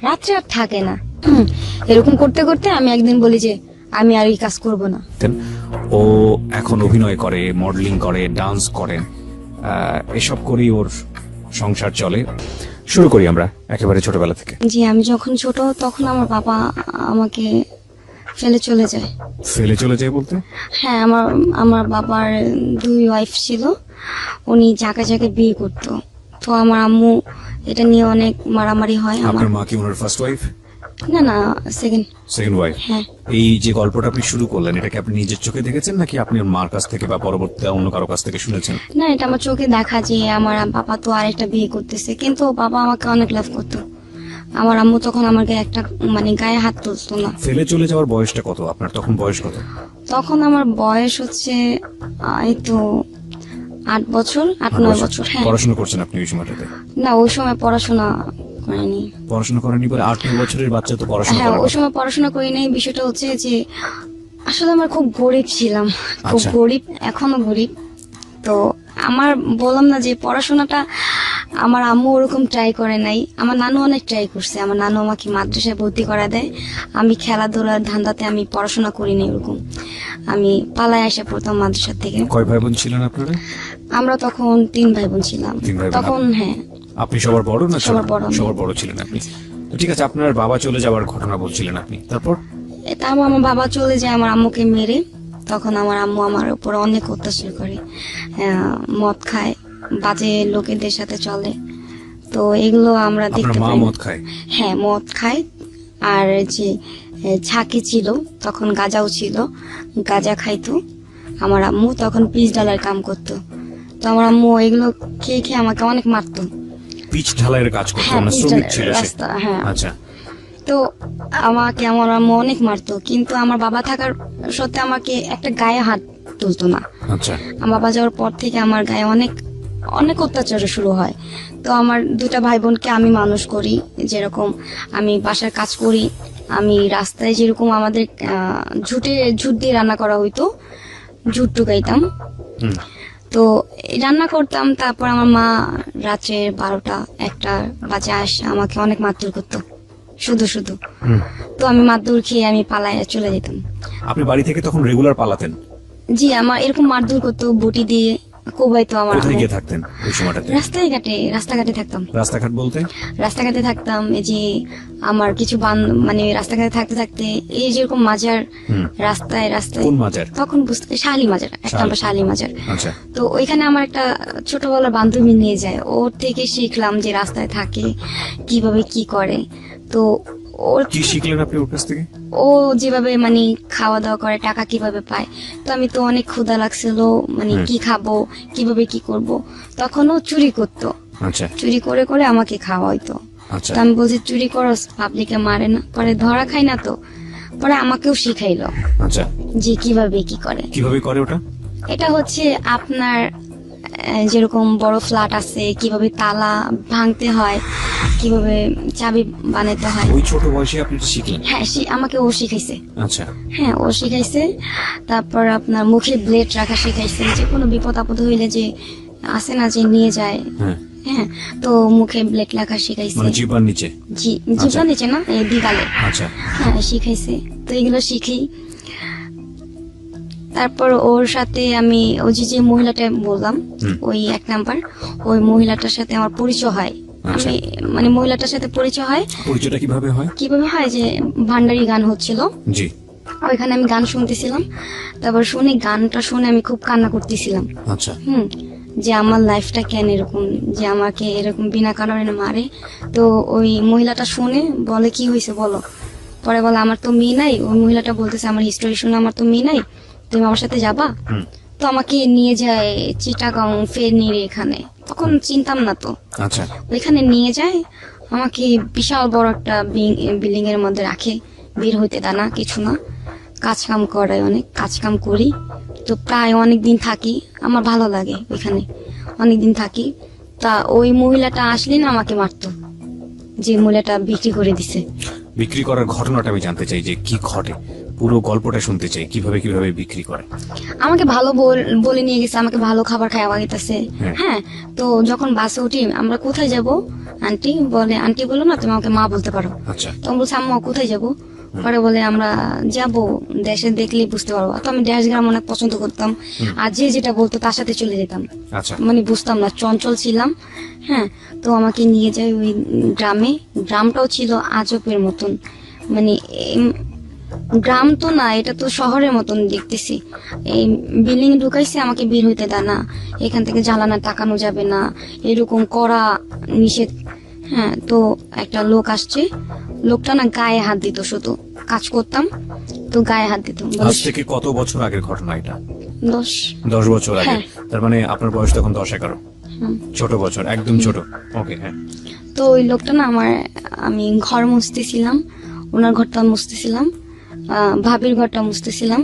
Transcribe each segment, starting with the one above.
রাত্রে আর থাকে না। এরকম করতে করতে আমি একদিন বলি যে আমি আর এই কাজ করব না। ও এখন অভিনয় করে, মডেলিং করে, ডান্স করে, এসব করেই ওর সংসার চলে। শুরু করি আমরা একেবারে ছোটবেলা থেকে। জি, আমি যখন ছোট তখন আমার বাবা আমাকে ফেলে চলে যায়। ফেলে চলে যায় বলতে? হ্যাঁ, আমার বাবার 2 ওয়াইফ ছিল, উনি যাকে যাকে বিয়ে করতো। তো আমার আম্মু এটা নিয়ে অনেক মারামারি হয়। আপনার মা কি ওনার ফার্স্ট ওয়াইফ? না, সেকেন্ড ওয়াইফ। হ্যাঁ। এই যে গল্পটা আপনি শুরু করলেন, এটা কি আপনি নিজের চোখে দেখেছেন নাকি আপনি মার কাছ থেকে বা পরবর্তীতে অন্য কারো কাছ থেকে শুনেছেন? না, এটা আমার চোখে দেখা যে আমার বাবা তো আরেকটা বিয়ে করতেছে, কিন্তু বাবা আমাকে অনেক লাভ করতো। আমার আম্মু তখন আমার গায়ে গায়ে হাত তুলতো না। ফেলে চলে যাওয়ার বয়সটা কত আপনার? তখন বয়স কত? তখন আমার বয়স হচ্ছে এই তো 8 বছর, 8-9 বছর। হ্যাঁ। পড়াশোনা করছেন আপনি ওই সময়টাতে? না, ওই সময় পড়াশোনা করিনি। পড়াশোনা করেনি বলে 8-9 বছরের বাচ্চা তো পড়াশোনা হ্যাঁ, করে ওই না। সময় পড়াশোনা করিনি। বিষয়টা হচ্ছে যে আসলে আমার খুব গরিব ছিলাম, খুব আচ্ছা। গরিব, এখনো গরিব। তো আমার বললাম না যে পড়াশোনাটা আমার আম্মু ওরকম ট্রাই করে নাই, আমার নানু অনেক ট্রাই করছে। আমার নানু আমাকে মাদ্রাসায় ভর্তি করা দেয়। আমি খেলাধুলার ধান্দাতে আমি পড়াশোনা করিনি ওরকম। আমি পালায় এসে পড়তাম মাদ্রাসা থেকে। কয় ভাই বোন ছিলেন আপনারা? আমরা তখন 3 ভাই বোন ছিলাম 3 ভাই বোন। তখন। হ্যাঁ। আপনি সবার বড় না? সবার বড় আমি। সবার বড় ছিলেন আপনি। তো ঠিক আছে, আপনার বাবা চলে যাওয়ার ঘটনা বলছিলেন আপনি, তারপর? তারপর আমার বাবা চলে যায় আমার আম্মুকে মেরে। তখন আমার আম্মু আমার উপর অনেক অত্যাচার করে, মদ খায়, বাজে লোকেদের সাথে চলে। তো এগুলো আমরা আপনার দেখতে মা পাই। মদ খায়? হ্যাঁ, মদ খায়। আর যে ঝাঁকি ছিল, তখন গাঁজাও ছিল, গাঁজা খাইতো আমার আম্মু। তখন পিচ ডালার কাম করতো। তো আমার আম্মু এগুলো খেয়ে খেয়ে আমাকে অনেক মারতো। পিচ ঢালাইয়ের কাজ করতো? হ্যাঁ, না পিচ শ্রমিক ঢালাই ছিল সে? রাস্তা, হ্যাঁ। আচ্ছা। তো আমাকে আমার আম্মু অনেক মারতো, কিন্তু আমার বাবা থাকার সত্ত্বে আমাকে একটা গায়ে হাত তুলতো না। আচ্ছা। আমার বাবা যাওয়ার পর থেকে আমার গায়ে অনেক অনেক অত্যাচার শুরু হয়। তো আমার 2টা ভাই বোনকে আমি মানুষ করি, যেরকম আমি বাসার কাজ করি। আমি রাস্তায় যেরকম আমাদের ঝুট দিয়ে রান্না করা হইতো, ঝুট টুকাইতাম। হুম। তো রান্না করতাম। তারপর আমার মা রাত্রে 12টা-1টা বাজে আসে আমাকে অনেক মারধর করতো, শুধু শুধু। তো আমি মারধর খেয়ে আমি পালায় চলে যেতাম। আপনি বাড়ি থেকে তখন রেগুলার পালাতেন? জি, আমার এরকম মারধর করতো, বটি দিয়ে কোবাইতো আমার কোথায় আম্মু। গিয়ে থাকতেন ওই সময়টাতে? রাস্তাঘাটে থাকতাম। রাস্তাঘাট বলতে? রাস্তাঘাটে থাকতাম। এই যে আমার কিছু রাস্তাঘাটে থাকতে থাকতে এই যেরকম মাজার, রাস্তায় রাস্তায়। কোন মাজার? তখন বুঝতে শালি মাজার, একটা আমরা শালি মাজার। আচ্ছা। তো ওইখানে আমার একটা ছোটবেলার বান্ধবী নিয়ে যায়, ওর থেকে শিখলাম যে রাস্তায় থাকে কিভাবে কি করে। তো ওর কি শিখলেন আপনি ওর কাছ থেকে? ও যেভাবে খাওয়া দাওয়া করে, টাকা কিভাবে পায়। তো আমি তো অনেক ক্ষুধা লাগছিল, কি খাবো, কিভাবে কি করব। তখন ও চুরি করতো। আচ্ছা। চুরি করে করে আমাকে খাওয়াইতো। আচ্ছা। তো আমি বলছি চুরি করস, পাবলিকে মারে না, পরে ধরা খাই না। তো পরে আমাকেও শিখাইলো আচ্ছা। যে কিভাবে কি করে। কিভাবে করে ওটা? এটা হচ্ছে আপনার যেরকম বড় ফ্ল্যাট আছে, কিভাবে তালা ভাঙতে হয়, কিভাবে চাবি বানাতে হয়। ওই ছোট বয়সে আপনি এটা শিখলেন? হ্যাঁ, আমাকে ও শিখাইছে। আচ্ছা। হ্যাঁ, ও শিখাইছে। তারপর আপনার মুখে ব্লেড রাখা শিখাইছে, যে কোনো বিপদ আপদ হইলে যে আসে না যে নিয়ে যায়। হ্যাঁ। হ্যাঁ, তো মুখে ব্লেড রাখা শিখাইছে। মানে জিহ্বার নিচে? জিভা নিচে না, এই দিগালে। আচ্ছা। হ্যাঁ, শিখাইছে। তো এগুলো শিখি। তারপর ওর সাথে আমি ওই যে মহিলাটা বললাম, ওই 1 নাম্বার, ওই মহিলাটার সাথে আমার পরিচয় হয়। আচ্ছা। আমি মহিলাটার সাথে পরিচয় হয়। পরিচয়টা কিভাবে হয়? কিভাবে হয় যে ভান্ডারি গান হচ্ছিল, জি। ওইখানে আমি গান শুনতেছিলাম। তারপর গানটা শুনে আমি খুব কান্না করতেছিলাম। আচ্ছা। যে আমার লাইফটা কেন এরকম, যে আমাকে এরকম বিনা কারণে মারে। তো ওই মহিলাটা শুনে বলে কি হয়েছে বলো। পরে বলে আমার তো মেয়ে নাই। ওই মহিলাটা বলতেছে আমার হিস্টোরি শুনে আমার তো মেয়ে নাই, তুমি আমার সাথে যাবা। তো আমাকে নিয়ে যায় চিটাগাং ফেনীর এখানে। তখন চিনতাম না তো। আচ্ছা। ওইখানে নিয়ে যায় আমাকে, বিশাল বড় একটা বিল্ডিং এর মধ্যে রাখে, বের হইতে দেয় না, কিছু না। কাজ কাম করায়, অনেক কাজ কাম করি। তো প্রায় অনেক দিন থাকি, আমার ভালো লাগে ওইখানে, অনেক দিন থাকি। তা ওই মহিলাটা আসলে না আমাকে মারতো, যে মহিলাটা বিক্রি করে দিছে। বিক্রি করার ঘটনাটা আমি জানতে চাই যে কি ঘটে পুরো গল্পটা শুনতে চাই, কিভাবে কিভাবে বিক্রি করে। আমাকে ভালো বলে নিয়ে গেছে, আমাকে ভালো খাবার খাওয়া গেছে। হ্যাঁ, তো যখন বাসে উঠি, আমরা কোথায় যাব, আন্টি বলো না তুমি আমাকে মা বলতে পারো। আচ্ছা, তখন বলছে আম্মা কোথায় যাব, পরে বলে আমরা যাব দেশে, দেখলেই বুঝতে পারবো। তো আমি দেশ গ্রাম অনেক পছন্দ করতাম, আর যে যেটা বলতো তার সাথে চলে যেতাম। আচ্ছা, মানে বুঝতাম না, চঞ্চল ছিলাম। হ্যাঁ, তো আমাকে নিয়ে যায় ওই গ্রামটাও ছিল আজবের মতন, মানে গ্রাম তো না, এটা তো শহরের মতন দেখতেছি। এই বিল্ডিং ঢুকাইছে, আমাকে বের হইতে দেয় না, এখান থেকে জ্বালানা তাকানো যাবে না, এরকম করা নিষেধ। হ্যাঁ, তো একটা লোক আসছে, লোকটা না গায়ে হাত দিত, শুধু কাজ করতাম তো গায়ে হাত দিত। আজ থেকে কত বছর আগের ঘটনা এটা? 10। 10 বছর আগে। হ্যাঁ। তার মানে আপনার বয়স তখন 10-11। ছোট বছর, একদম ছোট। ওকে, হ্যাঁ। তো ওই লোকটা না আমি ঘর মুছতেছিলাম, ওনার ঘরটা মুছতেছিলাম, ভাবির ঘরটা মুছতেছিলাম,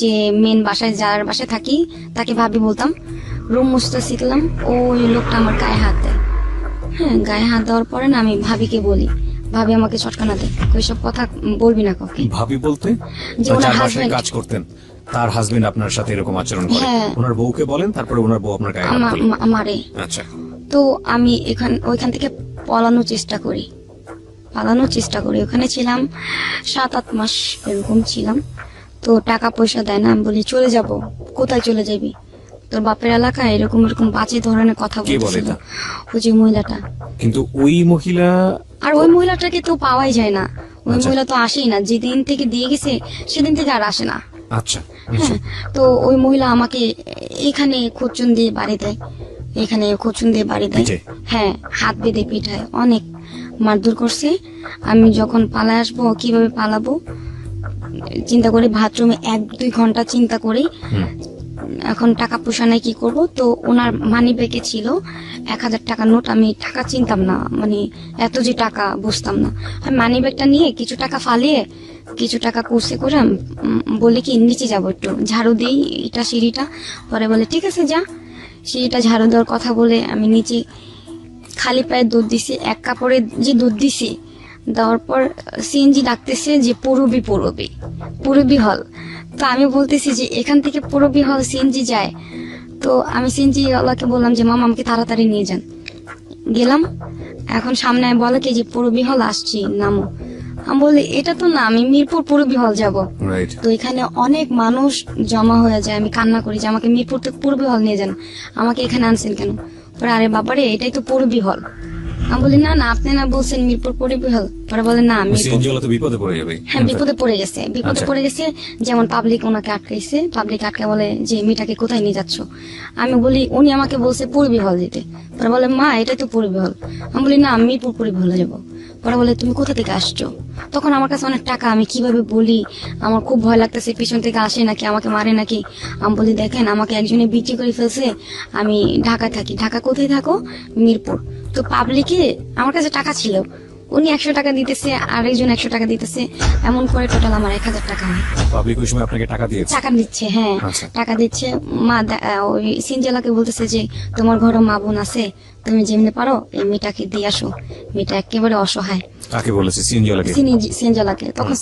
যে মেন বাসায় যার বাসায় থাকি তাকে ভাবি বলতাম, রুম মুছতেছিলাম, ওই লোকটা আমার গায়ে হাত দেয়। হ্যাঁ, গায়ে হাত দেওয়ার পরে না আমি ভাবিকে বলি, ভাবি আমাকে চটকানা দেয়, ওইসব কথা বলবি না কাউকে। ভাবি বলতে যে ওনার যার বাসায় husband। কাজ করতেন, তার হাজবেন্ড আপনার সাথে এরকম আচরণ করে? হ্যাঁ। ওনার বউকে বলেন, তারপরে ওনার বউ আপনার গায়ে হাত তোলে? আমারে। আচ্ছা, তো আমি ওইখান থেকে পালানোর চেষ্টা করি। ওখানে ছিলাম 7-8 মাস এরকম ছিলাম। তো টাকা পয়সা দেয় না, আমি বলি চলে যাব। কোথায় চলে যাবি, তোর বাপের এলাকায়? এরকম এরকম বাজে ধরনের কথা কে বলে বলছিল এটা? ওই যে মহিলাটা। কিন্তু ওই মহিলা, আর ওই মহিলাটাকে তো পাওয়াই যায় না, ওই আচ্ছা। মহিলা তো আসেই না, যেদিন থেকে দিয়ে গেছে সেদিন থেকে আর আসে না। আচ্ছা, হ্যাঁ, তো ওই মহিলা আমাকে এখানে খোঁচন দিয়ে বাড়ি দেয়, পিঠে? হ্যাঁ, হাত বেঁধে পিঠায়, অনেক মারধর করছে। আমি যখন পালায় আসবো, কিভাবে পালাবো চিন্তা করে, বাথরুমে 1-2 ঘন্টা চিন্তা করি, হুম। এখন টাকা পয়সা নাই, কি করব। তো ওনার মানি ব্যাগে ছিল 1000 টাকার নোট, আমি টাকা চিনতাম না, মানে এত যে টাকা বুঝতাম না। আমি মানি ব্যাগটা নিয়ে কিছু টাকা ফালিয়ে, কিছু টাকা কুর্সি করে বলি কি নিচে যাবো, একটু ঝাড়ু দিই এটা সিঁড়িটা। পরে বলে ঠিক আছে যা। সিঁড়িটা ঝাড়ু দেওয়ার কথা বলে আমি নিচে খালি পায়ে দুধ দিছি, 1 কাপড়ে যে দুধ দিছি, দেওয়ার পর সিএনজি ডাকতেছে যে পুরবি হল। তো আমি বলতেছি যে এখান থেকে পুরবি হল সিএনজি যায়। তো আমি সিএনজি ওয়ালাকে বললাম যে মামা আমাকে তাড়াতাড়ি নিয়ে যান। গেলাম, এখন সামনে বলে কি যে পুরবি হল আসছি, নামো। আমি বলি এটা তো না, আমি মিরপুর পুরবি হল যাব। রাইট। তো এখানে অনেক মানুষ জমা হয়ে যায়, আমি কান্না করি যে আমাকে মিরপুর থেকে পুরবি হল নিয়ে যান, আমাকে এখানে আনছেন কেন? পরে আরে বাবারে এটাই তো পুরবি হল। আমি বলি না না, আপনি না বলছেন মিরপুর পুরবি হল। পরে বলে না মিরপুর। সিএনজি ওয়ালা তো বিপদে পড়ে যাবে। হ্যাঁ, বিপদে পড়ে গেছে। যেমন পাবলিক ওনাকে আটকে বলে যে মেয়েটাকে কোথায় নিয়ে যাচ্ছ। আমি বলি উনি আমাকে বলছে পূর্বী হল যেতে। পরে বলে মা এটাই তো পূর্বী হল। আমি বলি না, আমি মিরপুর পূর্বী হলে যাবো। পরে বলে তুমি কোথা থেকে আসছো? তখন আমার কাছে অনেক টাকা, আমি কিভাবে বলি, আমার খুব ভয় লাগতেছে, পিছন থেকে আসে নাকি, আমাকে মারে নাকি। আমি বলি দেখেন আমাকে একজনে বিক্রি করে ফেলছে, আমি ঢাকায় থাকি। ঢাকা কোথায় থাকো? মিরপুর। তো পাবলিকে আমার কাছে টাকা ছিল, উনি 100 টাকা দিতেছে, আরেকজন 100 টাকা দিতেছে, এমন করে টোটাল আমার 1000 টাকা হয়। পাবলিক ওই সময় আপনাকে টাকা দিয়েছে? টাকা দিচ্ছে, হ্যাঁ আচ্ছা। টাকা দিচ্ছে। মা ওই সিনজেলাকে বলতেছে যে তোমার ঘরে মা বোন আছে, তুমি যেমনি পারো এই মেয়েটাকে দিয়ে আসো, মেয়েটা একেবারে অসহায়। কাকে বলেছে? সিএনজি ওয়ালাকে? সিনজেলাকে। তখন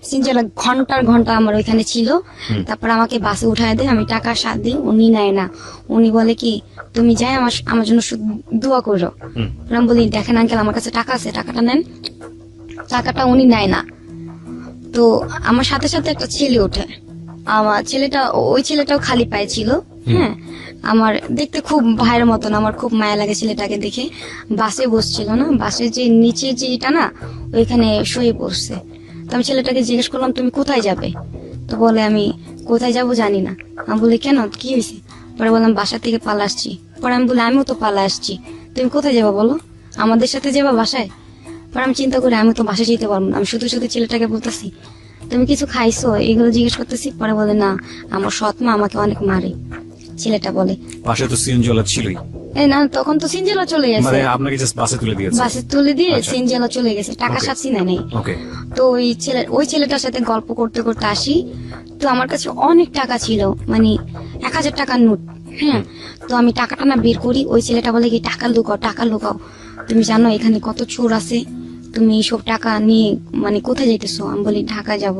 সিনজেলা ঘন্টা আমার ওইখানে ছিল। তারপর আমাকে বাসে উঠায় দেয়, আমি টাকা সাথ দিই, উনি নেয় না। উনি বলে কি তুমি যাই আমার জন্য শুধু দোয়া করো। আমি বলি দেখেন আঙ্কেল আমার কাছে টাকা আছে, টাকাটা নেন। টাকাটা উনি নেয় না। তো আমার সাথে সাথে একটা ছেলে ওঠে, আমার ওই ছেলেটাও খালি পায়ে ছিল। হ্যাঁ, আমার দেখতে খুব ভাইয়ের মতন, আমার খুব মায়া লাগে ছেলেটাকে দেখে। বাসে বসছিল না, বাসের যে নিচে যে এটা না, ওইখানে শুয়ে পড়ছে। তো আমি ছেলেটাকে জিজ্ঞেস করলাম তুমি কোথায় যাবে? তো বলে আমি কোথায় যাব জানি না। আমি বলি কেন, কি হয়েছে? পরে বললাম বাসা থেকে পালা আসছি। পরে আমি বলি আমিও তো পালা আসছি, তুমি কোথায় যাবা বলো, আমাদের সাথে যাবা বাসায়? পরে আমি চিন্তা করি আমি তো বাসায় যেতে পারবো না। আমি শুধু শুধু ছেলেটাকে বলতেছি তুমি কিছু খাইছো, এগুলো জিজ্ঞেস করতেছি। পরে বলে না, আমার সৎ মা আমাকে অনেক মারে। ছেলেটা বলে পাশে তো সিএনজি ওয়ালা ছিলই। না, তখন তো সিনজেলা চলে গেছে, মানে আপনাকে জাস্ট বাসে তুলে দিয়েছে? বাসে তুলে দিয়ে আচ্ছা। সিনজেলা চলে গেছে, টাকা Okay. সাথী নেই। ওকে। তো ওই ছেলেটার সাথে গল্প করতে করতে আসি। তো আমার কাছে অনেক টাকা ছিল, মানে 1000 টাকার নোট। হ্যাঁ, তো আমি টাকাটা না বের করি, ওই ছেলেটা বলে কি টাকা লুকাও। তুমি জানো এখানে কত চোর আছে, তুমি এইসব টাকা নিয়ে মানে কোথায় যাইতেছো? আমি বলি ঢাকা যাব।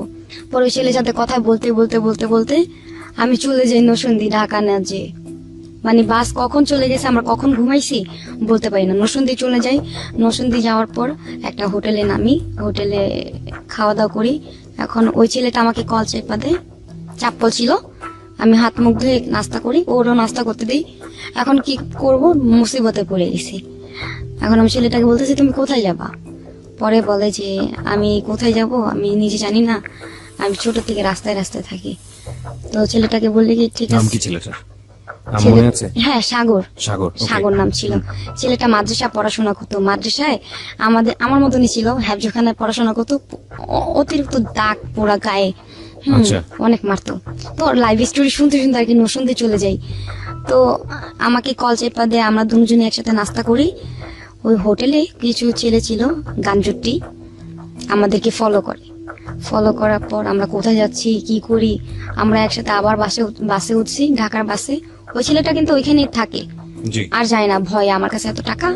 পরে ওই ছেলের সাথে কথা বলতে বলতে বলতে বলতে আমি চলে যাই নরসিংদী, ঢাকা না যে মানে বাস কখন চলে গেছে, আমরা কখন ঘুমাইছি বলতে পারি না। নরসিংদী চলে যাই। নরসিংদী যাওয়ার পর একটা হোটেলে নামি, হোটেলে খাওয়া দাওয়া করি। এখন ওই ছেলেটা আমাকে কল চেপা দেয়, চাপ্পল ছিল, আমি হাত মুখ ধুয়ে নাস্তা করি, ওরও নাস্তা করতে দিই। এখন কি করব, মুসিবতে পড়ে গেছি। এখন আমি ছেলেটাকে বলতেছি তুমি কোথায় যাবা? পরে বলে যে আমি কোথায় যাব আমি নিজে জানি না, আমি ছোট থেকে রাস্তায় রাস্তায় থাকি। তো ছেলেটাকে বললে কি ঠিক নাম আছে। কি ছেলেটার? নাম মনে আছে? হ্যাঁ, সাগর। সাগর, okay. সাগর নাম ছিল। ছেলেটা মাদ্রাসা পড়াশোনা করতো, মাদ্রাসায় আমার মতনই ছিল, হ্যাফজখানায় পড়াশোনা করতো। অতিরিক্ত দাগ পোড়া গায়ে, আচ্ছা। অনেক মারতো। তো লাইভ স্টোরি শুনতে শুনতে আর কি নরসিংদী চলে যাই। তো আমাকে কল চেপা দিয়ে আমরা দুজনে একসাথে নাস্তা করি। ওই হোটেলে কিছু ছেলে ছিল গানজুটি, আমাদেরকে ফলো করার পর আমরা কোথায় যাচ্ছি কি করি, আমরা একসাথে আবার বাসে উঠছি, ঢাকার বাসে। ওই ছেলেটা কিন্তু ওইখানেই থাকে, জি। আর যায় না, ভয় আমার কাছে এত টাকা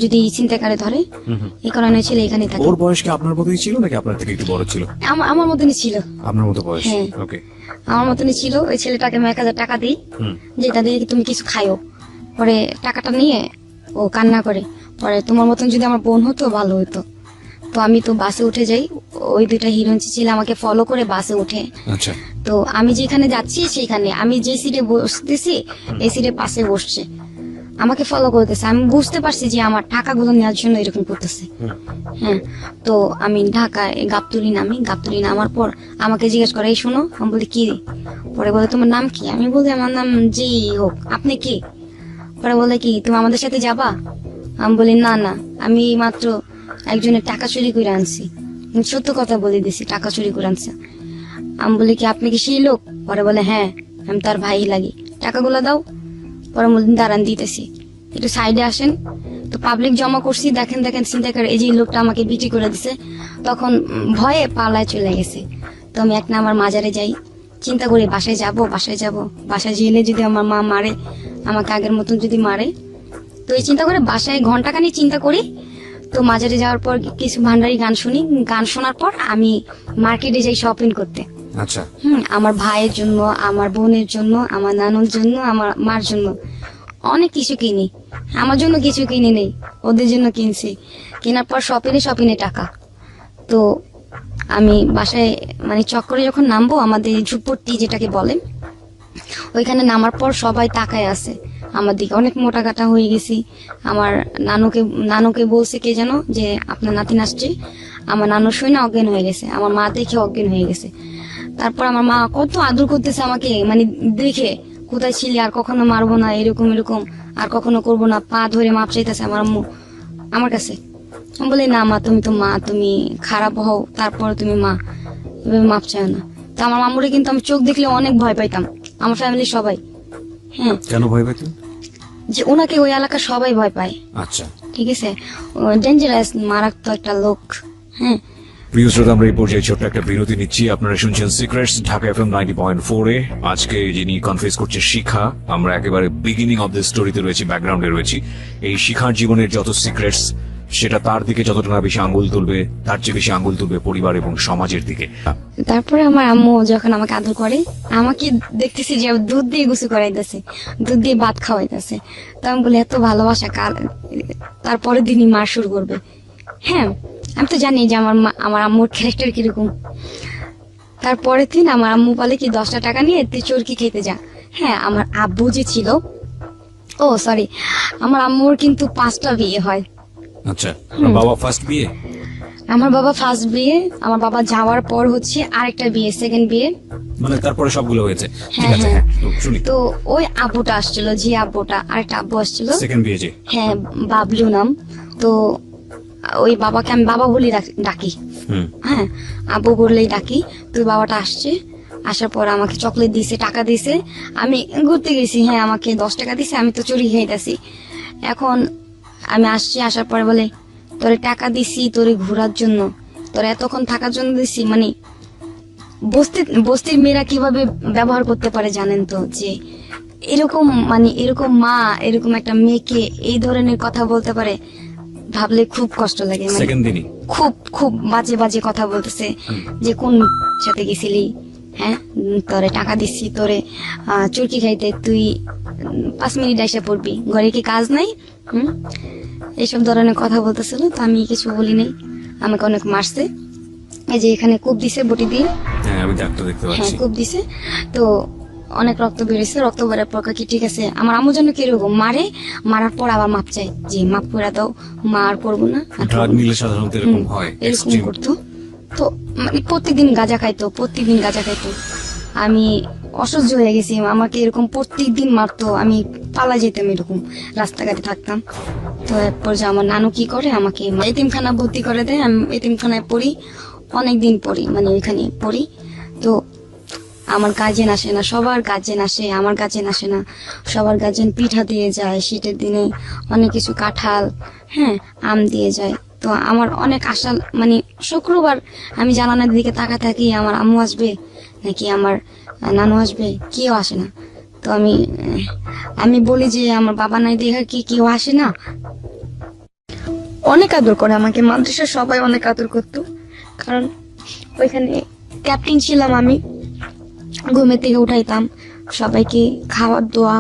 যদি ছিনতাইকারে ধরে, এই কারণে ওই ছেলে এখানেই থাকে। ওর বয়স কি আপনার মতোই ছিল নাকি আপনার থেকে একটু বড় ছিল? আমার মতনই ছিল। আপনার মতো বয়স, হ্যাঁ। ওকে। আমার মতনই ছিল। ওই ছেলেটাকে আমি 1,000 টাকা দিই, যেটা দিয়ে তুমি কিছু খাইও। পরে টাকাটা নিয়ে ও কান্না করে, পরে তোমার মতন যদি আমার বোন হতো ভালো হতো। তো আমি তো বাসে উঠে যাই, ওই দুইটা হিরোইন ছিল আমাকে ফলো করে বাসে উঠে। আচ্ছা। তো আমি যেখানে যাচ্ছি সেখানে আমি যে সিটে বসতেছি এই সিটে পাশে বসছে, আমাকে ফলো করতেছে। আমি বুঝতে পারছি যে আমার টাকাগুলো নেওয়ার জন্য এরকম করতেছে। হ্যাঁ, তো আমি ঢাকায় গাবতলী নামার পর আমাকে জিজ্ঞেস করে এই শোনো, আমি বলি কি? পরে বলে তোমার নাম কি? আমি বলি আমার নাম জি হোক, আপনি কি? পরে বলে কি তুমি আমাদের সাথে যাবা? আমি বলি না না, আমি মাত্র একজনের টাকা চুরি করে আনছি। আমি সত্য কথা বলে দিছি, টাকা চুরি করে আনছে। আমি বলি কি আপনি কি সেই লোক? পরে বলে হ্যাঁ, আমি তার ভাই লাগি, টাকাগুলো দাও। পরে বললেন দাঁড়ান দিতেছি, একটু সাইডে আসেন। তো পাবলিক জমা করছি, দেখেন চিন্তা করে এই যে লোকটা আমাকে বিক্রি করে দিছে। তখন ভয়ে পালায় চলে গেছে। তো আমি এক নাম্বার মাজারে যাই, চিন্তা করি বাসায় যাব। বাসায় গেলে যদি আমার মা মারে, আমাকে আগের মতন যদি মারে, তো এই চিন্তা করে বাসায় ঘন্টাখানি চিন্তা করি। তো মাজারে যাওয়ার পর কিছু ভান্ডারি গান শুনি, গান শোনার পর আমি মার্কেটে যাই শপিং করতে। আচ্ছা। আমার ভাইয়ের জন্য, আমার বোনের জন্য, আমার নানুর জন্য, আমার মার জন্য অনেক কিছু কিনি। আমার জন্য কিছু কিনে নেই, ওদের জন্য কিনছি। কেনার পর শপিনে টাকা। তো আমি বাসায় মানে চক্করে যখন নামবো, আমাদের ঝুপড়টি যেটাকে বলে, ওইখানে নামার পর সবাই তাকায় আছে আমার দিকে, অনেক মোটা কাটা হয়ে গেছি। আমার নানুকে বলছে কে যেন যে আপনার নাতিন আসছে। আমার নানু শুনে না অজ্ঞান হয়ে গেছে, আমার মা দেখে অজ্ঞান হয়ে গেছে। তারপর আমার মা কত আদর করতেছে আমাকে, মানে দেখে কোথায় ছিলি, আর কখনো মারবো না, এরকম আর কখনো করবো না, পা ধরে মাপ চাইতেছে আমার আম্মু আমার কাছে। আমি বলি না মা, তুমি তো মা, তুমি খারাপ হও তারপর তুমি মা, এভাবে মাপ চাও না। তো আমার মামুরে কিন্তু আমি চোখ দেখলে অনেক ভয় পাইতাম, আমার ফ্যামিলির সবাই। হ্যাঁ, কেন ভয় পেতেন? যে ওনাকে ওই এলাকার সবাই ভয় পায়। আচ্ছা, ঠিক আছে, ডেঞ্জারাস, মারাত্মক একটা লোক। হ্যাঁ, প্রিয় শ্রোতা, আমরা এই পর্যায়ে ছোট্ট একটা বিরতি নিচ্ছি। আপনারা শুনছেন সিক্রেটস, ঢাকা এফএম 90.4 এ। আজকে যিনি কনফেস করছে শিখা, আমরা একেবারে বিগিনিং অফ দ্য স্টোরিতে রয়েছি, ব্যাকগ্রাউন্ডে রয়েছি। এই শিখার জীবনের যত সিক্রেটস, সেটা তার দিকে যতটা না বেশি আঙ্গুল তুলবে, তার চেয়ে বেশি আঙ্গুল তুলবে পরিবার এবং সমাজের দিকে। তারপরে আমার আম্মু যখন আমাকে আদর করে, আমাকে দেখতেছি যে দুধ দিয়ে গোসল করাইতেছে, দুধ দিয়ে ভাত খাওয়াইতেছে। তো আমি বলি এত ভালোবাসা কাল, তারপরের দিনই মার শুরু করবে। হ্যাঁ, আমি তো জানি যে আমার আম্মুর ক্যারেক্টার কিরকম। তারপরের দিন আমার আম্মু বলে কি 10টা টাকা নিয়ে তুই চরকি খেতে যা। হ্যাঁ, আমার আব্বু যে ছিল, আমার আম্মুর কিন্তু 5টা বিয়ে হয়। আচ্ছা, বাবা ফার্স্ট বিয়ে? আমার বাবা ফার্স্ট বিয়ে, আমার বাবা যাওয়ার পর হচ্ছে আরেকটা বিয়ে, সেকেন্ড বিয়ে, মানে তারপরে সবগুলো হয়েছে। ঠিক হ্যাঁ, আছে, হ্যাঁ। তো শুনি। তো ওই আব্বুটা আসছিল, যে আব্বুটা, আরেকটা আব্বু আসছিল, সেকেন্ড বিয়ে যে? হ্যাঁ, বাবলু নাম। তো ওই বাবাকে আমি বাবা বলি ডাকি। হ্যাঁ, আব্বু বললেই ডাকি। তো ওই বাবাটা আসছে, আসার পর আমাকে চকলেট দিয়েছে, টাকা দিয়েছে। আমি ঘুরতে গেছি, হ্যাঁ, আমাকে 10 টাকা দিয়েছে, আমি তো চুরি খাইতেছি। এখন আমি আসছি, আসার পরে বলে তোরে টাকা দিছি তোরে ঘোরার জন্য, তোরে এতক্ষণ থাকার জন্য দিছি। মানে বস্তির মেয়েরা কিভাবে ব্যবহার করতে পারে জানেন তো, যে এরকম মা এরকম একটা মেয়েকে এই ধরনের কথা বলতে পারে। ভাবলে খুব কষ্ট লাগে, মানে সেকেন্ড দিনই খুব খুব বাজে বাজে কথা বলতেছে যে কোন সাথে গেছিলি, হ্যাঁ তোরে টাকা দিচ্ছি তোরে চুরকি খাইতে, তুই 5 মিনিট এসে পড়বি, ঘরে কি কাজ নাই? এইসব ধরনের কথা বলতেছিল। তো আমি কিছু বলি নাই, আমাকে অনেক মারছে। এই যে এখানে কূপ দিছে বটি দিয়ে, হ্যাঁ আমি ডাক্তার দেখতে হ্যাঁ পাচ্ছি। কূপ দিছে। তো অনেক রক্ত বেরিয়েছে, রক্ত বেরার পর কি ঠিক আছে, আমার আম্মু জন্য কিরকম মারে, মারার পর আবার মাপ চাই যে মাপ করে দাও, মা আর করবো না, আর ড্রাগ করবো না। নিলে সাধারণত এরকম হয়, এরকম এক্সট্রিম। করতো। তো মানে প্রত্যেকদিন গাঁজা খাইতো, প্রত্যেকদিন গাঁজা খাইতো। আমি অসহ্য হয়ে গেছি, আমাকে এরকম প্রত্যেকদিন মারতো, আমি পালা যেতাম, এরকম রাস্তাঘাটে থাকতাম। তো এরপর যে আমার নানু কি করে, আমাকে এতিমখানা ভর্তি করে দেয়। আমি এতিমখানায় পড়ি, অনেকদিন পড়ি, মানে ওইখানে পড়ি। তো আমার গার্জেন আসে না, সবার গার্জেন আসে, আমার গার্জেন আসে না। সবার গার্জেন পিঠা দিয়ে যায়, শীতের দিনে অনেক কিছু, কাঁঠাল, হ্যাঁ আম দিয়ে যায়। তো আমার অনেক আশা, মানে শুক্রবার আমি জানালার দিকে তাকা থাকি, আমার আম্মু আসবে নাকি আমার নানু আসবে, কেউ আসে না। তো আমি বলি যে আমার বাবা নাই দেখা কি কেউ আসে না। অনেক আদর করে আমাকে, মাদ্রাসার সবাই অনেক আদর করতো, কারণ ওইখানে ক্যাপ্টেন ছিলাম আমি। ঘুমের থেকে উঠাইতাম, সবাইকে খাওয়ার দোয়া,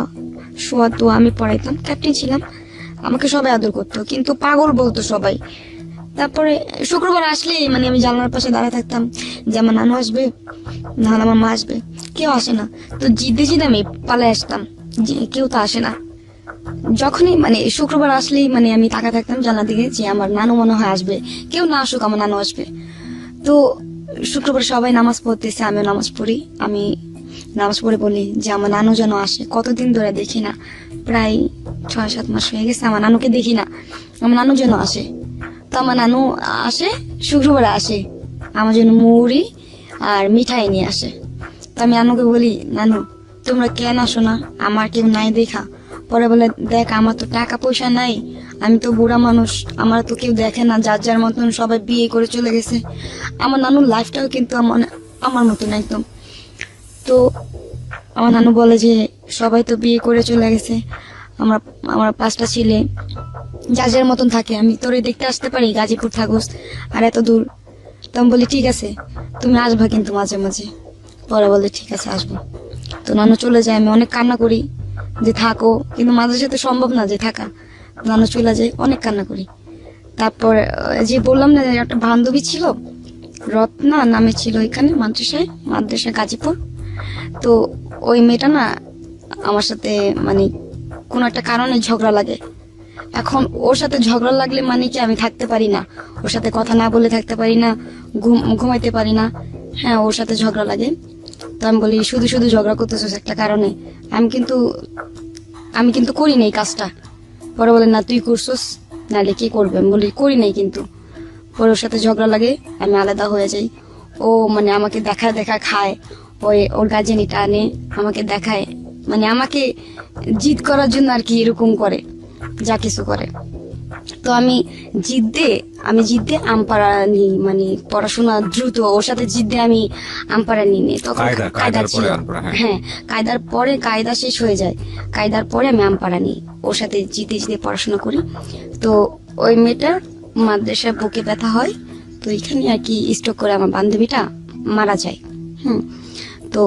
শোয়ার দোয়া আমি পড়াইতাম, ক্যাপ্টেন ছিলাম, আমাকে সবাই আদর করতো। কিন্তু পাগল বলতো সবাই। তারপরে শুক্রবার আসলে মানে আমি জানলার পাশে দাঁড়ায় থাকতাম যে আমার নানু আসবে, নাহলে আমার মা আসবে, কেউ আসে না। তো জিদ্দে জিদ্দে আমি পালায় আসতাম, যে কেউ তো আসে না। যখনই মানে শুক্রবার আসলেই মানে আমি তাকা থাকতাম জানলার দিকে যে আমার নানু মনে হয় আসবে, কেউ না আসুক আমার নানু আসবে। তো শুক্রবার সবাই নামাজ পড়তেছে, আমিও নামাজ পড়ি। আমি নামাজ পড়ে বলি যে আমার নানু যেন আসে, কতদিন ধরে দেখি না, প্রায় 6-7 মাস হয়ে গেছে আমার নানুকে দেখি না, আমার নানু যেন আসে। তো আমার নানু আসে, শুক্রবারে আসে, আমার জন্য মুড়ি আর মিঠাই নিয়ে আসে। তো আমি নানুকে বলি, নানু তোমরা কেন আসো না, আমার কেউ নাই দেখা। পরে বলে, দেখ আমার তো টাকা পয়সা নাই, আমি তো বুড়া মানুষ, আমার তো কেউ দেখে না, যার যার মতন সবাই বিয়ে করে চলে গেছে। আমার নানুর লাইফটাও কিন্তু আমার মতন একদম। তো আমার নানু বলে যে সবাই তো বিয়ে করে চলে গেছে, আমরা আমার 5টা ছেলে যার যার মতন থাকে, আমি তোরে দেখতে আসতে পারি, গাজীপুর থাকোস আর এত দূর। তো আমি বলি ঠিক আছে, তুমি আসবা কিন্তু মাঝে মাঝে। পরে বলে ঠিক আছে আসবো। তো নানু চলে যায়, আমি অনেক কান্না করি যে থাকো, কিন্তু মাঝে সাথে সম্ভব না যে থাকা। নানু চলে যায়, অনেক কান্না করি। তারপর যে বললাম না যে একটা বান্ধবী ছিল, রত্না নামে ছিল, এখানে মাদ্রাসায় গাজীপুর। তো ওই মেয়েটা না আমার সাথে মানে কোন একটা কারণে ঝগড়া লাগে। এখন ওর সাথে ঝগড়া লাগলে মানে কি আমি থাকতে পারি না, ওর সাথে কথা না বলে থাকতে পারি না, ঘুমাইতে পারি না। হ্যাঁ ওর সাথে ঝগড়া লাগে। তো আমি বলি শুধু শুধু ঝগড়া করতেছিস একটা কারণে, আমি কিন্তু করি নাই কাজটা। পরে বলে না তুই করছিস, নাহলে কি করবে। আমি বলি করি নাই কিন্তু। পরে ওর সাথে ঝগড়া লাগে, আমি আলাদা হয়ে যাই। ও মানে আমাকে দেখা খায়, ওর গার্জেনিটা আনে আমাকে দেখায়, মানে আমাকে জিদ করার জন্য আর কি এরকম করে, যা কিছু করে। তো আমি জিদ্দে আমপাড়া নিই, মানে পড়াশোনা দ্রুত, ওর সাথে জিদ্দে আমি আমপাড়া নিই নি। তখন কায়দা ছিল, হ্যাঁ কায়দার পরে কায়দা শেষ হয়ে যায়, কায়দার পরে আমি আমপাড়া নিই, ওর সাথে জিদ্দে পড়াশোনা করি। তো ওই মেয়েটার মাদ্রাসায় বুকে ব্যথা হয়, তো এখানে আর কি স্ট্রোক করে আমার বান্ধবীটা মারা যায়। তো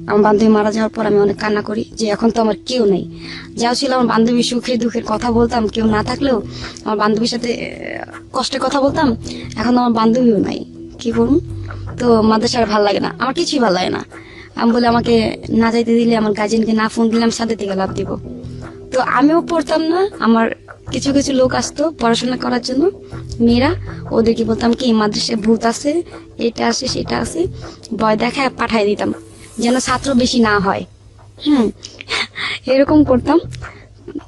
আমার বান্ধবী মারা যাওয়ার পর আমি অনেক কান্না করি যে এখন তো আমার কেউ নেই। যাও ছিল আমার বান্ধবী সুখে দুঃখের কথা বলতাম, কেউ না থাকলেও আমার বান্ধবীর সাথে কষ্টের কথা বলতাম, এখন আমার বান্ধবীও নাই, কি করুন। তো মাদ্রাসার ভাল লাগে না, আমার কিছুই ভাল লাগে না। আমি বলে আমাকে না যাইতে দিলে, আমার গার্জেনকে না ফোন দিলে আমি সাথে থেকে লাভ দিব। তো আমিও পড়তাম না, আমার কিছু কিছু লোক আসতো পড়াশোনা করার জন্য, মেয়েরা, ওদেরকে বলতাম কি মাদ্রাসায় ভূত আছে, এটা আছে সেটা আছে, ভয় দেখায় পাঠাই দিতাম যেন ছাত্র বেশি না হয়। এরকম করতাম,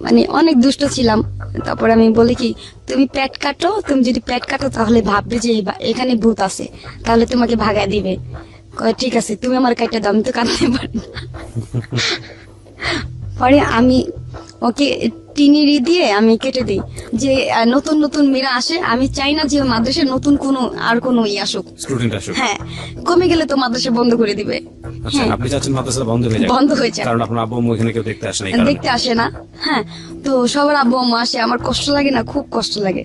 মানে অনেক দুষ্ট ছিলাম। তারপর আমি বলি কি তুমি পেট কাটো, তুমি যদি পেট কাটো তাহলে ভাববে যে এখানে ভূত আছে, তাহলে তোমাকে ভাগায় দিবে। কয় ঠিক আছে তুমি আমার কাইটা দাও, আমি তো কাটতে পারি না। পরে আমি ওকে টিনিরি দিয়ে আমি কেটে দিই যে নতুন নতুন মেয়েরা আসে, আমি চাই না যে মাদ্রাসায় নতুন কোনো আসুক। স্টুডেন্ট আসুক। হ্যাঁ, কমে গেলে তো মাদ্রাসা বন্ধ করে দিবে। আচ্ছা, আপনি চাচ্ছেন মাদ্রাসা বন্ধ হয়ে যাক? বন্ধ হয়ে যাক। কারণ আপনার আব্বু আম্মু এখানে কেউ দেখতে আসে না এই কারণে। দেখতে আসে না। হ্যাঁ, তো সবার আব্বু আম্মু আসে, আমার কষ্ট লাগে না? খুব কষ্ট লাগে।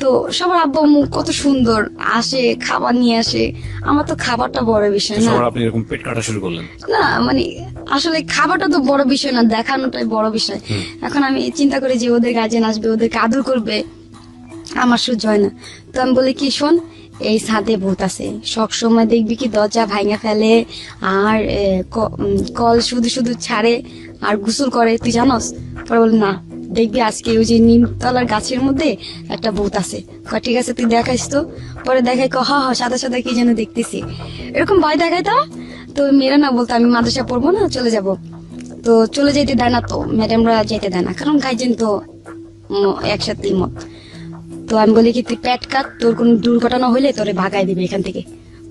তো সবার আব্বু আম্মু কত সুন্দর আসে, খাবার নিয়ে আসে, আমার তো খাবারটা বড় বিষয় না। সবার আপনি এরকম পেট কাটা শুরু করলেন? না মানে আসলে খাবারটা তো বড় বিষয় না, দেখানোটাই বড় বিষয়। এখন আমি চিন্তা করি যে ওদের গার্জেন আসবে, ওদেরকে আদর করবে, আমার সহ্য হয় না। তো আমি বলি কি, শোন, এই ছাদে ভূত আছে, সব সময় দেখবি কি দরজা ভাঙা ফেলে আর কল শুধু শুধু ছাড়ে আর গোসল করে, তুই জানোস? পরে বলে না, দেখবি আজকে ওই যে নিমতলার গাছের মধ্যে একটা ভূত আছে। ঠিক আছে, তুই দেখাইস তো। পরে দেখাই হা হা সাদা সাদা কি যেন দেখতেছি, এরকম ভয় দেখাইতাম। তো মেয়েরা না বলতো আমি মাদ্রাসা পড়বো না, চলে যাব। তো চলে যেতে দেয় না, তো ম্যাডামরা যেতে দেয় না, কারণ গার্জেন তো একসাথে মত। তো আমি বলি কি, তুই পেট কাট, তোর কোনো দুর্ঘটনা হইলে তোরে ভাগাই দিবে এখান থেকে।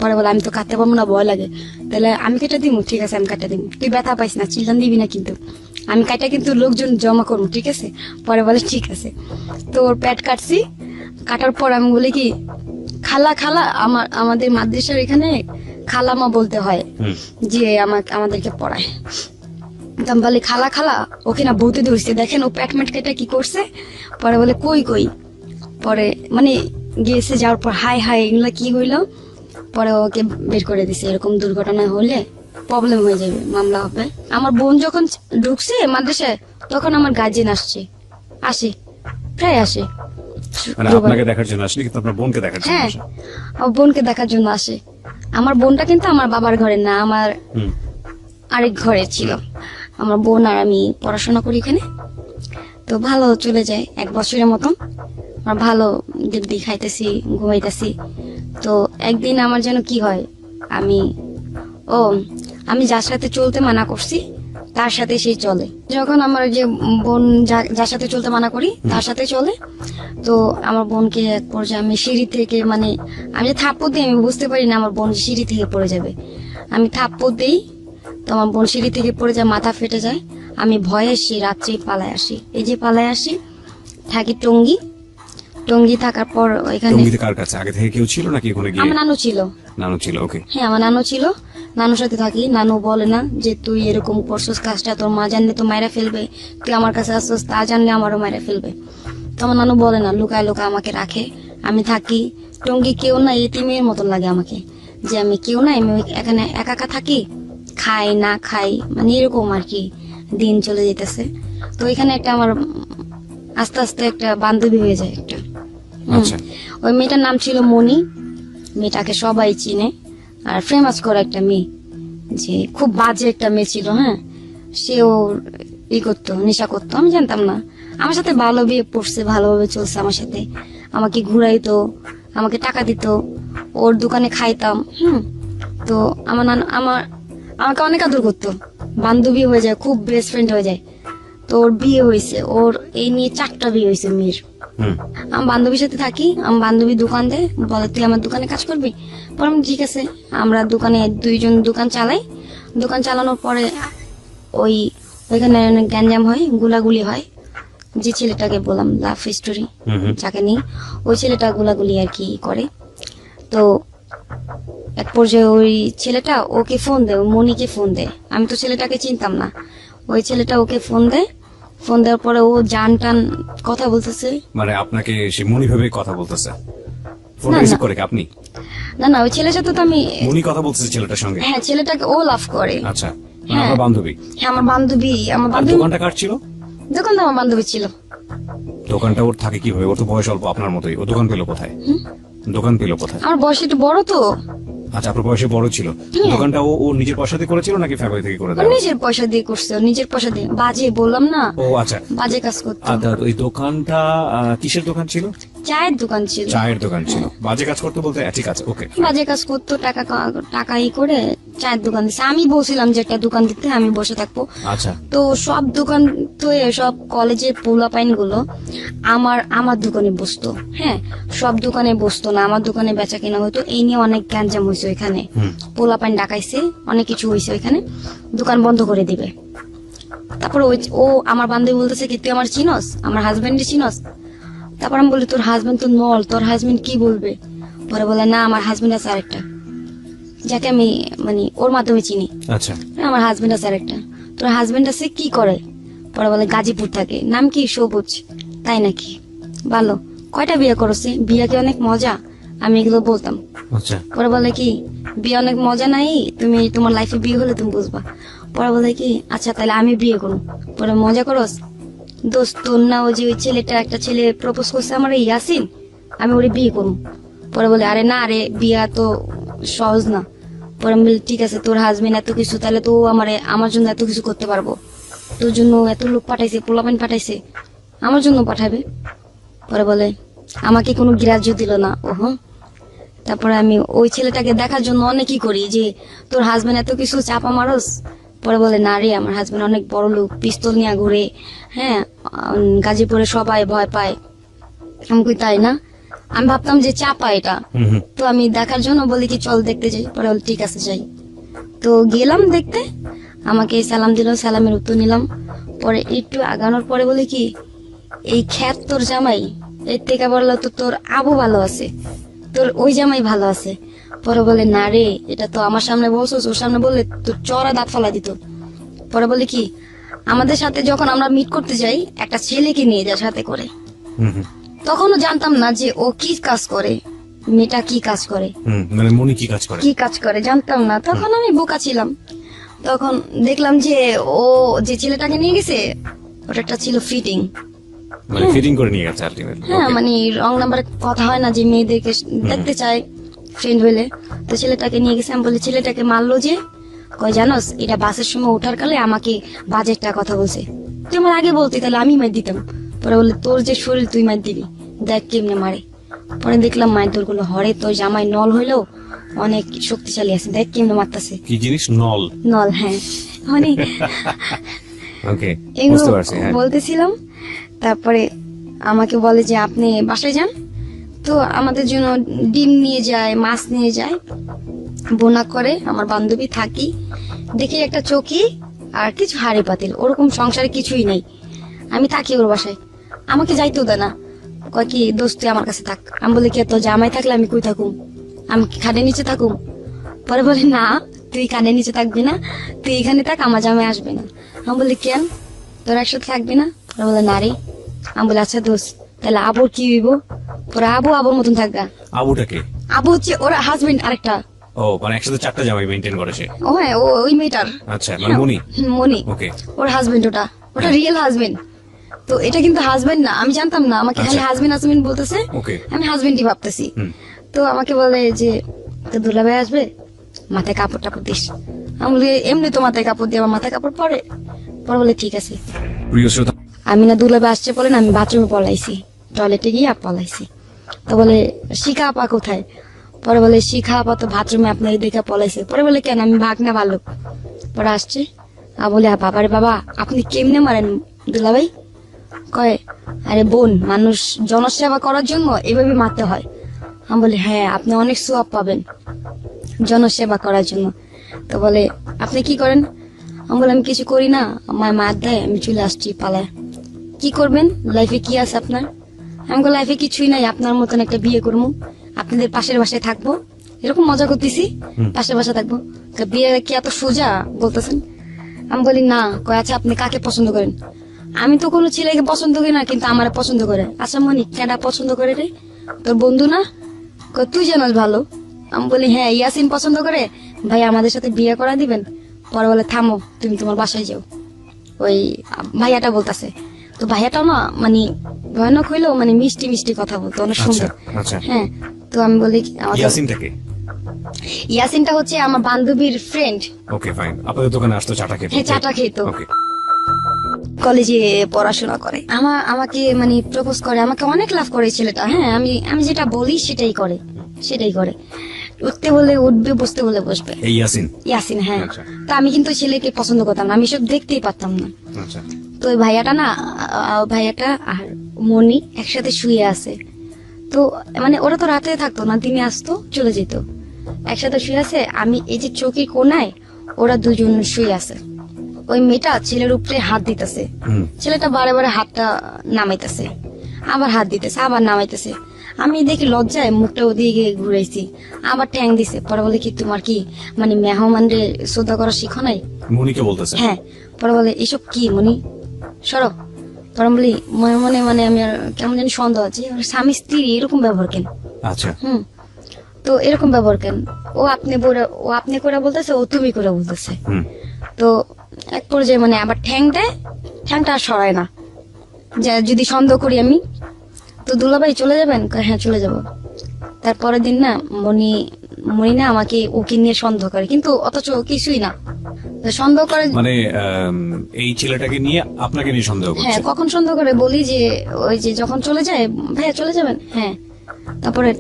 পরে বলে আমি তো কাটতে পারবো না, ভয় লাগে। তাহলে আমি কেটে দিব? ঠিক আছে, আমি কাটতে দিব, তুই ব্যথা পাইস না, চিল্লান দিবি না কিন্তু। আমি কাটা কিন্তু লোকজন জমা করবো, ঠিক আছে? পরে বলে ঠিক আছে। তো ওর পেট কাটছি, কাটার পর আমি বলি কি, খালা খালা, আমাদের মাদ্রাসার এখানে খালামা বলতে হয় যে আমাদেরকে পড়ায়। তো আমি বলি খালা খালা, ওকে না ভূতে ধরছে, দেখেন ও পেট মেট কেটে কি করছে। পরে বলে কই কই। পরে মানে গিয়েছে, যাওয়ার পর হাই হাই এগুলা কি হইলো। পরে ওকে বের করে দিছে, এরকম দুর্ঘটনা হলে প্রবলেম হয়ে যাবে, মামলা হবে। আমার বোন যখন ঢুকছে মাদ্রাসায়, তখন আমার গার্জেন আসে প্রায় আসে। মানে আপনাকে দেখার জন্য আসেনি, কিন্তু আপনার বোনকে দেখার জন্য হ্যাঁ, আসে। আমার বোনকে দেখার জন্য আসে। আমার বোনটা কিন্তু আমার বাবার ঘরে না, আমার আরেক ঘরে ছিল। আমার বোন আর আমি পড়াশোনা করি এখানে। তো ভালো চলে যায় 1 বছরের মতন, আর ভালো দিব্যি খাইতেছি, ঘুমাইতেছি। তো একদিন আমার যেন কি হয়, আমি যার সাথে চলতে মানা করছি তার সাথে সেই চলে। যখন আমার যে বোন যার সাথে চলতে মানা করি তার সাথে চলে, তো আমার বোনকে এক পর্যায়ে আমি সিঁড়ি থেকে, মানে আমি যে থাপ্পড় দিই, আমি বুঝতে পারি না আমার বোন সিঁড়ি থেকে পড়ে যাবে। আমি থাপ্পড় দিই, তো আমার বোন সিঁড়ি থেকে পড়ে যায়, মাথা ফেটে যায়। আমি ভয়ে রাত্রেই পালায় আসি। এই যে পালায় আসি, থাকি টঙ্গী থাকার পর ওইখানে। টঙ্গীতে কার কাছে? আগে থেকে কেউ ছিল নাকি ওখানে গিয়ে? আমার নানু ছিল। নানু ছিল, ওকে। হ্যাঁ, আমার নানু ছিল, নানুর সাথে থাকি। নানু বলে না যে তুই এরকম করছিস কাজটা, তোর মা জানলে তো মায়েরা ফেলবে, তুই আমার কাছে আসছিস, তা জানলে আমারও মায়েরা ফেলবে। তো আমার নানু বলে না, লুকায় লুকায় আমাকে রাখে। আমি থাকি টঙ্গী, কেউ না, এতিমের মতন লাগে আমাকে, যে আমি কেউ না, আমি এখানে একা একা থাকি, খাই না খাই, মানে এরকম আর কি দিন চলে যেতেছে। তো এখানে একটা আমার আস্তে আস্তে একটা বান্ধবী হয়ে যায় একটা। আচ্ছা। ওই মেয়েটার নাম ছিল মনি। মেয়েটাকে সবাই চিনে, আর ফেমাস করে একটা মেয়ে, যে খুব বাজে একটা মেয়ে ছিল। হ্যাঁ, সেও করতো, নেশা করতো, আমি জানতাম না। আমার সাথে ভালো বিয়ে পড়ছে, ভালোভাবে চলছে আমার সাথে, আমাকে ঘুরাইতো, আমাকে টাকা দিত, ওর দোকানে খাইতাম। তো আমাকে অনেক আদর করতো, বান্ধবী হয়ে যায়, খুব বেস্ট ফ্রেন্ড হয়ে যায়। তো ওর বিয়ে হয়েছে, ওর এই নিয়ে 4টা বিয়ে হয়েছে মেয়ের। আমার বান্ধবীর সাথে থাকি, আমার বান্ধবী দোকান দেয়, বলে তুই আমার দোকানে কাজ করবি। পরে আমি ঠিক আছে, আমরা দোকানে 2জন দোকান চালাই। দোকান চালানোর পরে ওইখানে অনেক গ্যাঞ্জাম হয়, গুলাগুলি হয়। যে ছেলেটাকে বললাম লাভ স্টোরি, যাকে নিয়ে, ওই ছেলেটা গুলাগুলি আর কি করে। তো এক পর্যায়ে ওই ছেলেটা ওকে ফোন দেয়, মনিকে ফোন দেয়। আমি তো ছেলেটাকে চিনতাম না। ওই ছেলেটা ওকে ফোন দেয়, ফোন দেওয়ার পরে ও জান টান কথা বলতেছে। মানে আপনাকে সে মনি ভেবে কথা বলতেছে? ফোন না, রিসিভ না। করে কি আপনি? না, ওই ছেলের সাথে তো আমি। মনি কথা বলতেছে ছেলেটার সঙ্গে? হ্যাঁ, ছেলেটাকে ও লাভ করে। আচ্ছা, হ্যাঁ। আমার বান্ধবী? হ্যাঁ, আমার বান্ধবী। আর দোকানটা কার ছিল? দোকানটা আমার বান্ধবী ছিল। দোকানটা ওর থাকে কিভাবে? ওর তো বয়স অল্প আপনার মতোই, ও দোকান পেলো কোথায়? দোকান পেলো কোথায়? আমার বয়স একটু বড় তো। আচ্ছা, আপনার বয়সে বড় ছিল। দোকানটা ও নিজের পয়সা দিয়ে করেছিল নাকি ফ্যামিলি থেকে করে ও দেয়? নিজের পয়সা দিয়ে করছে, ও নিজের পয়সা দিয়ে। বাজে বললাম না, ও আচ্ছা। বাজে কাজ করতো। আচ্ছা, ওই দোকানটা কিসের দোকান ছিল? চায়ের দোকান ছিল। চায়ের দোকান ছিল। বাজে কাজ করতে বলতে ঠিক আছে, ওকে। বাজে কাজ করতো, টাকা করে চায়ের দোকান দিচ্ছে। আমি বলছিলাম যে একটা দোকান দিতে, আমি বসে থাকবো। আচ্ছা। তো সব দোকান তো সব কলেজের পোলাপাইন গুলো আমার দোকানে বসতো। হ্যাঁ, সব দোকানে বসতো না, আমার দোকানে বেচা কেনা হতো। এই নিয়ে অনেক গ্যাঞ্জাম হয়েছে ওইখানে, পোলাপাইন ডাকাইছে, অনেক কিছু হয়েছে ওইখানে। দোকান বন্ধ করে দিবে। তারপরে ও আমার বান্ধবী বলতেছে কি তুই আমার চিনস, আমার হাজবেন্ডে চিনস? তারপর আমি বলি তোর হাজবেন্ড তো নল, তোর হাজবেন্ড কি বলবে? পরে বলে না আমার হাজবেন্ড আছে আরেকটা, যাকে আমি মানে ওর মাধ্যমে চিনি। আচ্ছা, আমার হাজবেন্ড আছে আরেকটা। তোর হাজবেন্ড আছে কি করে? পরে বলে গাজীপুর থাকে, নাম কি? সবুজ। তাই নাকি? ভালো। কয়টা বিয়ে করছে? বিয়ে কি অনেক মজা? আমি এগুলো বলতাম। আচ্ছা, পরে বলে কি বিয়ে অনেক মজা নাই, তুমি তোমার লাইফে বিয়ে হলে তুমি বুঝবা। পরে বলে কি আচ্ছা তাহলে আমি বিয়ে করবো। পরে মজা করস দোস্ত, তোর না ওই যে ওই ছেলেটা, একটা ছেলে প্রপোজ করছে আমার এই ইয়াসিন, আমি ওরে বিয়ে করবো। পরে বলে আরে না রে, বিয়া তো সহজ না। পরে আমি বলি ঠিক আছে, তোর হাজবেন্ড এত কিছু, তাহলে তো আমার জন্য এত কিছু করতে পারবো, তোর জন্য এত লোক পাঠাইছে, পোলাপান পাঠাইছে, আমার জন্য পাঠাবে। পরে বলে আমাকে কোনো গ্রাহ্য দিল না। ওহ, তারপরে আমি ওই ছেলেটাকে দেখার জন্য অনেকই করি যে তোর হাজবেন্ড এত কিছু চাপা মারস। পরে বলে না রে, আমার হাজবেন্ড অনেক বড় লোক, পিস্তল নিয়ে ঘুরে, হ্যাঁ গাজীপুরে সবাই ভয় পায়। আমি কই তাই না? আমি ভাবতাম যে চাপা এটা। তো আমি দেখার জন্য বলি কি চল দেখতে যাই। পরে বলে ঠিক আছে যাই। তো গেলাম দেখতে, আমাকে সালাম দিল, সালামের উত্তর নিলাম। পরে একটু আগানোর পরে বলে কি এই খ্যাত তোর জামাই, এর থেকে বললো তো তোর আবু ভালো আছে, তোর ওই জামাই ভালো আছে। পরে বলে না রে, এটা তো আমার সামনে বলছোস, ওর সামনে বললে তোর চড়া দাঁত ফালা দিত। পরে বলে কি আমাদের সাথে যখন আমরা মিট করতে যাই একটা ছেলেকে নিয়ে যায় সাথে করে। তখনও জানতাম না যে ও কি কাজ করে, মেয়েটা কি কাজ করে, মানে মনি কি কাজ করে? কি কাজ করে জানতাম না। তখন আমি বোকা ছিলাম। তখন দেখলাম যে ও যে ছেলেটাকে নিয়ে গেছে ওটা একটা ছিল ফিটিং। মানে ফিটিং করে নিয়ে গেছে আলটিমেটলি। হ্যাঁ মানে রং নাম্বারে কথা হয় না যে মেয়েদেরকে দেখতে চায় ফ্রেন্ড হইলে। তো ছেলেটাকে নিয়ে গেছে। আমি বলি ছেলেটাকে মারলো যে, কয় জানোস এটা বাসের সময় ওঠার কালে আমাকে বাজে একটা কথা বলছে, তুই আমার আগে বলতি তাহলে আমি মার দিতাম। পরে বলে তোর যে শরীর তুই মার দিবি, দেখ কেমনে মারে। পরে দেখলাম মায়ের তোর গুলো হরে, তোর জামাই নল হইলেও অনেক শক্তিশালী আছে, দেখ কেমনে মারতাছে। কি জিনিস? নল? নল, হ্যাঁ মানে ওকে, এগুলো বুঝতে পারছি। হ্যাঁ, বলতেছিলাম। তারপরে আমাকে বলে যে আপনি বাসায় যান। তো আমাদের জন্য ডিম নিয়ে যায়, মাছ নিয়ে যায়, বোনা করে। আমার বান্ধবী থাকি, দেখি একটা চৌকি আর কিছু হাড়ি পাতিল, ওরকম সংসারে কিছুই নেই। আমি থাকি ওর বাসায়, আমাকে যাইতেও দেয় না। কয় কি দোস্ত তুই আমার কাছে থাক। আমি বলি কি তো জামাই থাকলে আমি কই থাকুম, আমি কি খাটের নিচে থাকুম? পরে বলে না তুই কানের নিচে থাকবি না, তুই এখানে থাক, আমার জামাই আসবে না। আমি বলি কেন, তোর একসাথে থাকবি না? পরে বলে না রে। আমি বলি আচ্ছা দোস্ত তাহলে আবুর কি হইব? পরে আবু আবুর মতন থাকবা। আবুটাকে? আবু হচ্ছে ওর হাজবেন্ড আরেকটা। ও মানে একসাথে চারটা জামাই মেইনটেইন করে সে? ও হ্যাঁ, ওই মেয়েটার। আচ্ছা, মানে মনি? মনি, ওকে, ওর হাজবেন্ড, ওটা রিয়েল হাজবেন্ড। তো এটা কিন্তু হাজবেন্ড না, আমি জানতাম না, আমাকে খালি হাজবেন্ড হাজবেন্ড বলতেছে, ওকে, আমি হাজবেন্ডই ভাবতেছি। তো আমাকে বলে যে তো দুলাভাই আসবে, মাথায় কাপড় টাপড় দিস। আমি বলি এমনি তো মাথায় কাপড় দিয়ে, আমার মাথায় কাপড় পরে। পরে বলে ঠিক আছে। প্রিয় শ্রোতা, আমি না দুলাভাই আসছে বলে না আমি বাথরুমে পলাইছি, টয়লেটে গিয়ে পলাইছি। তো বলে শিখা আপা কোথায়? পরে বলে শিখা আপা তো বাথরুমে আপনাকে দেখে পলাইছে। পরে বলে কেন, আমি ভাগ না ভালো। পরে আসছে বলে বাবারে বাবা আপনি কেমনে মারেন দুলাভাই? কয় আরে বোন, মানুষ জনসেবা করার জন্য এভাবে মারতে হয়। আমি বলি হ্যাঁ আপনি অনেক সোয়াব পাবেন জনসেবা করার জন্য। তো বলে আপনি কি করেন? আমি বলে আমি কিছু করি না, আমার মার দেয়, আমি চলে আসছি পালায়। কি করবেন লাইফে, কি আছে আপনার? আমি বলি লাইফে কিছুই নাই, আপনার মতন একটা বিয়ে করবো, আপনাদের পাশের বাসায় থাকবো, এরকম মজা করতেছি, পাশের বাসায় থাকবো। তো বিয়ে কি এত সোজা বলতেছেন? আমি বলি না। কয় আচ্ছা আপনি কাকে পছন্দ করেন? আমি তো কোনো ছেলেকে পছন্দ করি না, কিন্তু আমার পছন্দ করে। আচ্ছা মনি কেডা পছন্দ করে রে? তোর বন্ধু না? কয় তুই জানাস ভালো। আমি বলি হ্যাঁ ইয়াসিন পছন্দ করে, ভাই আমাদের সাথে বিয়ে করা দিবেন? পরে বলে থামো, তুমি তোমার বাসায় যাও। ওই ভাইয়াটা বলতেছে। তো ভাইয়াটাও না মানে ভয়ানক হইলেও মানে মিষ্টি মিষ্টি কথা বলতো, অনেক সুন্দর। আচ্ছা, হ্যাঁ, তো আমি বলি ইয়াসিনটাকে? ইয়াসিনটা হচ্ছে আমার বান্ধবীর ফ্রেন্ড। ওকে ফাইন, আপনাদের দোকানে আসতো চাটা খেতে? হ্যাঁ চাটা খেত, ওকে, কলেজে পড়াশোনা করে। আমাকে মানে প্রপোজ করে, আমাকে অনেক লাভ করে এই ছেলেটা। হ্যাঁ আমি যেটা বলি সেটাই করে। উঠতে বলে উঠবে, বসতে বলে বসবে। এই ইয়াসিন? ইয়াসিন, হ্যাঁ। আচ্ছা। তো আমি কিন্তু ছেলেকে পছন্দ করতাম না, আমি সব দেখতেই পারতাম না। আচ্ছা, তো ওই ভাইয়াটা আর মনি একসাথে শুয়ে আছে। তো মানে ওরা তো রাতে থাকতো না, দিনে আসতো চলে যেত, একসাথে শুয়ে আছে। আমি এই যে চৌকির কোনায় ওরা দুজন শুয়ে আছে। ওই মেয়েটা ছেলের উপরে হাত দিতেছে, ছেলেটা বারে বারে হাতটা নামাইতেছে, আবার হাত দিতেছে, আবার নামাইতেছে। আমি দেখি লজ্জায় মুখটা ওদিকে ঘুরাইছি, আবার ঠ্যাং দিছে। পরে বলে কি তোমার কি মানে মেহমানরে শ্রদ্ধা করা শিখো নাই? মনিকে বলতেছে? হ্যাঁ। পরে বলে এসব কি মনি, সরো। পরে আমি বলি মনে মনে মানে আমি আর কেমন জানি সন্দেহ আছে, স্বামী স্ত্রী এরকম ব্যবহার কেন? আচ্ছা। তো এরকম ব্যবহার কেন? ও আপনি করে বলতেছে, ও তুমি করে বলতেছে। তো এক পর্যায়ে মানে আবার ঠ্যাং দেয়, ঠ্যাংটা আর সরায় না। যা যদি সন্দেহ করি আমি, তো দুলাভাই চলে যাবেন? কয়, হ্যাঁ চলে যাব। তারপরের দিন না মনি না আমাকে ওকে নিয়ে সন্দেহ করে, কিন্তু অথচ ও কিছুই না। তো সন্দেহ করে মানে এই ছেলেটাকে নিয়ে আপনাকে নিয়ে সন্দেহ হ্যাঁ, করছে? কখন সন্দেহ করে বলি যে ওই যে যখন চলে যায়, ভাইয়া চলে যাবেন? হ্যাঁ।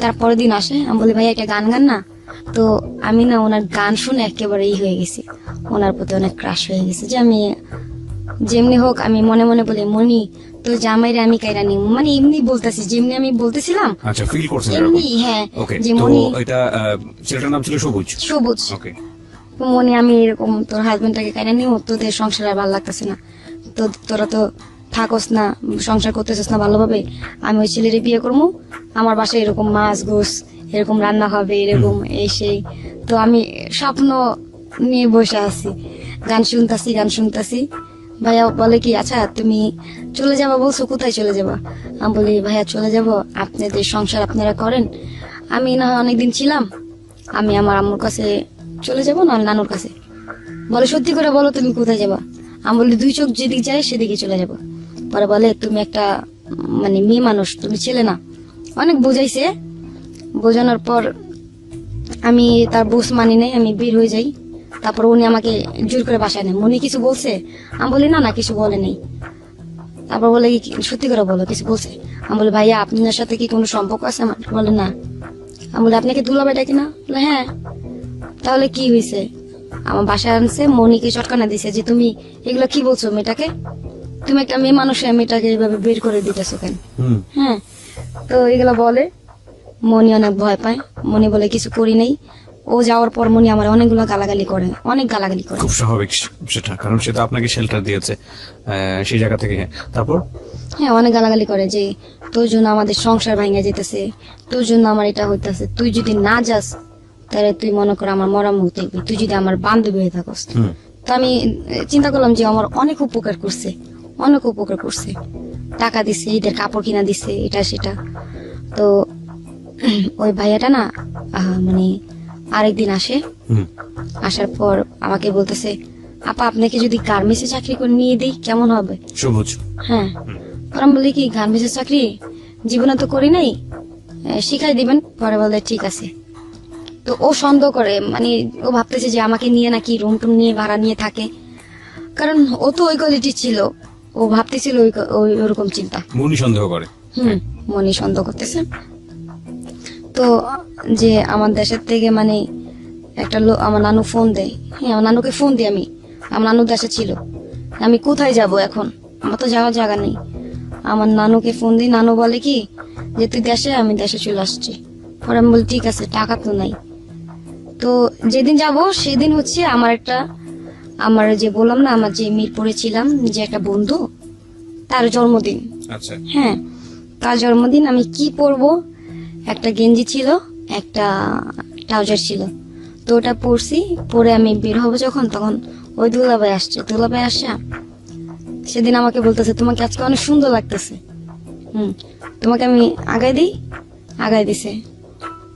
তারপরের দিন আসে, আমি বলি ভাইয়া একটা গান গান না। তো আমি না ওনার গান শুনে একেবারে হয়ে গেছি, ওনার প্রতি অনেক ক্রাশ হয়ে গেছে। যে আমি যেমনি হোক আমি মনে মনে বলি মনি তো জামাইরে আমি কাইরা নি, মানে এমনি বলতেছি যেমনি আমি বলতেছিলাম। আচ্ছা, ফিল করছেন এরকম? এমনি হ্যাঁ, ওকে। যে তো মনি এটা ছেলেটার নাম ছিল সবুজ? সবুজ। ওকে। মনে আমি এরকম তোর হাজবেন্ডটাকে কাইরা নিও, তোদের সংসার আর ভালো লাগতেছে না, তো তোরা তো থাকস না, সংসার করতেছিস না ভালোভাবে, আমি ওই ছেলেরে বিয়ে করবো, আমার বাসায় এরকম মাছ গোস এরকম রান্না হবে, এরকম এই সেই। তো আমি স্বপ্ন নিয়ে বসে আছি, গান শুনতাছি। ভাইয়া বলে কি আচ্ছা তুমি চলে যাবা বলছো, কোথায় চলে যাবা? আমি বলি ভাইয়া চলে যাব, আপনাদের সংসার আপনারা করেন, আমি না হয় অনেকদিন ছিলাম, আমি আমার আম্মুর কাছে চলে যাব, না নানুর কাছে। বলে সত্যি করে বলো তুমি কোথায় যাবা? আমি বলি দুই চোখ যেদিকে যায় সেদিকে চলে যাব। পরে বলে তুমি একটা মানে মেয়ে মানুষ, তুমি ছেলে না। অনেক বুঝাইছে, বোঝানোর পর আমি তার বুঝ মানি নাই, আমি বের হয়ে যাই। তারপর উনি আমাকে জোর করে বাসায় নেন। উনি কিছু বলছে? আমি বলি না কিছু বলে নেই। তারপর বলে কি সত্যি করে বলো কিছু বলছে? আমি বলি ভাইয়া আপনার সাথে কি কোনো সম্পর্ক আছে আমার? বলে না। আমি বলি আপনাকে দুলাভাই ডাকি না? বলে হ্যাঁ। তাহলে কি হয়েছে? আমার বাসায় আনছে, মনিকে চটকানা দিছে যে তুমি এগুলো কি বলছো মেয়েটাকে, তুমি একটা মেয়ে মানুষ মেয়েটাকে এইভাবে বের করে দিতেছো কেন? হ্যাঁ। তো এগুলো বলে, মনি অনেক ভয় পায়। মনি বলে কিছু করি নাই। ও যাওয়ার পর মনি আমার অনেকগুলো গালাগালি করে, অনেক গালাগালি করে। খুব স্বাভাবিক সেটা, কারণ সে তো আপনাকে শেল্টার দিয়েছে সেই জায়গা থেকে। তারপর হ্যাঁ, অনেক গালাগালি করে যে তোর জন্য আমাদের সংসার ভাঙা যেতেছে, তোর জন্য আমার এটা হইতেছে, তুই যদি না যাস তাহলে তুই মনে কর আমার মরা মুখ দেখবি, তুই যদি আমার বান্ধবী হয়ে থাকস। তো আমি চিন্তা করলাম যে আমার অনেক উপকার করছে, টাকা দিছে, ঈদের কাপড় কিনা দিছে, এটা সেটা। তো ওই ভাইয়াটা না মানে আরেকদিন আসে, আসার পর আমাকে বলতেছে আপা আপনাকে যদি গার্মেন্টসে চাকরি করে নিয়ে দিই কেমন হবে? সবুজ? হ্যাঁ। আমি বলি কি গার্মেন্টসের চাকরি জীবনে তো করি নাই, শিখাই দিবেন? পরে বলে ঠিক আছে। তো ও সন্দেহ করে, মানে ও ভাবতেছে যে আমাকে নিয়ে নাকি রুম টুম নিয়ে ভাড়া নিয়ে থাকে, কারণ ও তো ওই কোয়ালিটি ছিল, ও ভাবতেছিল ওরকম চিন্তা। মনি সন্দেহ করে? মনি সন্দেহ করতেছে। তো যে আমার দেশের থেকে মানে একটা লোক আমার নানু ফোন দেয়, হ্যাঁ আমার নানুকে ফোন দিই আমি, আমার নানু দেশে ছিল, আমি কোথায় যাব এখন, আমার তো যাওয়ার জায়গা নেই। আমার নানুকে ফোন দিই, নানু বলে কি যে তুই দেশে, আমি দেশে চলে আসছি। পরে আমি বলি ঠিক আছে, টাকা তো নাই। তো যেদিন যাব সেদিন হচ্ছে আমার যে বললাম না আমার যে মিরপুরে ছিলাম যে একটা বন্ধু, তার জন্মদিন। আচ্ছা। হ্যাঁ, তার জন্মদিন। আমি কি পরবো, একটা গেঞ্জি ছিল, একটা ট্রাউজার ছিল, তো ওটা পরছি। পরে আমি বের হবো যখন, তখন ওই দুলাভাই আসা সেদিন আমাকে বলতেছে তোমাকে আজকে অনেক সুন্দর লাগতেছে, তোমাকে আমি আগাই দিছে।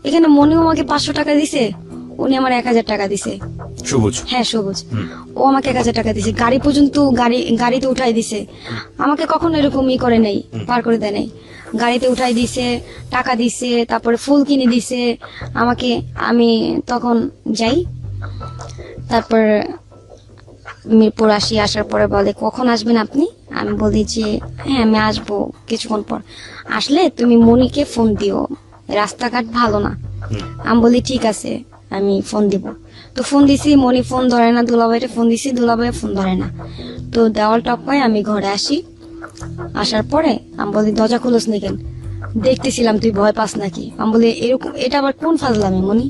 এখানে মনিও আমাকে 500 টাকা দিছে, উনি আমার 1000 টাকা দিছে। সবুজ? হ্যাঁ সবুজ। ও আমাকে 1000 টাকা দিছে, গাড়ি পর্যন্ত গাড়িতে উঠাই দিছে। আমাকে কখনো এরকম করে নাই, পার করে দেয় নাই। গাড়িতে উঠাই দিছে, টাকা দিছে, তারপরে ফুল কিনে দিছে আমাকে। আমি তখন যাই, তারপর মিরপুর আসার পরে বলে কখন আসবেন আপনি? আমি বলি যে হ্যাঁ আমি আসবো কিছুক্ষণ পর, আসলে তুমি মনিকে ফোন দিও, রাস্তাঘাট ভালো না। আমি বলি ঠিক আছে, আমি ফোন দিব। তো ফোন দিছি, মনি ফোন ধরে না, দুলাভাইকে ফোন দিছি, দুলাভাই ফোন ধরে না। তো দেওয়াল টপকায় আমি ঘরে আসি। আসার পরে আমি বলি দরজা খুলোস নি কেন? দেখতেছিলাম তুই ভয় পাস নাকি। আমি বলি এরকম, এটা আবার কোন ফাজলামি মনি?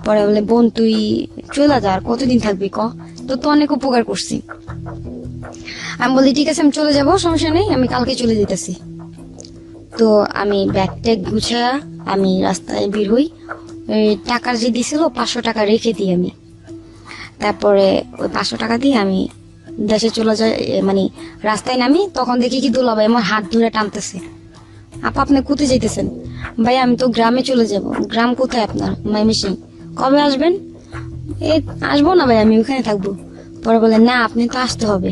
পরে বলে বোন তুই চলে যা, আর কতদিন থাকবি ক, তো অনেক উপকার করছি। আমি বলি ঠিক আছে আমি চলে যাব, সমস্যা নেই, আমি কালকে চলে যেতেছি। তো আমি ব্যাগ ট্যাগ গুছা আমি রাস্তায় বের হই। ওই টাকা যে দিছিল 500 টাকা রেখে দিই আমি। তারপরে ওই 500 টাকা দিয়ে আমি দেশে চলে যাই, মানে রাস্তায় নামি। তখন দেখি কি দুলাভাই আমার হাত ধরে টানতেছে, আপা আপনি কোথায় যাইতেছেন? ভাই আমি তো গ্রামে চলে যাব। গ্রাম কোথায় আপনার? ময়মনসিং। কবে আসবেন? এই আসবো না ভাই, আমি ওখানে থাকবো। পরে বলে না আপনি তো আসতে হবে।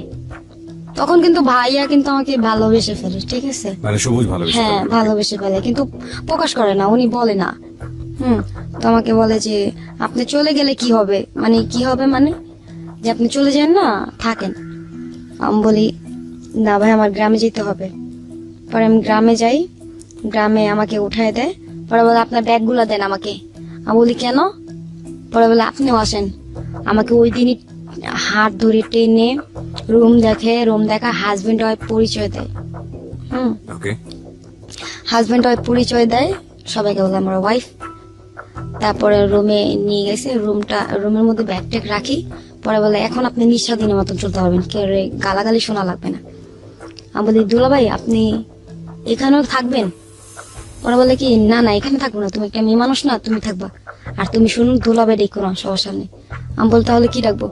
তখন কিন্তু ভাইয়া কিন্তু আমাকে ভালোবেসে ফেলে, ঠিক আছে? মানে সবুজ ভালোবেসে হ্যাঁ ফেলে। ভালোবেসে ফেলে, কিন্তু প্রকাশ করে না, উনি বলে না। তো আমাকে বলে যে আপনি চলে গেলে কি হবে, মানে কি হবে, মানে যে আপনি চলে যান না, থাকেন। আমি বলি না ভাই আমার গ্রামে যেতে হবে। পরে আমি গ্রামে যাই, গ্রামে আমাকে উঠায় দেয়। পরে বলে আপনার ব্যাগগুলো দেন আমাকে। আমি বলি কেন? পরে বলে আপনিও আসেন। আমাকে ওই দিনই হাত ধরে টেনে রুম দেখে, রুম দেখা, হাজবেন্ড ওয়াইফ পরিচয় দেয়। ওকে। হাজবেন্ড ওয়াইফ পরিচয় দেয়, সবাইকে বলে আমার ওয়াইফ। তারপরে রুমে নিয়ে গেছে, রুমের মধ্যে ব্যাগ ট্যাগ রাখি। পরে বলে এখন আপনি নিঃস্বাধীনের মতন চলতে পারবেন, কেউ গালাগালি শোনা লাগবে না। আমি বলি দুলাভাই আপনি এখানেও থাকবেন? ওরা বলে কি না না এখানে থাকবো না, তুমি একটা মেয়ে মানুষ না, তুমি থাকবা। আর তুমি শুনুন দুলাভাই ডেকো না সবার সামনে। আমি বলতে তাহলে কি ডাকবো?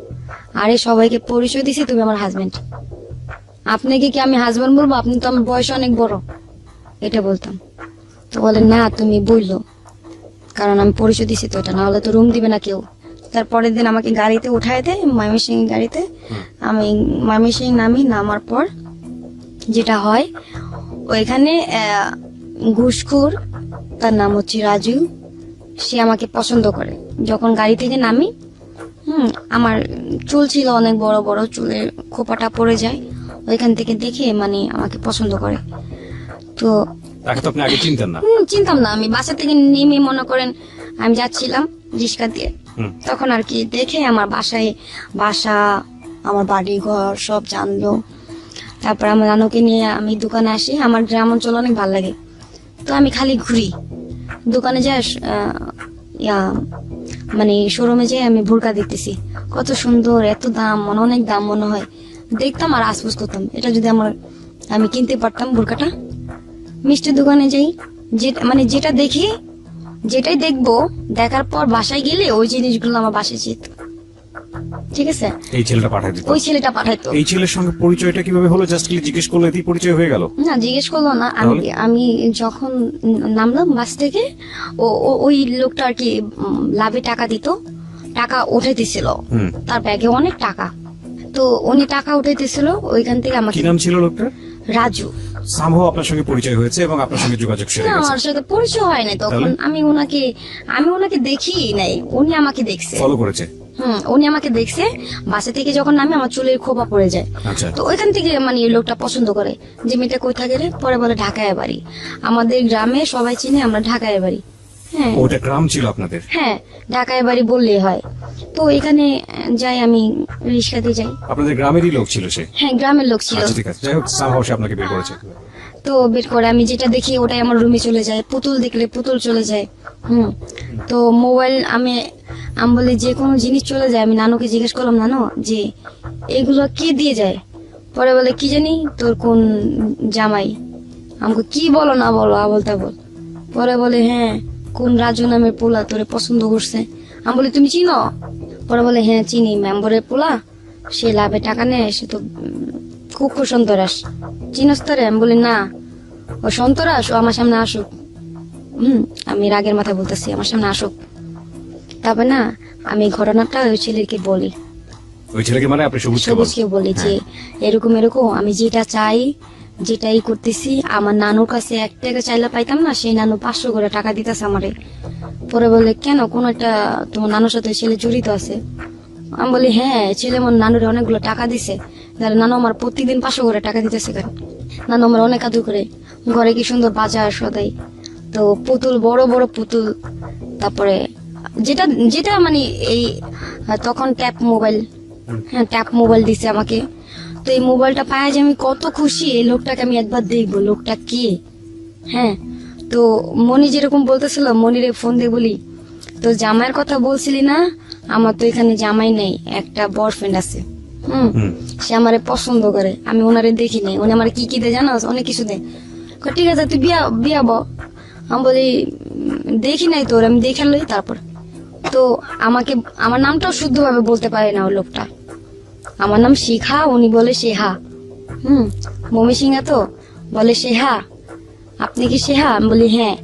আরে সবাইকে পরিচয় দিছি তুমি আমার হাজবেন্ড, আপনাকে কি আমি হাজবেন্ড বলবো? আপনি তো আমার বয়স অনেক বড়, এটা বলতাম। তো বলে না তুমি বললো, কারণ আমি পরিচয় দিছি তো, এটা না হলে তো রুম দিবে না কেউ। তারপরের দিন আমাকে গাড়িতে উঠায় দেয়, ময়মনসিং গাড়িতে। আমি ময়মনসিং নামার পর যেটা হয়, ওইখানে ঘুষখোর, তার নাম হচ্ছে রাজু, সে আমাকে পছন্দ করে। যখন গাড়ি থেকে নামি, আমার চুল ছিল অনেক বড় বড়, চুলের খোপাটা পড়ে যায়, ওইখান থেকে দেখে মানে আমাকে পছন্দ করে। তো তাকে তো আপনি আগে চিনতেন না? চিনতাম না। আমি বাসা থেকে নেমে মনে করেন আমি যাচ্ছিলাম রিক্সা দিয়ে, তখন আর কি দেখে আমার বাসা, আমার বাড়ি ঘর সব জানলো। তারপর আমার নানুকে নিয়ে আমি দোকানে আসি। আমার গ্রাম অঞ্চল অনেক ভালো লাগে, তো আমি খালি ঘুরি দোকানে যাই। মানে শোরুমে যাই, আমি বোরকা দেখতেছি কত সুন্দর, এত দাম, অনেক দাম মনে হয়। দেখতাম আর আফসোস করতাম, এটা যদি আমি কিনতে পারতাম বোরকাটা। মিষ্টির দোকানে যাই, মানে যেটা দেখি, যেটাই দেখবো, দেখার পর বাসায় গেলে ওই জিনিসগুলো আমার বাসায় যেত, ঠিক আছে? এই ছেলেটা পাঠাই দিত? ওই ছেলেটা পাঠাইতো। এই ছেলের সঙ্গে পরিচয়টা কিভাবে হলো? জাস্ট জিজ্ঞেস করলে এতেই পরিচয় হয়ে গেল? না জিজ্ঞেস করলো না। আমি যখন নামলাম বাস থেকে, ওই লোকটা আর কি লাভে টাকা দিত, টাকা উঠাইতেছিল, তার ব্যাগে অনেক টাকা। তো উনি টাকা উঠাইতেছিল, ওইখান থেকে আমাকে। কি নাম ছিল লোকটার? রাজু। সামহাও আপনার সঙ্গে পরিচয় হয়েছে এবং আপনার সঙ্গে যোগাযোগ সেরে না গেছে? আমার সাথে পরিচয় হয় নাই তখন। আমি ওনাকে দেখি নাই, উনি আমাকে দেখছে। ফলো করেছে? উনি আমাকে দেখছে। বাসা থেকে যখন নামি আমার চুলের খোপা পড়ে যায়। আচ্ছা। তো ওইখান থেকে মানে এই লোকটা পছন্দ করে যে মেয়েটা কই থাকে রে। পরে বলে ঢাকায় বাড়ি। আমাদের গ্রামে সবাই চিনে আমরা ঢাকায় বাড়ি। হ্যাঁ ওটা গ্রাম ছিল আপনাদের? হ্যাঁ ঢাকায় বাড়ি বললেই হয়। তো এখানে যাই, আমি রিক্সাতে যাই। আপনাদের গ্রামেরই লোক ছিল সে? হ্যাঁ গ্রামের লোক ছিল। আচ্ছা ঠিক আছে, যাই হোক সামহাও সে আপনাকে বের করেছে। তো বের করে আমি যেটা দেখি ওটাই আমার রুমে চলে যায়। পুতুল দেখলে পুতুল চলে যায়। তো মোবাইল আমি বলি যে কোনো জিনিস চলে যায়। আমি নানুকে জিজ্ঞেস করলাম, নানু যে এগুলো কি দিয়ে যায়? পরে বলে কি জানি তোর কোন জামাই। আমাকে কি বলো না বলো আবল তাবল। পরে বলে হ্যাঁ কোন রাজু নামের পোলা তোরে পছন্দ করছে। আমি বলি তুমি চিনো? পরে বলে হ্যাঁ চিনি, মেম্বরের পোলা, সে লাভে টাকা নেয়, সে তো খুব সন্তরাস। চিনস তোরে? আমি বলি না, ও সন্তরাস, ও আমার সামনে আসুক। আমি রাগের মাথায় বলতেছি আমার সামনে আসুক। তারপর না আমি ঘটনাটা ওই ছেলেকে বলি। ওই ছেলেকে মানে আপনি সবুজকে বলি যে এরকম আমি যেটা চাই, যেটাই করতেছি। আমার নানুর কাছে 1 টাকা চাইলে পাইতাম না, সেই নানু 500 করে টাকা দিতেছে আমারে। পরে বলে কেন, কোন একটা তোমার নানুর সাথে ছেলে জড়িত আছে? আমি বলি হ্যাঁ ছেলে আমার নানুরে অনেকগুলো টাকা দিছে। তাহলে নানু আমার প্রতিদিন 500 করে টাকা দিতেছে কেন? নানু আমার অনেক আদর করে, ঘরে কি সুন্দর বাজার সদাই, তো পুতুল, বড় বড় পুতুল। তারপরে যেটা যেটা মানে এই তখন ট্যাপ মোবাইল, হ্যাঁ ট্যাপ মোবাইল দিছে আমাকে। তো এই মোবাইলটা পাওয়া যে আমি কত খুশি। এই লোকটাকে আমি একবার দেখবো, লোকটা কে। হ্যাঁ তো মনি যেরকম বলতেছিল, মনিরে ফোন দিয়ে বলি তো জামাইয়ের কথা বলছিলি না? আমার তো এখানে জামাই নেই, একটা বয়ফ্রেন্ড আছে। সে আমারে পছন্দ করে, আমি ওনারে দেখি নাই, উনি আমার কি কি দেয় জানো, অনেক কিছু দেয়। কয়, ঠিক আছে তুই বিয়া ব। আমি বলি দেখি নাই তোর, আমি দেখে লই তারপর। তো আমাকে আমার নামটাও শুদ্ধভাবে বলতে পারে না ওই লোকটা, আমার নাম শিখা, উনি বলে শেহা। মমি সিংহা তো বলে শেহা, আপনি কি শেহা? আমি বলি হ্যাঁ।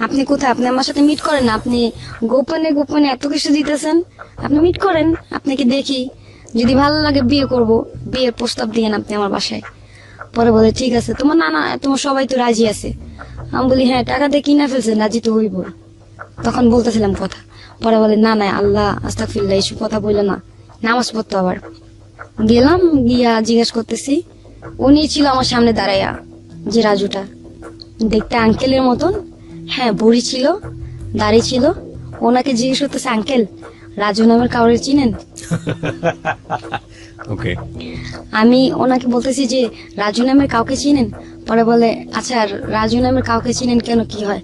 আপনি কোথায়? আপনি আমার সাথে মিট করেন, আপনি গোপনে গোপনে এত কিছু দিতেছেন, আপনি মিট করেন, আপনাকে দেখি, যদি ভালো লাগে বিয়ে করব, বিয়ের প্রস্তাব দিয়েন আপনি আমার বাসায়। পরে বলে ঠিক আছে, তোমার নানা তোমার সবাই তো রাজি আছে। আমি বলি হ্যাঁ, টাকা দিয়ে কিনা ফেলছেন, রাজি তো হইব। তখন বলতেছিলাম কথা। পরে বলে না না, আল্লাহ আস্তাগফিরুল্লাহ, এইসব কথা বললো না, নামাজ পড়তো। আবার গেলাম, গিয়া জিজ্ঞেস করতেছি, উনি ছিল আমার সামনে দাঁড়াইয়া, যে রাজুটা দেখতে আঙ্কেলের মতন, হ্যাঁ বুড়ি ছিল, দাড়ি ছিল। ওনাকে জিজ্ঞেস করতেছে, আঙ্কেল রাজু নামের কাউরে চিনেন? ওকে, আমি ওনাকে বলতেছি যে রাজু নামের কাউকে চিনেন? পরে বলে আচ্ছা, রাজু নামের কাউকে চিনেন কেন, কি হয়?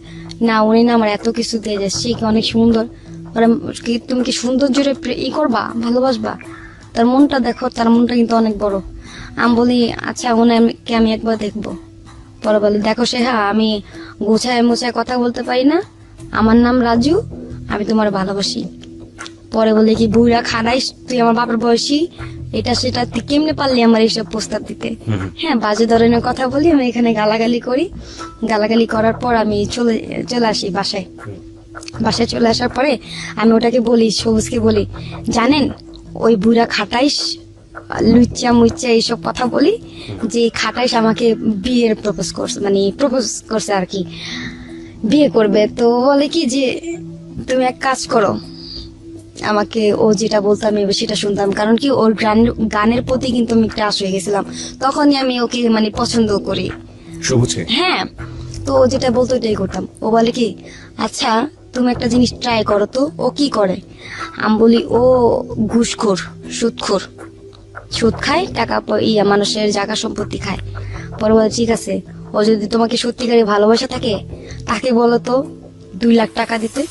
না উনি না আমার এত কিছু দিয়ে যায়, সে কি অনেক সুন্দর। পরে তুমি কি সৌন্দর্যের করবা, ভালোবাসবা? তার মনটা দেখো, তার মনটা কিন্তু অনেক বড়। আমি বলি আচ্ছা, ওনাকে আমি একবার দেখবো। পরে বলে দেখো শেহা, আমি গোছায় মোছায় কথা বলতে পারি না, আমার নাম রাজু, আমি তোমার ভালোবাসি। পরে বলে কি বুড়া খারাইস, তুই আমার বাপের বয়সী, এটা সেটা, তুই কেমনে পারলি আমার এইসব প্রস্তাব দিতে? হ্যাঁ, বাজে ধরনের কথা বলি, আমি এখানে গালাগালি করি। গালাগালি করার পর আমি চলে আসি বাসায়। বাসায় চলে আসার পরে আমি ওটাকে বলি, সবুজকে বলি, জানেন ওই বুড়া খাটাইস, লুচ্চা মুচ্চা এইসব কথা বলি, যে খাটাইস আমাকে বিয়ের প্রপোজ করছে, মানে প্রপোজ করছে আর কি, বিয়ে করবে। তো বলে কি যে তুমি এক কাজ করো, আমাকে ও যেটা বলতো আমি সেটা শুনতাম, কারণ কি ওর গানের প্রতি কিন্তু আমি ক্রাশ হয়ে গেছিলাম, তখনই আমি ওকে মানে পছন্দ করি। সবুজে? হ্যাঁ, তো ও যেটা বলতো ওটাই করতাম। ও বলে কি আচ্ছা তুমি একটা জিনিস ট্রাই করো তো। ও কি করে? আমি বলি ও ঘুষখোর, সুদখোর, সুদ খায়, টাকা মানুষের জায়গা সম্পত্তি খায়। পরে বলে ঠিক আছে, ও যদি তোমাকে সত্যিকারে ভালোবাসা থাকে, তাকে বলো তো 2 লাখ টাকা দিতে।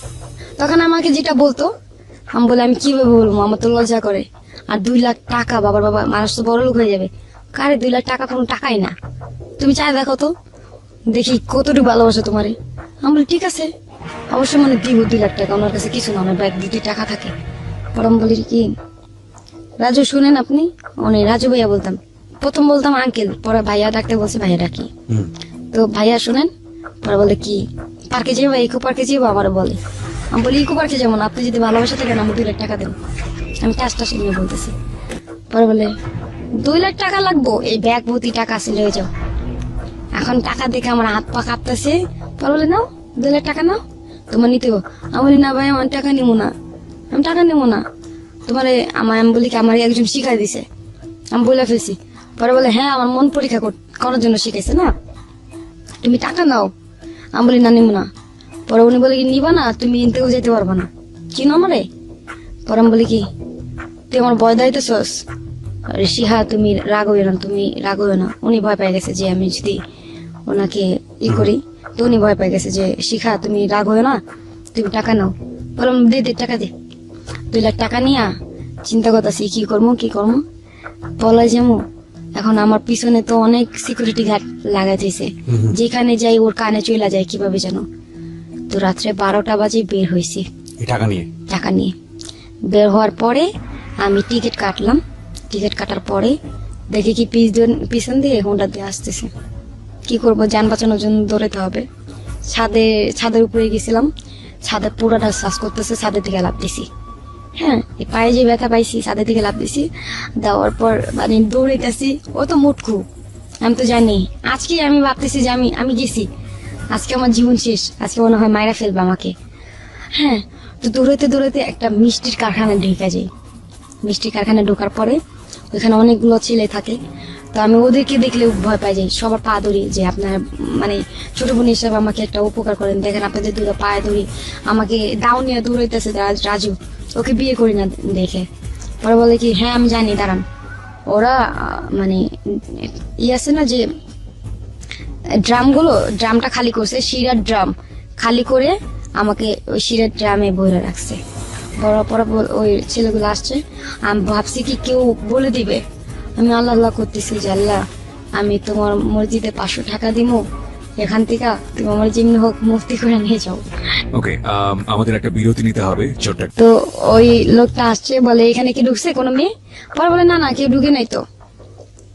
তখন আমাকে যেটা বলতো, আমি বলে আমি কিভাবে বলবো, আমার তো লজ্জা করে। আর 2 লাখ টাকা, বাবার বাবা, মানুষ তো বড় লোক হয়ে যাবে। কারে 2 লাখ টাকা কোনো টাকাই না, তুমি চাই দেখো তো, দেখি কতটুকু ভালোবাসো তোমারে। আমি বলি ঠিক আছে, অবশ্যই মানে দিব 2 লাখ টাকা, ওনার কাছে কিছু না, ওনার ব্যাগ 2 টাকা থাকে। পরে আমি বলি কি রাজু শুনেন আপনি, উনি রাজু ভাইয়া বলতাম, প্রথম বলতাম আঙ্কেল, পরে ভাইয়া ডাকতে বলছে, ভাইয়া ডাকি। তো ভাইয়া শুনেন, পরে বলে কি পার্কে যাবো, ইকো পার্কে যাবো, আবার বলে। আমি বলি ইকো পার্কে যাবো না, আপনি যদি ভালোবাসা থাকেন আমি 2 লাখ টাকা দেবো, আমি টাচটা নিয়ে বলতেছি। পরে বলে 2 লাখ টাকা লাগবো, এই ব্যাগ ভর্তি টাকা আছে, লয়ে যাও। এখন টাকা দেখে আমার হাত পা কাঁপতেছে। পরে বলে নাও 2 লাখ টাকা নাও, তোমার নিতে হবে। আমি বলি না ভাই, আমার টাকা নিবো না, আমি টাকা নেবো না তোমারে। আমি বলি কি আমার একজন শিখাই দিছে, আমি বলে ফেলছি। পরে বলে হ্যাঁ, আমার মন পরীক্ষা করার জন্য শিখাইছে না, তুমি টাকা নাও। আমি বলি না, নিবো না। পরে উনি বলে কি নিবা না, তুমি ইনতেও যেতে পারবা না, চিনো আমারে? পরে আমি বলি কি তুই আমার ভয় দাইতেছস? শিহা তুমি রাগ হইও না, তুমি রাগ হইও না। উনি ভয় পেয়ে গেছে যে আমি যদি ওনাকে করি, তো উনি ভয় পেয়ে গেছে যে শিখা তুমি রাগ হইও না, তুমি টাকা নাও। বললাম দে টাকা দে। 2 লাখ টাকা নিয়া চিন্তা করতেছি কি করবো পলাই যাবো। এখন আমার পিছনে তো অনেক সিকিউরিটি গার্ড লাগাইছে, যেখানে যাই ওর কানে চলে যায় কিভাবে জানো। তো রাত্রে 12টা বাজে বের হয়েছি টাকা নিয়ে। বের হওয়ার পরে আমি টিকিট কাটলাম। টিকিট কাটার পরে দেখি কি পিছন দিয়ে হোন্ডা দিয়ে আসতেছে। কি করব, যান বাঁচানোর জন্য দৌড়াতে হবে। ছাদের উপরে গেছিলাম, ছাদে পুরোটা শ্বাস করতেছে, ছাদের দিকে লাফ দিছি। হ্যাঁ, এই পায়ে যে ব্যথা পাইছি, ছাদের দিকে লাফ দিছি। দেওয়ার পর মানে দৌড়াইতেছি, ও তো মুটকু, আমি তো জানি। আজকে আমি ভাবতেছি যে আমি গেছি, আজকে আমার জীবন শেষ, আজকে মনে হয় মায়েরা ফেলবে আমাকে। হ্যাঁ, তো দৌড়াইতে একটা মিষ্টির কারখানায় ঢুকে যাই। মিষ্টির কারখানায় ঢোকার পরে ওইখানে অনেকগুলো ছেলে থাকে, তো আমি ওদেরকে দেখলে ভয় পাই যাই, সবার পা ধরি যে আপনার মানে ছোট বোন হিসাবে আমাকে একটা উপকার করেন, দেখেন আপনাদের 2 পায়ে ধরি। আমাকে দাও নিয়ে দৌড়াইতেছে রাজু, ওকে বিয়ে করি না দেখে। পরে বলে কি হ্যাঁ আমি জানি, দাঁড়ান। ওরা মানে আছে না যে ড্রামটা খালি করছে, শিরার ড্রাম খালি করে আমাকে ওই শিরার ড্রামে ভরে রাখছে। বড় পরে ওই ছেলেগুলো আসছে, আমি ভাবছি কি কেউ বলে দিবে আমি আল্লাহ আল্লাহ করতেছি যে আল্লাহ আমি তোমার মসজিদে 500 টাকা দিমু, এখান থেকে তুমি আমার যেমনি হোক মুফতি করে নিয়ে যাও। ওকে, আমাদের একটা বিরতি নিতে হবে ছোট্ট একটা। তো ওই লোকটা আসছে, বলে এখানে কি ঢুকছে কোনো মেয়ে? পরে বলে না না, কেউ ঢুকে নাই তো।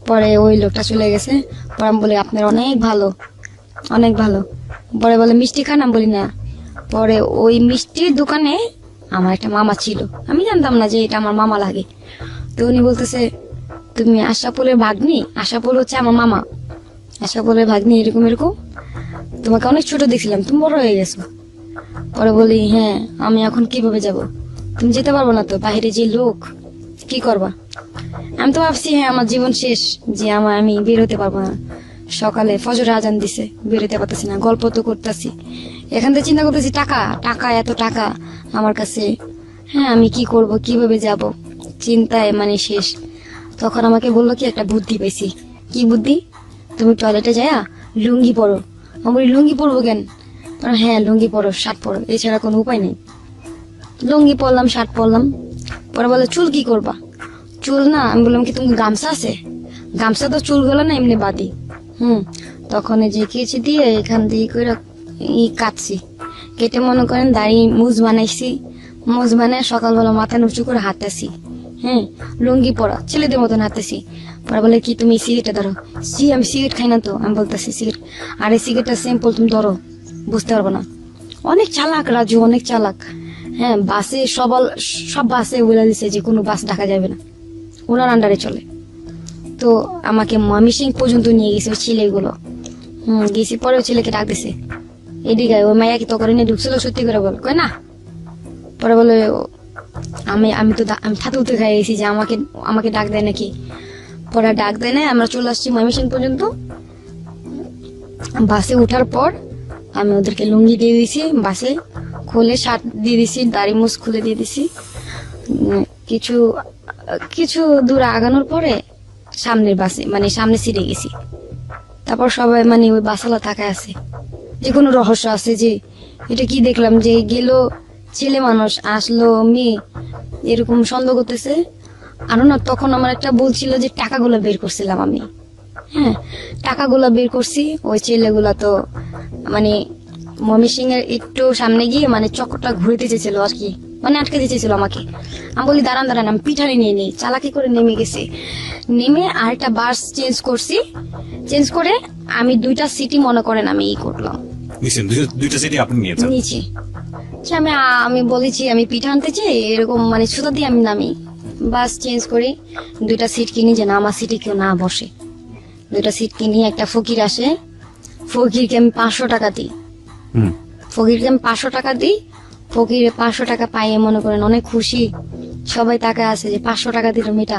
পরে ওই লোকটা চলে গেছে। পরে আমি বলি আপনার অনেক ভালো, অনেক ভালো। পরে বলে মিষ্টি খান? আমি বলি না। পরে ওই মিষ্টির দোকানে আমার একটা মামা ছিল, আমি জানতাম না যে এটা আমার মামা লাগে। তো উনি বলতেছে তুমি আশাপুলের ভাগ্নি? আশাপুল হচ্ছে আমার মামা। আশাপুলের ভাগ্নি এরকম এরকম, তোমাকে অনেক ছোট দেখছিলাম, তুমি বড় হয়ে গেছো। পরে বলি হ্যাঁ, আমি এখন কিভাবে যাব? তুমি যেতে পারবো না তো, বাইরে যে লোক, কি করবা? আমি তো ভাবছি হ্যাঁ আমার জীবন শেষ, যে আমি বেরোতে পারবো না। সকালে ফজর আজান দিছে, বেরোতে পারতেছি না, গল্প তো করতেছি। এখান থেকে চিন্তা করতেছি টাকা টাকা, এত টাকা আমার কাছে, হ্যাঁ আমি কি করব, কিভাবে যাব, চিন্তায় মানে শেষ। তখন আমাকে বললো কি একটা বুদ্ধি পেয়েছি। কি বুদ্ধি? তুমি টয়লেটে যায়া লুঙ্গি পরো। আমি বলি লুঙ্গি পরবো কেন? বলে, হ্যাঁ লুঙ্গি পরো, শার্ট পরো, এছাড়া কোনো উপায় নেই। লুঙ্গি পরলাম, শার্ট পরলাম। পরে বলে চুল কি করবা? চুল না, আমি বললাম কি তুমি গামছা আছে? গামছা তো চুলগুলো না এমনি বাদি। তখন এই যে কেচি দিয়ে এখান দিয়ে করে কাটছি, কেটে মনে করেন দাড়ি মুজ বানাইছি। মুজ বানায় সকালবেলা মাথা উঁচু করে হাঁটতেছি, হ্যাঁ লুঙ্গি পরা ছেলেদের মতন হাঁটতেছি। পরে বলে কি তুমি সিগারেটটা ধরো। আমি সিগারেট খাই না তো। আমি বলতেছি সিগারেট, আরে সিগারেটটা সিম্পল, তুমি ধরো, বুঝতে পারবো না। অনেক চালাক রাজু, অনেক চালাক। হ্যাঁ বাসে সব বাসে বলে দিছে যে কোনো বাস ডাকা যাবে না, ওনার আন্ডারে চলে। তো আমাকে ময়মনসিংহ পর্যন্ত নিয়ে গেছে ওই ছেলেগুলো। গেছি, পরে ওই ছেলেকে ডাক দিছে, এদিকে ওই মাইয়া কি তো করে নিয়ে ঢুকছিল, সত্যি করে বল, কয় না। পরে বলে আমি ফাতুতে খাই গেছি যে আমাকে ডাক দেয় নাকি। পরে ডাক দেয় না, আমরা চলে আসছি ময়মনসিংহ পর্যন্ত। বাসে ওঠার পর আমি ওদেরকে লুঙ্গি দিয়ে দিছি, বাসে খুলে শার্ট দিয়ে দিছি, দাড়ি মুছ খুলে দিয়ে দিছি। কিছু কিছু দূর আগানোর পরে সামনের বাসে মানে সামনে সিটে গেছি। তারপর সবাই মানে ওই বাসালা তাকায় আছে, যে কোনো রহস্য আছে, যে এটা কি দেখলাম, যে গেল ছেলে মানুষ আসলো মেয়ে, এরকম সন্দেহ করতেছে। আরো না, তখন আমার একটা বলছিল যে টাকাগুলো বের করছিলাম আমি, হ্যাঁ টাকাগুলো বের করছি। ওই ছেলেগুলা তো মানে ময়মনসিংহ এর একটু সামনে গিয়ে মানে চক্করটা ঘুরতে চেয়েছিল আর কি, মানে আটকে দিতেছিল আমাকে। আমি বলি দাঁড়ান দাঁড়ান, আমি পিঠারি নিয়ে নিই, চালাকি করে নেমে গেছি। নেমে আরেকটা বাস চেঞ্জ করছি, চেঞ্জ করে আমি 2টা সিটি মনে করেন আমি করলাম, নিশ্চয় দুইটা সিটি আপনি নিয়েছেন। নিচে আমি বলেছি আমি পিঠা আনতে চাই, এরকম মানে সুতা দিয়ে আমি নামি। বাস চেঞ্জ করি, 2টা সিট কিনি যে না আমার সিটে কেউ না বসে। 2টা সিট কিনি, একটা ফকির আসে, ফকিরকে আমি 500 টাকা দিই। ফকিরকে আমি 500 টাকা দিই। ফকির 500 টাকা পাইয়ে মনে করেন অনেক খুশি, সবাই তাকে আছে যে 500 টাকা দিল মেয়েটা।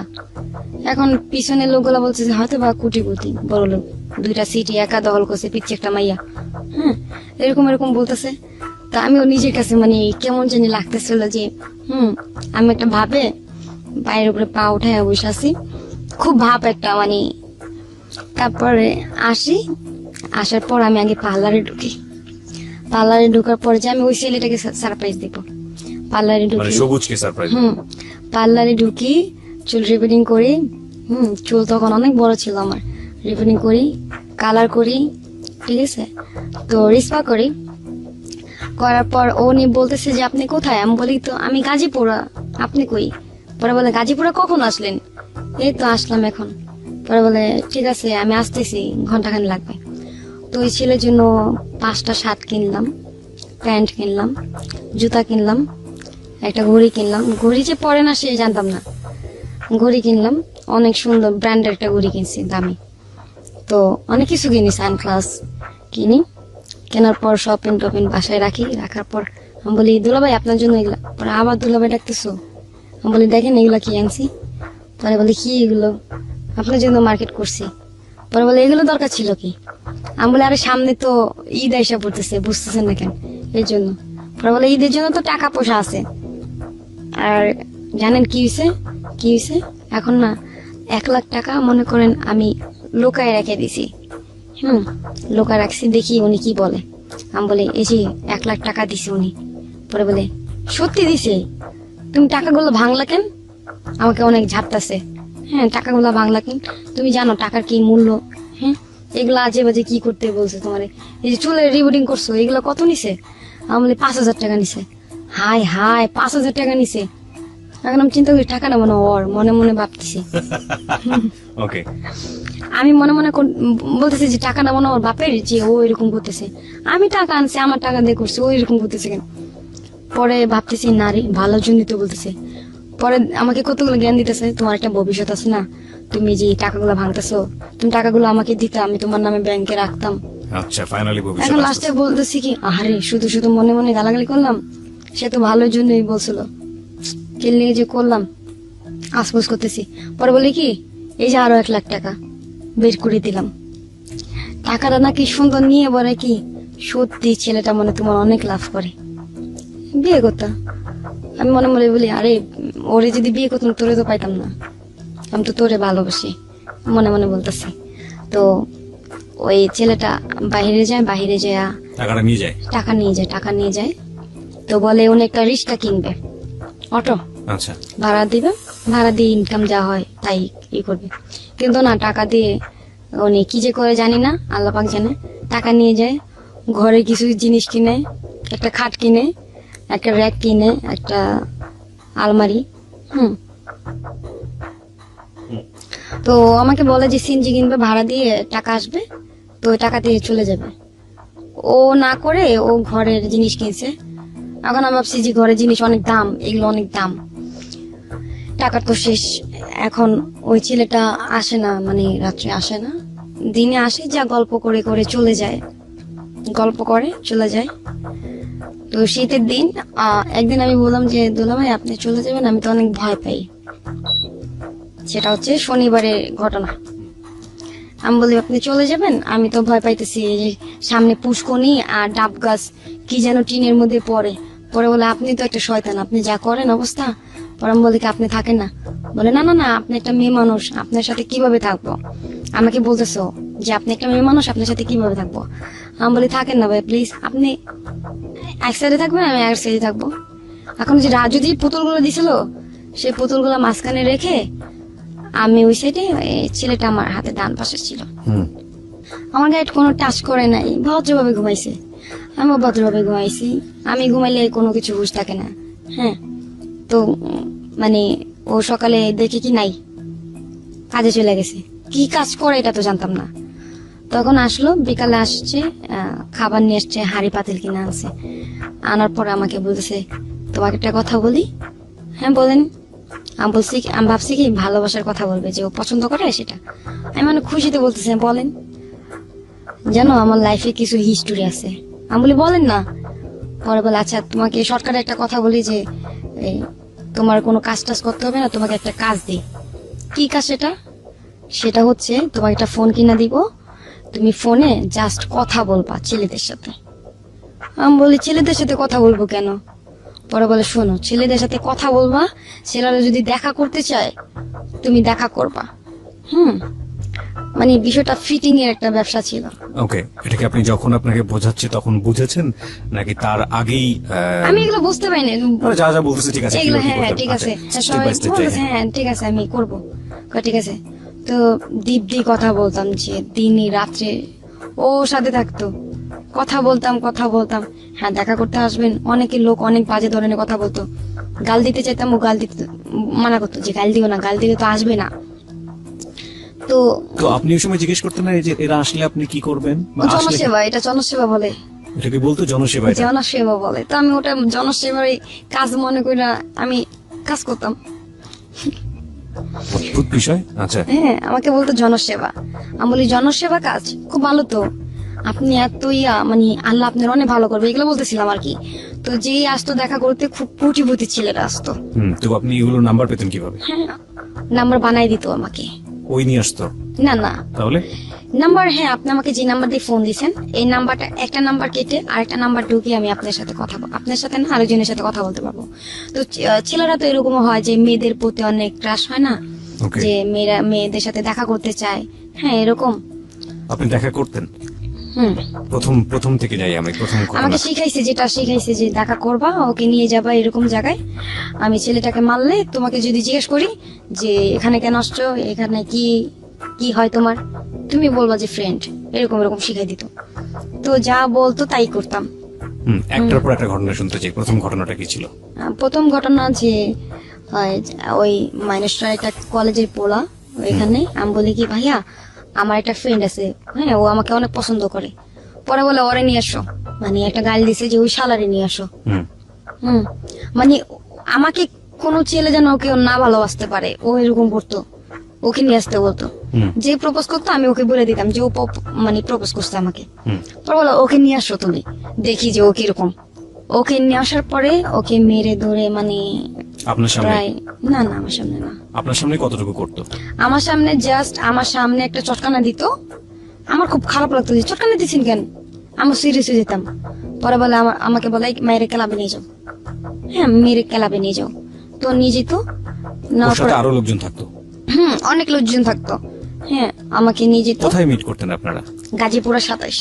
এখন পিছনের লোকগুলা বলছে যে হয়তো বা কোটিপতি বড় লোক, 2টা সিটি একা দখল করছে, পিচ্ছে একটা মাইয়া, হ্যাঁ এরকম এরকম বলতেছে। তা আমিও নিজের কাছে মানে কেমন জানি লাগতেছিল যে আমি একটা ভাবে পায়ের উপরে পা উঠায় বসে আছি, খুব ভাব একটা মানে। তারপরে আসার পর আমি আগে পার্লারে ঢুকি। পার্লারে ঢোকার পরে যে আমি ওই ছেলেটাকে সারপ্রাইজ দিব। পার্লারে ঢুকি, সবুজকে সারপ্রাইজ। পার্লারে ঢুকি, চুল রিপেয়ারিং করি। চুল তখন অনেক বড় ছিল আমার। রিপেয়ারিং করি, কালার করি, ঠিক আছে। তো রিসপা করি, করার পর উনি বলতেছে যে আপনি কোথায়? আমি বলি তো আমি গাজীপুরা, আপনি কই? পরে বলে গাজীপুরা কখন আসলেন? এই তো আসলাম এখন। পরে বলে ঠিক আছে আমি আসতেছি, ঘন্টাখানি লাগবে। তো ওই ছেলের জন্য 5টা শার্ট কিনলাম, প্যান্ট কিনলাম, জুতা কিনলাম, একটা ঘড়ি কিনলাম। ঘড়ি যে পরে না সে জানতাম না, ঘড়ি কিনলাম, অনেক সুন্দর ব্র্যান্ডের একটা ঘড়ি কিনছি, দামি। তো অনেক কিছু কিনি, সানগ্লাস কিনি। কেনার পর শপিং টপিং বাসায় রাখি। রাখার পর আমি বলি দুলাভাই আপনার জন্য এগুলা। পরে আবার দুলাভাই ডাকতেছো। আমি বলি দেখেন এগুলা কি আনছি। পরে বলে কি এগুলো? আপনার জন্য মার্কেট করছি। পরে বলে এগুলো দরকার ছিল কি? আমি বলি আরে সামনে তো ঈদ আইসা পড়তেছে, বুঝতেছেন না কেন, এই জন্য। পরে বলে ঈদের জন্য তো টাকা পয়সা আছে। আর জানেন কি হয়েছে? এখন না 1 লাখ টাকা মনে করেন আমি লোকায় রেখে দিছি। লোকা রাখছি, দেখি উনি কি বলে। আমি বলি এই যে 1 লাখ টাকা দিছে উনি। পরে বলে সত্যি দিছে? তুমি টাকাগুলো ভাঙলা কেন? আমাকে অনেক ঝাপটাছে, হ্যাঁ টাকাগুলো বাংলা কিন, তুমি জানো টাকার কি মূল্য? হ্যাঁ এগুলো আজে বাজে কি করতে বলছে তোমারে? এই যে চুলের রিবুটিং করছো এগুলো কত নিছে? আমি বলি 5,000 টাকা নিছে। হাই হাই 5,000 টাকা নিছে। এখন আমি চিন্তা করি টাকাটা মনে হয় ওর, মনে মনে ভাবতেছি। ওকে, আমি মনে মনে বলতেছি যে টাকাটা মনে হয় ওর বাপের, যে ও এরকম করতেছে। আমি টাকা আনছি, আমার টাকা দিয়ে করছে, ও এরকম করতেছে কেন? পরে ভাবতেছি নারী ভালোর জন্যই তো বলতেছে। পরে আমাকে কতগুলো জ্ঞান দিতেছে, তোমার একটা ভবিষ্যৎ আছে না, তুমি যে টাকাগুলো ভাঙতেছো, তুমি টাকাগুলো আমাকে দিতে, আমি তোমার নামে ব্যাংকে রাখতাম। আচ্ছা, ফাইনালি এখন ভবিষ্যৎ লাস্টে বলতেছি কি, আরে শুধু শুধু মনে মনে গালাগালি করলাম, সে তো ভালোর জন্যই বলছিল, কিনলে যে করলাম আশপাশ করতেছি। পরে বলি কি, এই যে আরো 1,00,000 টাকা বের করে দিলাম। টাকাটা নাকি সুন্দর নিয়ে বলে কি, সত্যি ছেলেটা মনে তোমার অনেক লাভ করে, বিয়ে করতাম। আমি মনে মনে বলি, আরে ওরে যদি বিয়ে করতাম তোরে তো পাইতাম না, আমি তো তোরে ভালোবাসি, মনে মনে বলতেছি। তো ওই ছেলেটা বাইরে যায়, বাইরে যায় টাকাটা নিয়ে যায়। টাকা নিয়ে যায়। তো বলে উনি একটা রিক্সা কিনবে, অটো আচ্ছা, ভাড়া দিবে, ভাড়া দিয়ে ইনকাম যা হয় তাই ই করবে। কিন্তু না, টাকা দিয়ে উনি কি যে করে জানি না, আল্লাহ পাক জানে। টাকা নিয়ে যায়, ঘরে কিছু জিনিস কিনে, একটা খাট কিনে, একটা র্যাক কিনে, একটা আলমারি। তো আমাকে বলে যে সিনজি কিনবে, ভাড়া দিয়ে টাকা আসবে, তো ওই টাকা দিয়ে চলে যাবে। ও না করে ও ঘরের জিনিস কিনছে। এখন আমি ভাবছি যে ঘরের জিনিস অনেক দাম, এগুলো অনেক দাম, টাকার তো শেষ। এখন ওই ছেলেটা আসে না, মানে রাত্রে আসে না, দিনে আসে, যা গল্প করে করে চলে যায়, গল্প করে চলে যায়। তো শীতের দিন একদিন আমি বললাম যে দুলা ভাই আপনি চলে যাবেন, আমি তো অনেক ভয় পাই। সেটা হচ্ছে শনিবারের ঘটনা। আমি বলি আপনি চলে যাবেন, আমি তো ভয় পাইতেছি, এই যে সামনে পুষ্কনি আর ডাব গাছ কি যেন টিনের মধ্যে পড়ে। পরে বলে আপনি তো একটা শয়তান, আপনি যা করেন অবস্থা। পরে আমি বলি কি আপনি থাকেন না? বলে না না না, আপনি একটা মেয়ে মানুষ, আপনার সাথে কিভাবে থাকবো? আমাকে বলতেছো যে আপনি একটা মেয়ে মানুষ, আপনার সাথে কিভাবে থাকবো? আমি বলি থাকেন না ভাই প্লিজ, আপনি এক সাইডে থাকবেন, আমি এক সাইডে থাকবো। এখন যে রাজু দিয়ে পুতুলগুলো দিছিল, সেই পুতুলগুলো মাঝখানে রেখে আমি ওই সাইডে, ছেলেটা আমার হাতে ডান পাশে ছিল। আমার গায়ে কোনো টাচ করে নাই, ভদ্রভাবে ঘুমাইছে, আমিও ভদ্রভাবে ঘুমাইছি। আমি ঘুমাইলে কোনো কিছু হুঁশ থাকে না। হ্যাঁ, তো মানে ও সকালে দেখে কি নাই, কাজে চলে গেছে। কি কাজ করে এটা তো জানতাম না। তখন আসলো, বিকালে আসছে, খাবার নিয়ে আসছে, হাঁড়ি পাতিল কিনে আনছে। আনার পর আমাকে বলতেছে তোমাকে একটা কথা বলি। হ্যাঁ বলেন। আমি বলছি, আমি ভাবছি কি ভালোবাসার কথা বলবে, যে ও পছন্দ করে সেটা। আমি মানে খুশিতে বলতেছি বলেন। জানো আমার লাইফে কিছু হিস্টোরি আছে। আমি বলি বলেন না। পরে বলে আচ্ছা তোমাকে শর্টকাটে একটা কথা বলি, যে এই তোমার কোনো কাজ টাজ করতে হবে না, তোমাকে একটা কাজ দিই। কি কাজ সেটা? সেটা হচ্ছে তোমাকে একটা ফোন কিনা দিব, তুমি ফোনে জাস্ট কথা বলবা ছেলেদের সাথে। আমি বলি ছেলেদের সাথে কথা বলবো কেন? পরে বলে শোনো, ছেলেদের সাথে কথা বলবা, ছেলেরা যদি দেখা করতে চায় তুমি দেখা করবা। মানে বিষয়টা ফিটিং এর একটা ব্যবসা ছিল। ওকে, এটা কি আপনি যখন আপনাকে বোঝাচ্ছে তখন বুঝেছেন, নাকি তার আগেই? আমি এগুলো বুঝতে পারিনি। মানে যা যা বলতেছে ঠিক আছে, এগুলো কিভাবে কি হ্যাঁ করতে ঠিক হবে? আছে, আচ্ছা, step by step যাই। হ্যাঁ ঠিক আছে আমি করবো। ঠিক আছে। তো দীপ কথা বলতাম, যে দিনই রাত্রে ও সাথে থাকতো, কথা বলতাম। হ্যাঁ দেখা করতে আসবেন, অনেকে লোক অনেক বাজে ধরনের কথা বলতো, গাল দিতে চাইতাম, ও গাল দিতে মানা করতো, যে গাল দিও না, গাল দিলে তো আসবে না। তো তো আপনি ওই সময় জিজ্ঞেস করতেন না যে এরা আসলে আপনি কি করবেন, বা আসলে জনসেবা, এটা জনসেবা বলে, এটা কি বলতো জনসেবা? এটা জনসেবা বলে। তো আমি ওটা জনসেবার কাজ মনে করি না, আমি কাজ করতাম। অদ্ভুত বিষয়। আচ্ছা, হ্যাঁ আমাকে বলতো জনসেবা। আমি বলি জনসেবা কাজ খুব ভালো তো, আপনি এত মানে আল্লাহ আপনার অনেক ভালো করবে, এগুলো বলতেছিলাম আর কি। তো যেই আসতো দেখা করতে, খুব কোটিপতি ছেলেরা আসতো। তো আপনি এগুলো নাম্বার পেতেন কিভাবে? হ্যাঁ নাম্বার বানাই দিত আমাকে। ওই নিয়ে আসতো? না না তাহলে নাম্বার, হ্যাঁ আপনি আমাকে যে নাম্বার দিয়ে ফোন দিয়েছেন, এই নাম্বারটা একটা নাম্বার কেটে আরেকটা নাম্বার ঢুকিয়ে আমি আপনার সাথে কথা বলবো, আপনার সাথে না আরেকজনের সাথে কথা বলতে পারবো। তো ছেলেরা তো এরকম হয় যে মেয়েদের প্রতি অনেক ক্রাশ হয় না, Okay. যে মেয়েরা মেয়েদের সাথে দেখা করতে চায়। হ্যাঁ এরকম। আপনি দেখা করতেন? প্রথম থেকে যাই আমি, প্রথম ঘটনা। আমাকে শিখাইছে যে দেখা করবা, ওকে নিয়ে যাবা এরকম জায়গায়, আমি ছেলেটাকে মারলে তোমাকে যদি জিজ্ঞেস করি যে এখানে কেন আসছো, এখানে কি কি হয় তোমার, তুমি বলবা যে ফ্রেন্ড, এরকম এরকম শিখাই দিত। তো যা বলতো তাই করতাম। একটার পর একটা ঘটনা শুনতে চাই। প্রথম ঘটনাটা কি ছিল? প্রথম ঘটনা যে ওই মাইনসটা একটা কলেজের পোলা, ওইখানে আমি বলি কি ভাইয়া আমার একটা ফ্রেন্ড আছে, হ্যাঁ ও আমাকে অনেক পছন্দ করে। পরে বলে ওরে নিয়ে আসো, মানে একটা গাল দিছে যে ওই শালারে নিয়ে আসো। মানে আমাকে কোনো ছেলে যেন ওকে না ভালোবাসতে পারে, ও এরকম করতো, ওকে নিয়ে আসতে বলতো। যে প্রপোজ করতো আমি ওকে বলে দিতাম যে ও মানে প্রপোজ করছে আমাকে। পরে বলো ওকে নিয়ে আসো তুমি, দেখি যে ও কিরকম। ওকে নিয়ে আসার পরে ওকে মেরে ধরে, মানে আপনার সামনে? প্রায় না না, আমার সামনে না। আপনার সামনে কতটুকু করতো? আমার সামনে জাস্ট আমার সামনে একটা চটকানা দিত। আমার খুব খারাপ লাগতো যে চটকানা দিচ্ছেন কেন, আমার সিরিয়াস হয়ে যেতাম। পরে বলে আমাকে বলে মেরে ক্লাবে নিয়ে যাও, হ্যাঁ মেরে ক্লাবে নিয়ে যাও। তো নিয়ে যেত। ওর সাথে আরো লোকজন থাকতো? অনেক লোকজন থাকতো, হ্যাঁ আমাকে নিয়ে যেত। কোথায় মিট করতেন আপনারা? গাজীপুরা 27।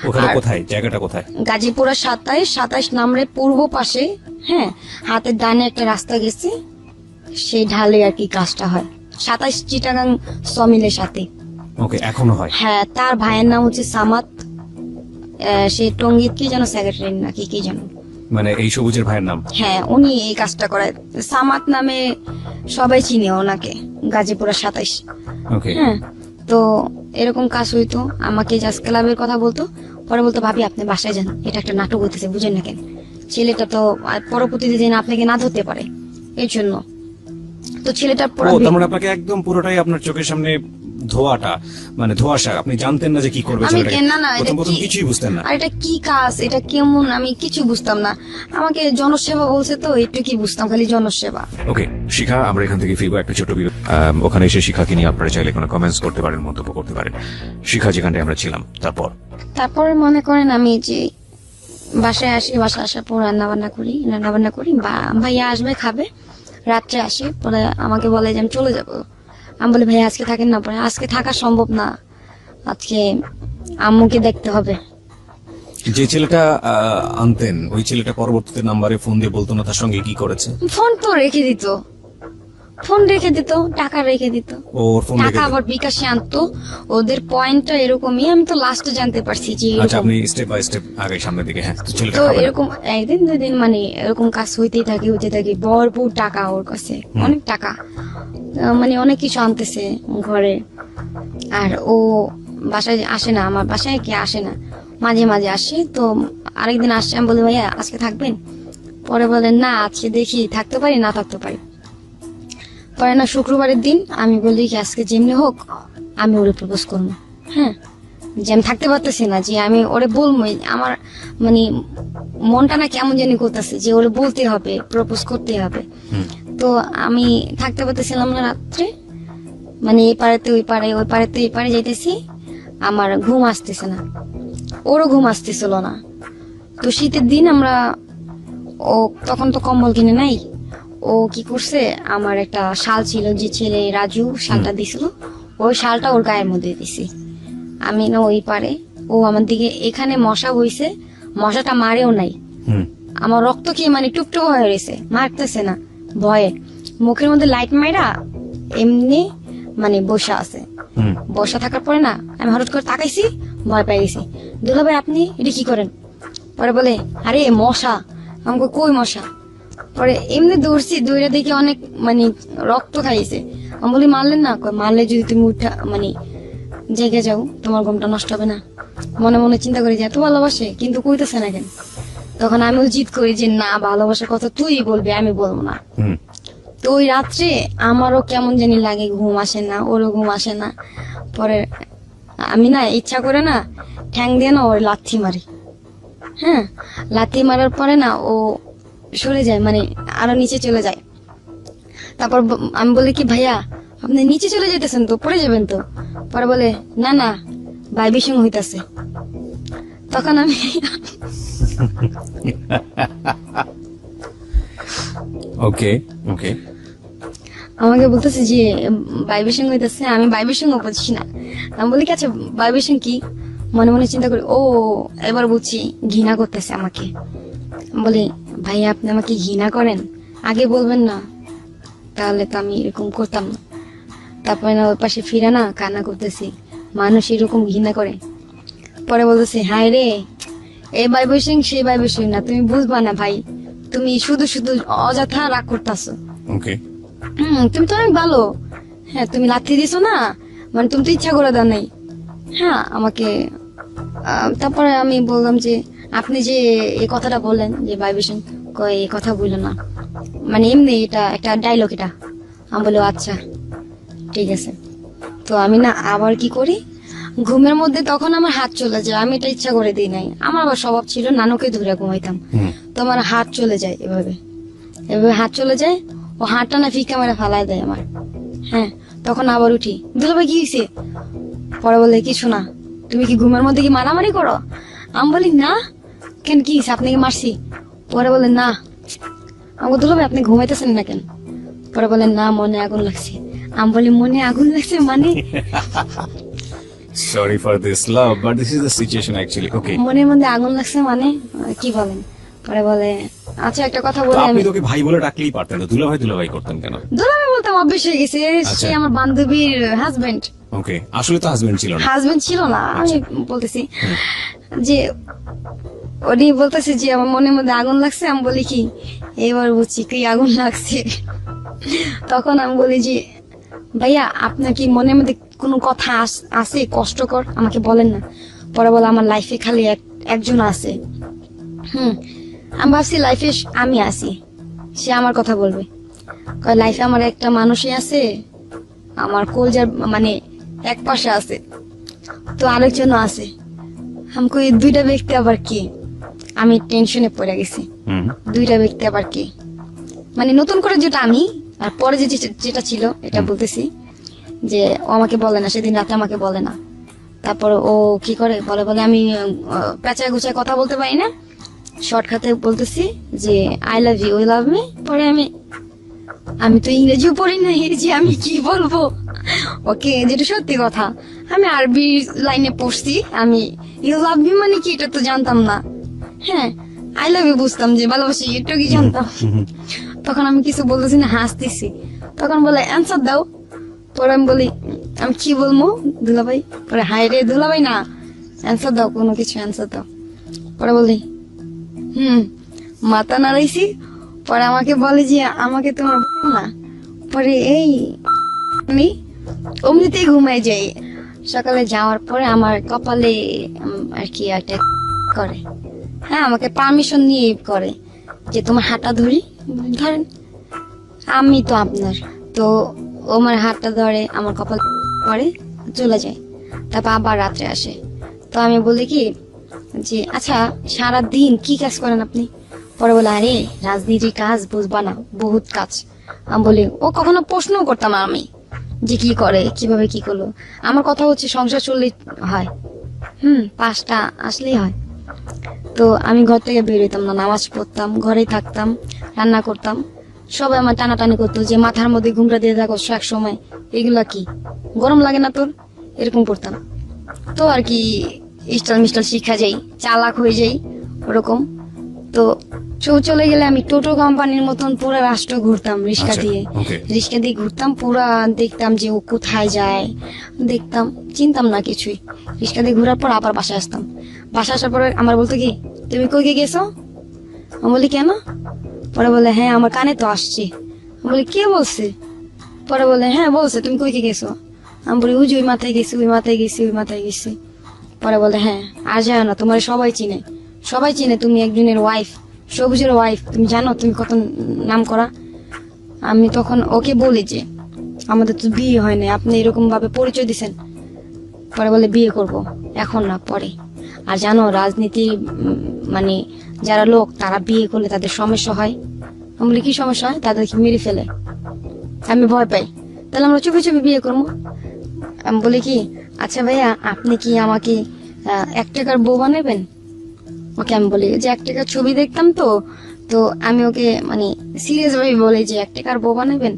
ওখানে কোথায়, জায়গাটা কোথায়? গাজীপুরা 27 নামরে পূর্ব পাশে, হ্যাঁ হাতের ডানে একটা রাস্তা গেছে, সেই ঢালে আর কি কাজটা হয়। 27 চিটাগাং সমিলের সাথে। ওকে, এখনো হয়? হ্যাঁ, তার ভাইয়ের নাম হচ্ছে সামাত। সে টঙ্গীর কি যেন সেক্রেটারি নাকি কি যেন, মানে এই সবুজের ভাইয়ের নাম? হ্যাঁ উনি এই কাজটা করে। সামাত নামে সবাই চিনে ওনাকে, গাজীপুরা 27। ওকে। হ্যাঁ, তো এরকম কাজ হইতো। আমাকে জাজ ক্লাবের কথা বলতো, পরে বলতো ভাবি আপনি বাসায় যান, এটা একটা নাটক হইতেছে, বুঝেন না কেন, ছেলেটা তো পরবর্তীতে যেন আপনাকে না ধরতে পারে এই জন্য। তো ছেলেটার তার মানে আপনাকে একদম পুরোটাই আপনার চোখের সামনে ধোয়াটা, মানে ধোঁয়াশা, আপনি জানতেন না যে কি করবে আমি ছেলেটাকে? না না, এটা প্রথম কি, কিছুই বুঝতেন না? আর এটা কি কাজ, এটা কেমন, আমি কিছু বুঝতাম না। আমাকে জনসেবা বলছে তো একটু কি বুঝতাম, খালি জনসেবা। ওকে শিখা, আমরা এখান থেকে ফিরবো একটা ছোট বিরতি। ওখানে এসে শিখাকে নিয়ে আপনারা চাইলে কোনো কমেন্টস করতে পারেন, মন্তব্য করতে পারেন। শিখা যেখানটায় আমরা ছিলাম, তারপরে মনে করেন আমি যে বাসায় আসি, বাসায় আসার পর রান্না বান্না করি, বা ভাইয়া আসবে খাবে, রাত্রে আসে, পরে আমাকে বলে যে আমি চলে যাব। আমি বলি ভাইয়া আজকে থাকেন না, পরে আজকে থাকা সম্ভব না, আজকে আম্মুকে দেখতে হবে। যে ছেলেটা আনতেন, ওই ছেলেটা পরবর্তীতে নাম্বারে ফোন দিয়ে বলতো না তার সঙ্গে কি করেছে? ফোন তো রেখে দিত, টাকা রেখে দিত, ওর ফোন টাকা আবার বিকাশে আনতো। ওদের পয়েন্টটা এরকমই, আমি তো লাস্টে জানতে পারছি যে আচ্ছা, এরকম। আপনি স্টেপ বাই স্টেপ আগে সামনের দিকে। হ্যাঁ, তো ছেলেটা তো খাবে না? এরকম একদিন দুদিন মানে এরকম কাজ হইতে থাকে, ভরপুর টাকা ওর কাছে, অনেক টাকা, মানে অনেক কিছু আনতেছে ঘরে। আর ও বাসায় আসে না, আমার বাসায় কি আসে না, মাঝে মাঝে আসে। তো আরেকদিন আসছে, আমি বলি ভাইয়া আজকে থাকবেন? পরে বলেন না, আজকে দেখি থাকতে পারি না থাকতে পারি। পরে না শুক্রবারের দিন আমি বলি কি আজকে যেমনি হোক আমি ওরে প্রপোজ করবো। হ্যাঁ, যে আমি থাকতে পারতেছি না, যে আমি ওরে বলবো, আমার মানে মনটা না কেমন জানি করতেছে যে ওরে বলতে হবে, প্রপোজ করতে হবে। তো আমি থাকতে পারতেছিলাম না রাত্রে, মানে এই পাড়াতে ওই পাড়ে, ওই পাড়াতে এই পাড়ে যাইতেছি, আমার ঘুম আসতেছে না, ওরও ঘুম আসতেছিল না। তো শীতের দিন আমরা, ও তখন তো কম্বল কিনে নাই, ও কি করছে, আমার একটা শাল ছিল, যে ছেলে রাজু শালটা দিছিল, ওই শালটা ওর গায়ের মধ্যে দিছি আমি। না ওই পারে, ও আমার দিকে, এখানে মশা হইছে, মশাটা মারেও নাই, আমার রক্ত খেয়ে মানে টুকটুক হয়ে রয়েছে, মারতেছে না ভয়ে, মুখের মধ্যে লাইট মাইরা এমনি মানে বসা আছে। বসা থাকার পরে না আমি হঠাৎ করে তাকাইছি, ভয় পেয়ে গেছি। দুলা ভাই আপনি এটা কি করেন? পরে বলে আরে মশা। আমাকে কই মশা? পরে এমনি দৌড়ছি, দৌড়ে দেখি অনেক মানে রক্ত খাইছে। আমি বলি মারলেন না? মারলে যদি তুমি উঠা মানে জেগে যাও, তোমার ঘুমটা নষ্ট হবে না। মনে মনে চিন্তা করি যে এত ভালোবাসে কিন্তু কইতেছে না কেন। তখন আমিও জিদ করি যে না, ভালোবাসার কথা তুই বলবি, আমি বলবো না। তো ওই রাত্রে আমারও কেমন জানি লাগে, ঘুম আসে না, ওরও ঘুম আসে না। পরে আমি না ইচ্ছা করে না ঠ্যাং দিয়ে না ওর লাথি মারি। হ্যাঁ, লাথি মারার পরে না ও সরে যায়, মানে আরো নিচে চলে যায়। তারপর আমি বলি কি ভাইয়া আপনি নিচে চলে যেতেছেন তো, পড়ে যাবেন তো। পরে বলে না না ভাইবির সঙ্গে হইতাছে। তখন আমি ওকে ওকে আমাকে বলতেছে যে ভাইবির সঙ্গে হইতাছে, আমি ভাইবির সঙ্গে বলছি না। আমি বলি কি আচ্ছা ভাইবির সঙ্গে কি? মনে মনে চিন্তা করি, ও এবার বুঝছি ঘৃণা করতেছে আমাকে। আমি বলি, ভাইয়া আপনি আমাকে ঘৃণা করেন, আগে বলবেন না, তাহলে তো আমি এরকম করতাম না। তারপরে না ওর পাশে ফিরে না কান্না করতেছি, মানুষ এরকম ঘৃণা করে। পরে বলতেছে, হায় রে, এই ভাইবেশন সেই ভাইবেশন না, তুমি বুঝবা না ভাই, তুমি শুধু শুধু অযথা রাগ করতেছো। ওকে, তুমি তো অনেক ভালো। হ্যাঁ, তুমি লাথি দিছো না, মানে তুমি তো ইচ্ছা করে দাও নাই। হ্যাঁ আমাকে তারপরে আমি বললাম যে আপনি যে এই কথাটা বললেন যে ভাইবেশন, এই কথা বললো না, মানে এমনি এটা একটা ডায়লগ এটা। আমি বলি, আচ্ছা ঠিক আছে। তো আমি না আবার কি করি, ঘুমের মধ্যে তখন আমার হাত চলে যায়, আমি এটা ইচ্ছা করে দিই নাই, আমার আবার স্বভাব ছিল নানুকে ধরে ঘুমাইতাম, তো আমার হাত চলে যায় এভাবে এভাবে হাত চলে যায়, ও হাতটা না ফিকা মেরে ফালাই দেয় আমার। হ্যাঁ, তখন আবার উঠি, দুলাভাই কি হয়েছে? পরে বলে, কিছু না, তুমি কি ঘুমের মধ্যে কি মারামারি করো? আমি বলি, না। কেন, কি হয়েছে, আপনি কি মারছি? পরে বলে, না। আমাকে দুলাভাই আপনি ঘুমাইতেছেন না কেন? পরে বলে, না, মনে আগুন লাগছে। আমি বলি, মনে আগুন লাগছে মানে? Sorry for this love, but this is the situation actually. Okay, মনের মধ্যে আগুন লাগছে মানে কি বলেন? পরে বলে, আচ্ছা একটা কথা বলে, আপনি আমি তোকে ভাই বলে ডাকলেই পারতেন, তো দুলাভাই করতেন কেন? দুলাভাই বলতাম, অভ্যেস হয়ে গেছে, সে আমার বান্ধবীর হাজবেন্ড। ওকে, আসলে তো হাজবেন্ড ছিল না। হাজবেন্ড ছিল না, আমি বলতেছি যে উনি বলতেছে যে আমার মনের মধ্যে আগুন লাগছে। আমি বলি, কি এবার বুঝছি কি আগুন লাগছে। তখন আমি বলি যে, ভাইয়া আপনার কি মনের মধ্যে কোনো কথা আছে কষ্টকর, আমাকে বলেন না। পরে বলে, আমার লাইফে খালি একজন আছে। আমি ভাবছি লাইফে আমি আছি, সে আমার কথা বলবে। লাইফে আমার একটা মানুষই আছে, আমার কলজার মানে এক পাশে আছে, তো আরেকজনও আছে। আমাকে এই দুইটা ব্যক্তি আবার কি? আমি টেনশনে পড়ে গেছি, দুইটা ব্যক্তি আবার কি? মানে নতুন করে যেটা আমি, আর পরে যেটা ছিল এটা বলতেছি, যে ও আমাকে বলে না, সেদিন রাতে আমাকে বলে না। তারপর ও কি করে বলে আমি পেঁচায় গুছায় কথা বলতে পারি না, শর্ট খাতে বলতেছি যে I love you, love me. পরে আমি তো ইংরেজিও পড়ি না, যে আমি কি বলবো ওকে, যেটা সত্যি কথা। আমি আরবি লাইনে পড়ছি, আমি ইউ লাভ মি মানে কি এটা তো জানতাম না। হ্যাঁ, আই লাভ ইউ বুঝতাম, যে ভালোবাসি এটা কি জানতাম। তখন আমি কিছু বলতেছি না, হাসতেছি। তখন বলে, অ্যান্সার দাও। পরে আমি বলি, আমি কি বলবো দুলাভাই? পরে, হাই রে দুলাভাই না, অ্যান্সার দাও, কোনো কিছু অ্যান্সার দাও। পরে বলি, মাথা নাড়াইছি। পরে আমাকে বলে যে আমাকে তোমার না। পরে এই আমি অমনিতেই ঘুমাই যাই। সকালে যাওয়ার পরে আমার কপালে আর কি একটা করে, হ্যাঁ আমাকে পারমিশন নিয়ে করে যে তোমার হাতটা ধরি, ধরেন আমি তো আপনার, তো ও আমার হাতটা ধরে, আমার কপাল পরে চলে যায়। তারপর আবার রাত্রে আসে। তো আমি বলি কি যে, আচ্ছা সারা দিন কি কাজ করেন আপনি? পরে বলে, আরে রাজনীতির কাজ বুঝবা না, বহুত কাজ। আমি বলি, ও কখনো প্রশ্নও করতাম না আমি যে কি করে, কিভাবে কি করলো। আমার কথা হচ্ছে সংসার চললেই হয়, 5টা আসলেই হয়। তো আমি ঘর থেকে বের হইতাম না, নামাজ পড়তাম, ঘরেই থাকতাম, রান্না করতাম। সবাই আমার টানাটানি করতো যে মাথার মধ্যে ঘুমটা দিয়ে থাকো এক সময়, এগুলা কি গরম লাগে না তোর, এরকম করতাম। তো আর কি স্টাইল মিস্টাইল শিখা যাই, চালাক হয়ে যাই ওরকম। তো চলে গেলে আমি টোটো কোম্পানির মতন পুরো রাষ্ট্র ঘুরতাম রিক্সা দিয়ে, রিক্সা দিয়ে ঘুরতাম পুরা, দেখতাম যে ও কোথায় যায়, দেখতাম, চিনতাম না কিছুই। রিক্সা দিয়ে ঘোরার পর আবার বাসায় আসতাম। বাসায় আসার পরে আমার বলতো কি, তুমি কই গেছো? আমি বলি, কেন? পরে বলে, হ্যাঁ আমার কানে তো আসছে। আমি বলি, কে বলছে? পরে বলে, হ্যাঁ বলছে, তুমি কই গেছো? আমি বলি, ওই মাথায় গেছি, ওই মাথায় গেছি, ওই মাথায় গেছি। পরে বলে, হ্যাঁ আর যায় না, তোমার সবাই চিনে, সবাই চিনে, তুমি একজনের ওয়াইফ, সবুজের ওয়াইফ, তুমি জানো তুমি কত নাম করা। আমি তখন ওকে বলি যে আমাদের তো বিয়ে হয় না, আপনি এরকম ভাবে পরিচয় দিছেন। পরে বলে, বিয়ে করব, এখন না পরে। আর জানো রাজনীতি মানে যারা লোক তারা বিয়ে করলে তাদের সমস্যা হয়। আমি বলি, কি সমস্যা হয়? তাদেরকে মেরে ফেলে। আমি ভয় পাই, তাহলে আমরা চুপি চুপি বিয়ে করবো। আমি বলি কি, আচ্ছা ভাইয়া আপনি কি আমাকে 1 টাকার বউ বানাবেন? ওকে আমি বলি যে 1 টাকার ছবি দেখতাম, তো আমি ওকে মানে সিরিয়াস ভাবে বলি যে 1 টাকার বউ বানাবেন।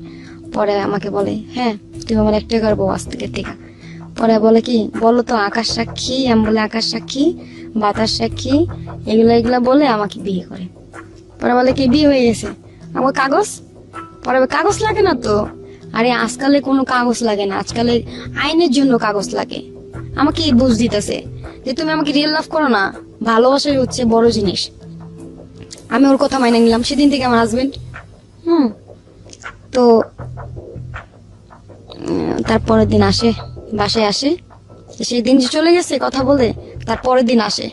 পরে আমাকে বলে, হ্যাঁ তুমি আমার 1 টাকার বউ আজ থেকে। পরে বলে কি বলো তো আকাশ সাক্ষী, আমি বলে আকাশ সাক্ষী, বাতাস সাক্ষী, এগুলা বলে আমাকে বিয়ে করে। পরে বলে কি বিয়ে হয়ে গেছে, আমার কাগজ। পরে বলে, কাগজ লাগে না তো। আরে আজকালে কোনো কাগজ লাগে না, আজকালে আইনের জন্য কাগজ লাগে। আমাকে বুঝ দিতেছে যে তুমি আমাকে রিয়েল লাভ করো না, ভালোবাসাই হচ্ছে বড় জিনিস। আমি ওর কথা মাইনে নিলাম, সেদিন থেকে আমার হাজবেন্ড। তো তারপরের দিন আসে, বাসায় আসে। সেই দিন যে চলে গেছে কথা বলে, তারপরের দিন আসে।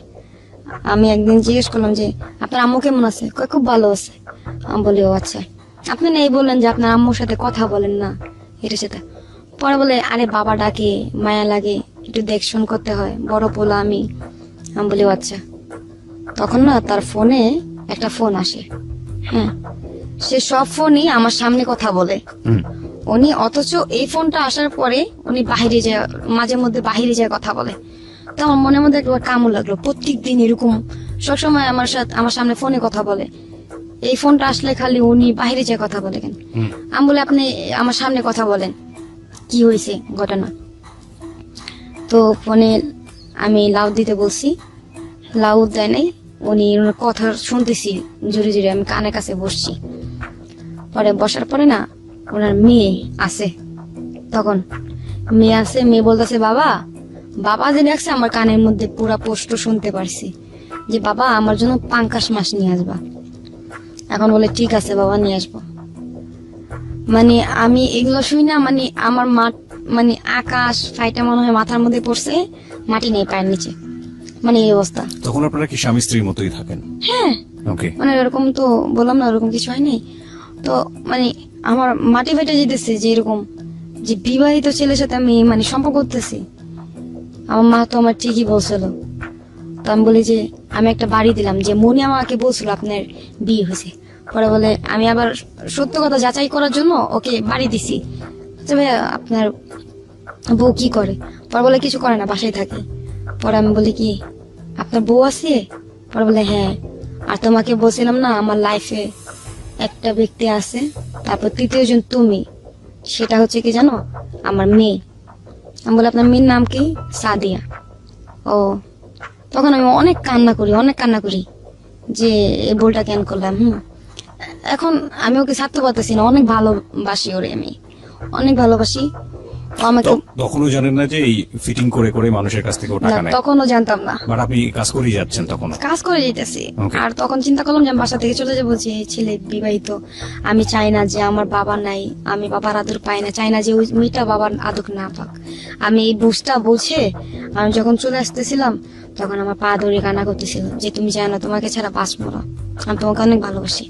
আমি একদিন জিজ্ঞেস করলাম যে আপনার আম্মু কেমন আছে, কয় খুব ভালো আছে। আমি বলি ও আচ্ছা, আপনি না এই বললেন যে আপনার আম্মুর সাথে কথা বলেন না, এটা সেটা। পরে বলে আরে বাবা ডাকে, মায়া লাগে, একটু দেখশন করতে হয়, বড় পোলা আমি। আমি বলি ও আচ্ছা। তখন না তার ফোনে একটা ফোন আসে, হ্যাঁ, সে সব ফোনই আমার সামনে কথা বলে উনি, অথচ এই ফোনটা আসার পরে উনি বাহিরে যায়, মাঝে মধ্যে বাহিরে যায় কথা বলে। তো আমার মনের মধ্যে একবার কামড় লাগলো, প্রত্যেক দিন এরকম সবসময় আমার সামনে ফোনে কথা বলে, এই ফোনটা আসলে খালি উনি বাহিরে যায় কথা বলে কেন? আমি বলে আপনি আমার সামনে কথা বলেন, কি হয়েছে ঘটনা? তো ফোনে আমি লাউড দিতে বলছি, লাউড দেয় নাই। উনি ওনার কথা শুনতেছি জোরে জোরে, আমি কানের কাছে বসছি। পরে বসার পরে না ওনার মেয়ে আছে, তখন মেয়ে আছে, মেয়ে বলতেছে বাবা, বাবা যে ডাকছে আমার কানের মধ্যে পুরা পোস্ট শুনতে পারছি যে বাবা আমার জন্য পাঙ্কাশ মাছ নিয়ে আসবা। এখন বলে ঠিক আছে বাবা নিয়ে আসবো। মানে আমি এগুলো শুই না, মানে আমার মানে আকাশ ফাইটা মনে হয় মাথার মধ্যে পড়ছে, মাটি নেই পায়ের নিচে, মানে এই অবস্থা। তখন আপনারা কি স্বামী স্ত্রীর মতোই থাকেন? হ্যাঁ, ওকে। মানে এরকম তো বললাম না, এরকম কিছু হয় নাই। তো মানে আমার মাটি ফেটে যেতেছে যে এরকম যে বিবাহিত ছেলের সাথে আমি মানে সম্পর্ক করতেছি। আমার মা তো আমার ঠিকই বলছিল। তো আমি বলি যে আমি একটা বাড়ি দিলাম, যে মনি আমাকে বলছিল আপনার বিয়ে হয়েছে। পরে বলে আমি আবার সত্য কথা যাচাই করার জন্য ওকে বাড়ি দিছি। তবে আপনার বউ কি করে? পরে বলে কিছু করে না, বাসায় থাকে। পরে আমি বলি কি আপনার বউ আছে? পরে বলে হ্যাঁ। আর তোমাকে বলছিলাম না আমার লাইফে একটা ব্যক্তি আছে, তারপর তৃতীয় জন তুমি, সেটা হচ্ছে কি জানো, আমার মেয়ে। আমি বলি আপনার মেয়ের নাম কি? সাদিয়া। ও, তখন আমি অনেক কান্না করি যে এই ভুলটা কেন করলাম। এখন আমি ওকে ছাড়তে পারতেছি না, অনেক ভালোবাসি ওরে, আমি অনেক ভালোবাসি। ও আমাকে তখনও জানেন না যে এই ফিটিং করে করে মানুষের কাছ থেকে টাকা নেয়? তখনও জানতাম না, বাট আপনি কাজ করেই যাচ্ছেন তখন? কাজ করে যেতেছি। Okay. আর তখন চিন্তা করলাম যে আমি বাসা থেকে চলে যাবো, যে ছেলে বিবাহিত, আমি চাই না যে আমার বাবা নাই, আমি বাবার আদর পাই না, চাই না যে ওই মেয়েটা বাবার আদর না পাক। আমি এই বুঝটা বুঝে আমি যখন চলে আসতেছিলাম, তখন আমার পা ধরে কান্না করতেছিল যে তুমি জানো না তোমাকে ছাড়া বাঁচবো না, আমি তোমাকে অনেক ভালোবাসি।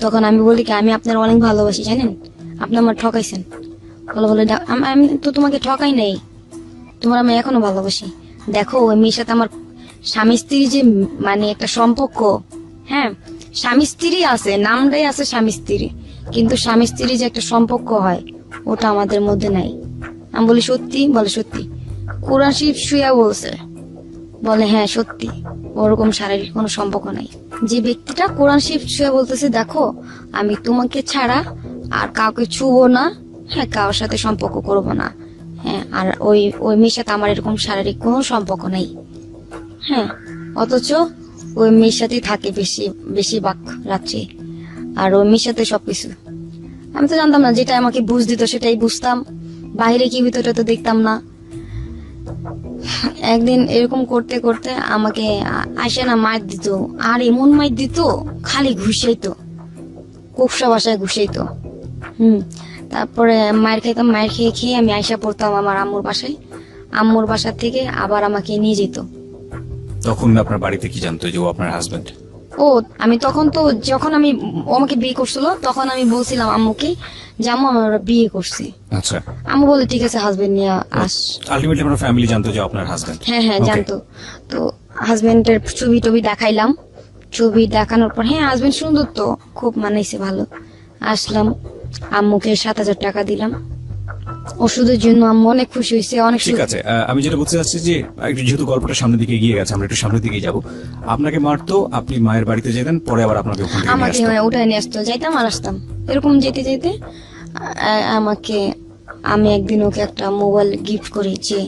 তখন আমি বলি কি আমি আপনার অনেক ভালোবাসি জানেন, আপনি আমার ঠকাইছেন। বলে আমি তো তোমাকে ঠকাই নাই, তোমার আমি এখনো ভালোবাসি। দেখো ওই মেয়ের সাথে আমার স্বামী স্ত্রী যে মানে একটা সম্পর্ক, হ্যাঁ স্বামী স্ত্রী আছে, নামটাই আছে স্বামী স্ত্রী, কিন্তু স্বামী স্ত্রী যে একটা সম্পর্ক হয় ওটা আমাদের মধ্যে নাই। আমি বলি সত্যি? বলে সত্যি। কোরআন শরীফ শুয়া বলছে। বলে হ্যাঁ সত্যি, ওরকম শারীরিক কোনো সম্পর্ক নাই। যে ব্যক্তিটা কোরআন শরীফ শুয়া বলতেছে দেখো আমি তোমাকে ছাড়া আর কাউকে ছুবো না, হ্যাঁ কারোর সাথে সম্পর্ক করবো না, হ্যাঁ আর ওই মেয়ের সাথে আমার এরকম শারীরিক কোনো সম্পর্ক নেই, হ্যাঁ অথচ ওই মেয়ের সাথেই থাকে বেশিরভাগ রাত্রে, আর ওই মেয়ের সাথে সবকিছু। আমি তো জানতাম না, যেটা আমাকে বুঝ দিত সেটাই বুঝতাম, বাইরে কি ভিতরে তো দেখতাম না। একদিন এরকম করতে করতে আমাকে আয়সা না মার দিত, আর এমন মার দিত খালি ঘুষাইতো, কুকসা বাসায় ঘুষাইতো। তারপরে মায়ের খাইতাম, মায়ের খেয়ে খেয়ে আমি আয়সা পড়তাম আমার আম্মুর বাসায়, আম্মুর বাসা থেকে আবার আমাকে নিয়ে যেত। তখন আপনার বাড়িতে কি জানতো যে ও আপনার হাজবেন্ড? ও আমি তখন তো যখন ও আমাকে বিয়ে করছিল তখন আমি বলছিলাম আম্মুকে যে আম্মু আমরা বিয়ে করছি। আচ্ছা। আম্মু বলে ঠিক আছে হাজবেন্ড নিয়ে আস। আলটিমেটলি আপনার ফ্যামিলি জানতো যে আপনার হাজবেন্ড? হ্যাঁ Okay. জানতো। তো হাজবেন্ডের ছবি টবি দেখাইলাম, ছবি দেখানোর পর হ্যাঁ হাজবেন্ড সুন্দর তো, খুব মানাইছে ভালো। আসলাম, আম্মুকে 7,000 টাকা দিলাম ওষুধের জন্য। আম্মু অনেক খুশি হয়েছে, অনেক ঠিক আছে। আমি যেটা বলতে চাচ্ছি যে একটু যেহেতু গল্পটা সামনের দিকে এগিয়ে গেছে, আমরা একটু সামনের দিকে যাব। আপনাকে মারতো, আপনি মায়ের বাড়িতে যেতেন, পরে আবার আপনাকে ওখান থেকে নিয়ে আমাকে আসতো? উঠায় নিয়ে আসতো, যাইতাম আর আসতাম এরকম যেতে যেতে আমাকে আমি একদিন ওকে একটা মোবাইল গিফট করি, যে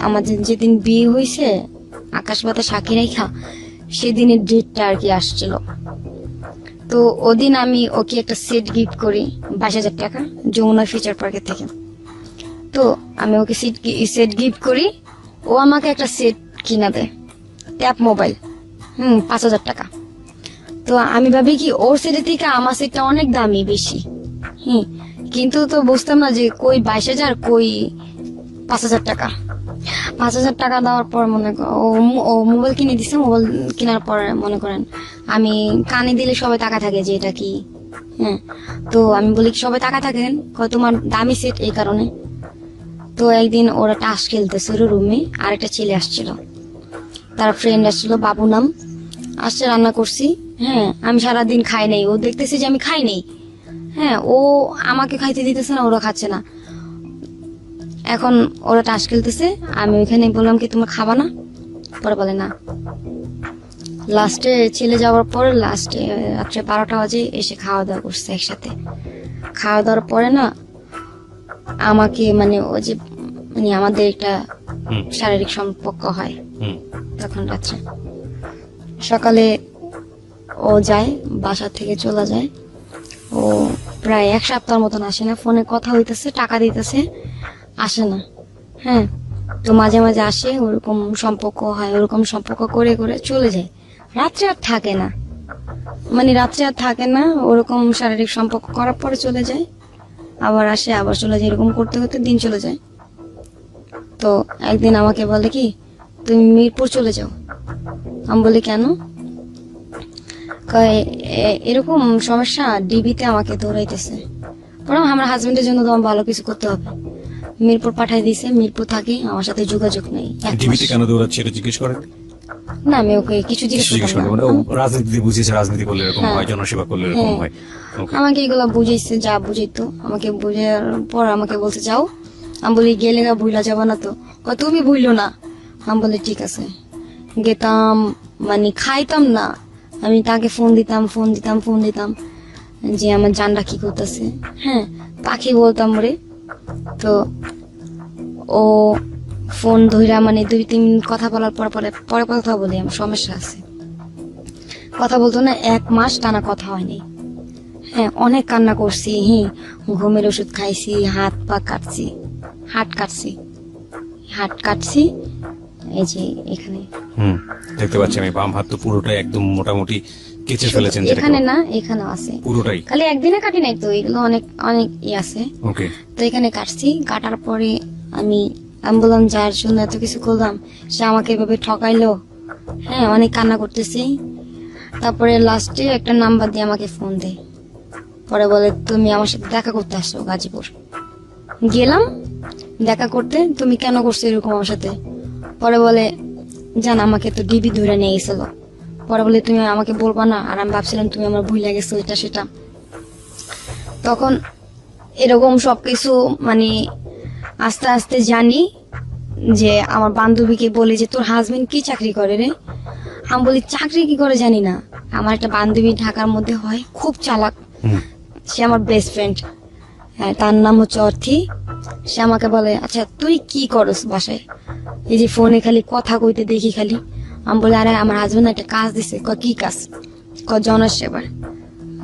আমাদের যেদিন বিয়ে হয়েছে আকাশ বাতাস সাক্ষী রেখা, সেদিনের ডেটটা আর কি আসছিল। তো ওদিন আমি ওকে একটা সেট গিফট করি 22,000 টাকা যমুনা ফিচার পার্কের থেকে। তো আমি ওকে সেট গিফট করি, ও আমাকে একটা সেট কিনা দেয়, ট্যাপ মোবাইল, 5,000 টাকা। তো আমি ভাবি কি ওর সেটের থেকে আমার সেটটা অনেক দামি বেশি, কিন্তু তো বুঝতাম না যে কই 22,000 কই 5,000 টাকা। 5,000 টাকা দেওয়ার পর মনে ও মোবাইল কিনে দিছে। মোবাইল কেনার পর মনে করেন আমি কানে দিলে সবাই তাকা থাকে যে এটা কি। তো আমি বলি কি সবাই তাকা থাকেন, কয় তোমার দামি সেট এই কারণে। তো একদিন ওরা টাস খেলতেছিল রুমে, আর একটা ছেলে আসছিল, তার ফ্রেন্ড আসছিল, বাবু নাম, আসছে, রান্না করছি। আমি সারাদিন খাই নাই, ও দেখতেছে যে আমি খাই নাই। ও আমাকে খাইতে দিতেছে না, ওরা খাচ্ছে না। এখন ওরা টাস খেলতেছে, আমি ওইখানে বললাম কি তোমার খাবা না, পরে বলে না। লাস্টে ছেলে যাওয়ার পরে লাস্টে রাত্রে 12টা বাজে এসে খাওয়া দাওয়া করছে একসাথে। খাওয়া দাওয়ার পরে না আমাকে মানে ও যে মানে আমাদের একটা শারীরিক সম্পর্ক হয় তখন রাত্রে। সকালে ও যায়, বাসা থেকে চলে যায়। ও প্রায় 1 সপ্তাহ মতন আসে না, ফোনে কথা হইতেছে, টাকা দিতেছে, আসে না। তো মাঝে মাঝে আসে, ওরকম সম্পর্ক হয়, ওরকম সম্পর্ক করে করে চলে যায়। রাত্রে আর থাকে না, মানে রাত্রে আর থাকে না, ওরকম শারীরিক সম্পর্ক করার পরে চলে যায়, আবার আসে, আবার চলে যায়, এরকম করতে করতে দিন চলে যায়। তো একদিন আমাকে বলে কি তুমি মিরপুর চলে যাও। আমি বলি কেন? কয় এরকম সমস্যা, ডিবিতে আমাকে দৌড়াইতেছে। পরে আমার হাজবেন্ডের জন্য তো আমার ভালো কিছু করতে হবে। মিরপুর পাঠাই দিয়েছে, মিরপুর থাকি, আমার সাথে যোগাযোগ নেই। ডিবিতে কেন দৌড়াচ্ছে এটা জিজ্ঞেস করেন না, আমি ওকে কিছু জিজ্ঞেস করলাম মানে ও রাজনীতি বুঝিয়েছে, রাজনীতি করলে এরকম হয়, জনসেবা করলে এরকম হয়। আমাকে এগুলা বুঝাইছে, যা বুঝাইতো আমাকে বুঝার পর আমাকে বলতে যাও। আমি বলি গেলে না ভুলা যাবা না তো? তুমি ভুইলো না। আমি বলি ঠিক আছে। গেতাম, মানে খাইতাম না, আমি তাকে ফোন দিতাম যে আমার জানটা কি করতেছে। পাখি বলতাম রে। তো ও ফোন ধইরা মানে 2-3 কথা বলার পরে কথা বলি, আমার সমস্যা আছে, কথা বলতো না। 1 মাস টানা কথা হয়নি। অনেক কান্না করছি, ঘুমের ওষুধ খাইছি, হাত কাটছি এই যে এখানে দেখতে পাচ্ছি আমি, বাম হাত তো পুরোটাই একদম মোটামুটি কেচে ফেলেছেন। এখানে না, এখানে আছে পুরোটাই, খালি একদিনে কাটি নাই তো, এগুলো অনেক অনেক আছে। ওকে। তো এখানে কাটছি, কাটার পরে আমি বললাম যার জন্য এত কিছু করলাম সে আমাকে এভাবে ঠকাইলো। অনেক কান্না করতেছি। তারপরে লাস্টে একটা নাম্বার দিয়ে আমাকে ফোন দেয়, পরে বলে তুমি আমার সাথে দেখা করতে আসছো গাজীপুর। গেলাম দেখা করতে। তুমি কেন করছো এরকম আমার সাথে? পরে বলে জান আমাকে তো ডিবি ধরে নিয়ে গেছিল। পরে বলে তুমি আমাকে বলবা না, আর আমি ভাবছিলাম তুমি আমার ভুলে গেছো এটা সেটা। তখন এরকম সবকিছু মানে আস্তে আস্তে জানি যে আমার বান্ধবীকে বলে যে তোর হাজবেন্ড কি চাকরি করে রে? আমি বলি চাকরি কি করে জানি না, আমার একটা বান্ধবী ঢাকার মধ্যে হয়, খুব চালাক, সে আমার বেস্ট ফ্রেন্ড, তার নাম হচ্ছে অর্থি। সে আমাকে বলে আচ্ছা তুই কি করস বাসায়? এই যে ফোনে খালি কথা কইতে দেখি খালি। আমি বলি আরে আমার হাজবেন্ড একটা কাজ দিছে। কি কাজ? জনসেবা।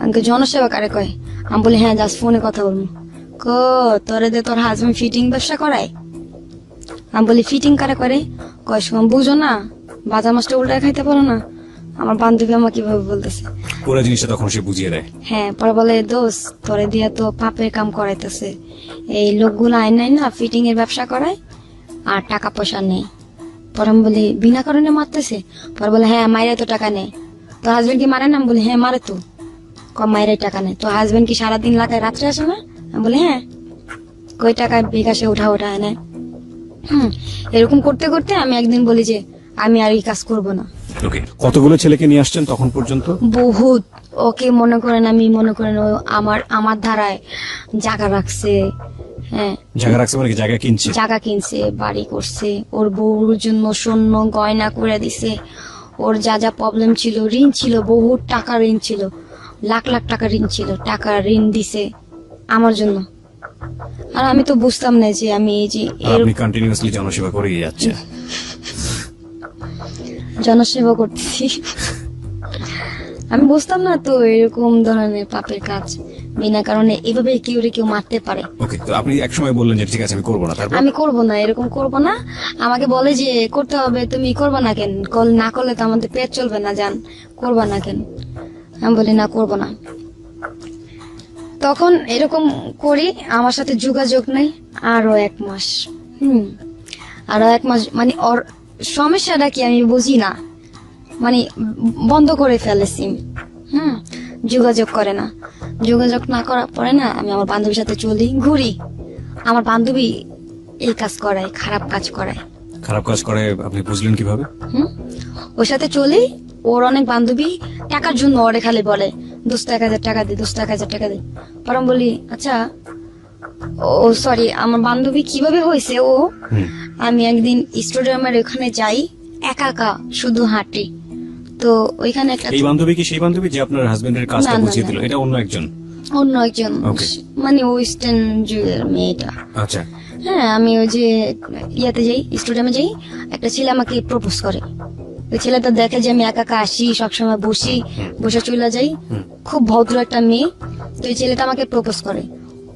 আমাকে জনসেবা কারে কয়? আমি বলি হ্যাঁ জাস্ট ফোনে কথা বলবো। তোরে দে তোর হাজবেন্ড ফিটিং ব্যবসা করায়? আমি বলি ফিটিং কারে করে? বুঝো না, বাজার মাছটা উল্টায় খাইতে পারো না? আমার বান্ধবী আমাকে কিভাবে বলতেছে, পুরো জিনিসটা তখন সে বুঝিয়ে দেয়। পরে বলে দোষ তোরে দিয়া তো পাপের কাম করাইতেছে, এই লোকগুলো আইন নাই না ফিটিং এর ব্যবসা করায় আর টাকা পয়সা নেই। পরে আমি বলি বিনা কারণে মারতেছে? পরে বলে হ্যাঁ মাইরে তো টাকা নেই। তো হাজবেন্ড কি মারে না? আমি বলি হ্যাঁ মারে তো। মাইরে টাকা নেই তো হাজবেন্ড কি সারাদিন লাগায় রাত্রে আসে না? আমি বলি হ্যাঁ। কই টাকা বিকাশে উঠা এনে। এরকম করতে করতে আমি একদিন বলি যে আমি আর এই কাজ করব না। ওকে, কতগুলো ছেলেকে নিয়ে আসছেন তখন পর্যন্ত? বহুত। ওকে মনে করেন ও আমার ধারায় জায়গা রাখছে। জায়গা রাখছে মানে কি? জায়গা কিনছে, বাড়ি করছে, ওর বউর জন্য স্বর্ণ গয়না করে দিছে, ওর যা যা প্রবলেম ছিল, ঋণ ছিল, বহুত টাকা ঋণ ছিল, লাখ লাখ টাকা ঋণ ছিল, টাকা ঋণ দিছে আমার জন্য। আর আমি তো বুঝতাম না যে আমি এই যে আপনি কন্টিনিউয়াসলি জনসেবা করেই যাচ্ছেন। জনসেবা করতেছি, আমি বুঝতাম না তো এরকম ধরনের পাপের কাজ বিনা কারণে এভাবে কেউ মারতে পারে। ওকে, তো আপনি একসময় বললেন যে ঠিক আছে আমি করবো না, তারপর আমি করব না, এরকম করব না। আমাকে বলে যে করতে হবে, তুমি করবা না কেন? না করলে তো আমাদের পেট চলবে না, জান করবা না কেন? আমি বলি না, করব না। তখন এরকম করি, আমার সাথে যোগাযোগ নেই আরো 1 মাস। আরো 1 মাস মানে ওর সমস্যাটা কি আমি বুঝি না, মানে বন্ধ করে ফেলে সিম। যোগাযোগ করে না, যোগাযোগ না করার পরে না আমি আমার বান্ধবীর সাথে চলি, ঘুরি। আমার বান্ধবী এই কাজ করায়, খারাপ কাজ করায়। খারাপ কাজ করে আপনি বুঝলেন কিভাবে? ওর সাথে চলি, ওর অনেক বান্ধবী টাকার জন্য ওরে খালি বলে দোস্ত 1000 টাকা দে, দোস্ত 1000 টাকা দে। পরে আমি বলি আচ্ছা, ও সরি, আমার বান্ধবী কিভাবে হয়েছে ও, আমি একদিন স্টেডিয়ামের ওখানে যাই একা একা, শুধু হাঁটি। তো ওইখানে একটা এই বান্ধবী কি সেই বান্ধবী যে আপনার হাজবেন্ডের কাজটা না, না, বুঝিয়ে না। দিল? এটা অন্য একজন? অন্য একজন, Okay. মানে ওয়েস্টার্ন যুগের মেয়েটা। আচ্ছা, হ্যাঁ, আমি ওই যে ইয়াতে যাই, স্টেডিয়ামে যাই, একটা ছেলে আমাকে প্রপোজ করে। ওই ছেলেটা দেখে যে আমি একা একা আসি, সবসময় বসে চলে যাই, খুব ভদ্র একটা মেয়ে। তো ওই ছেলেটা আমাকে প্রপোজ করে।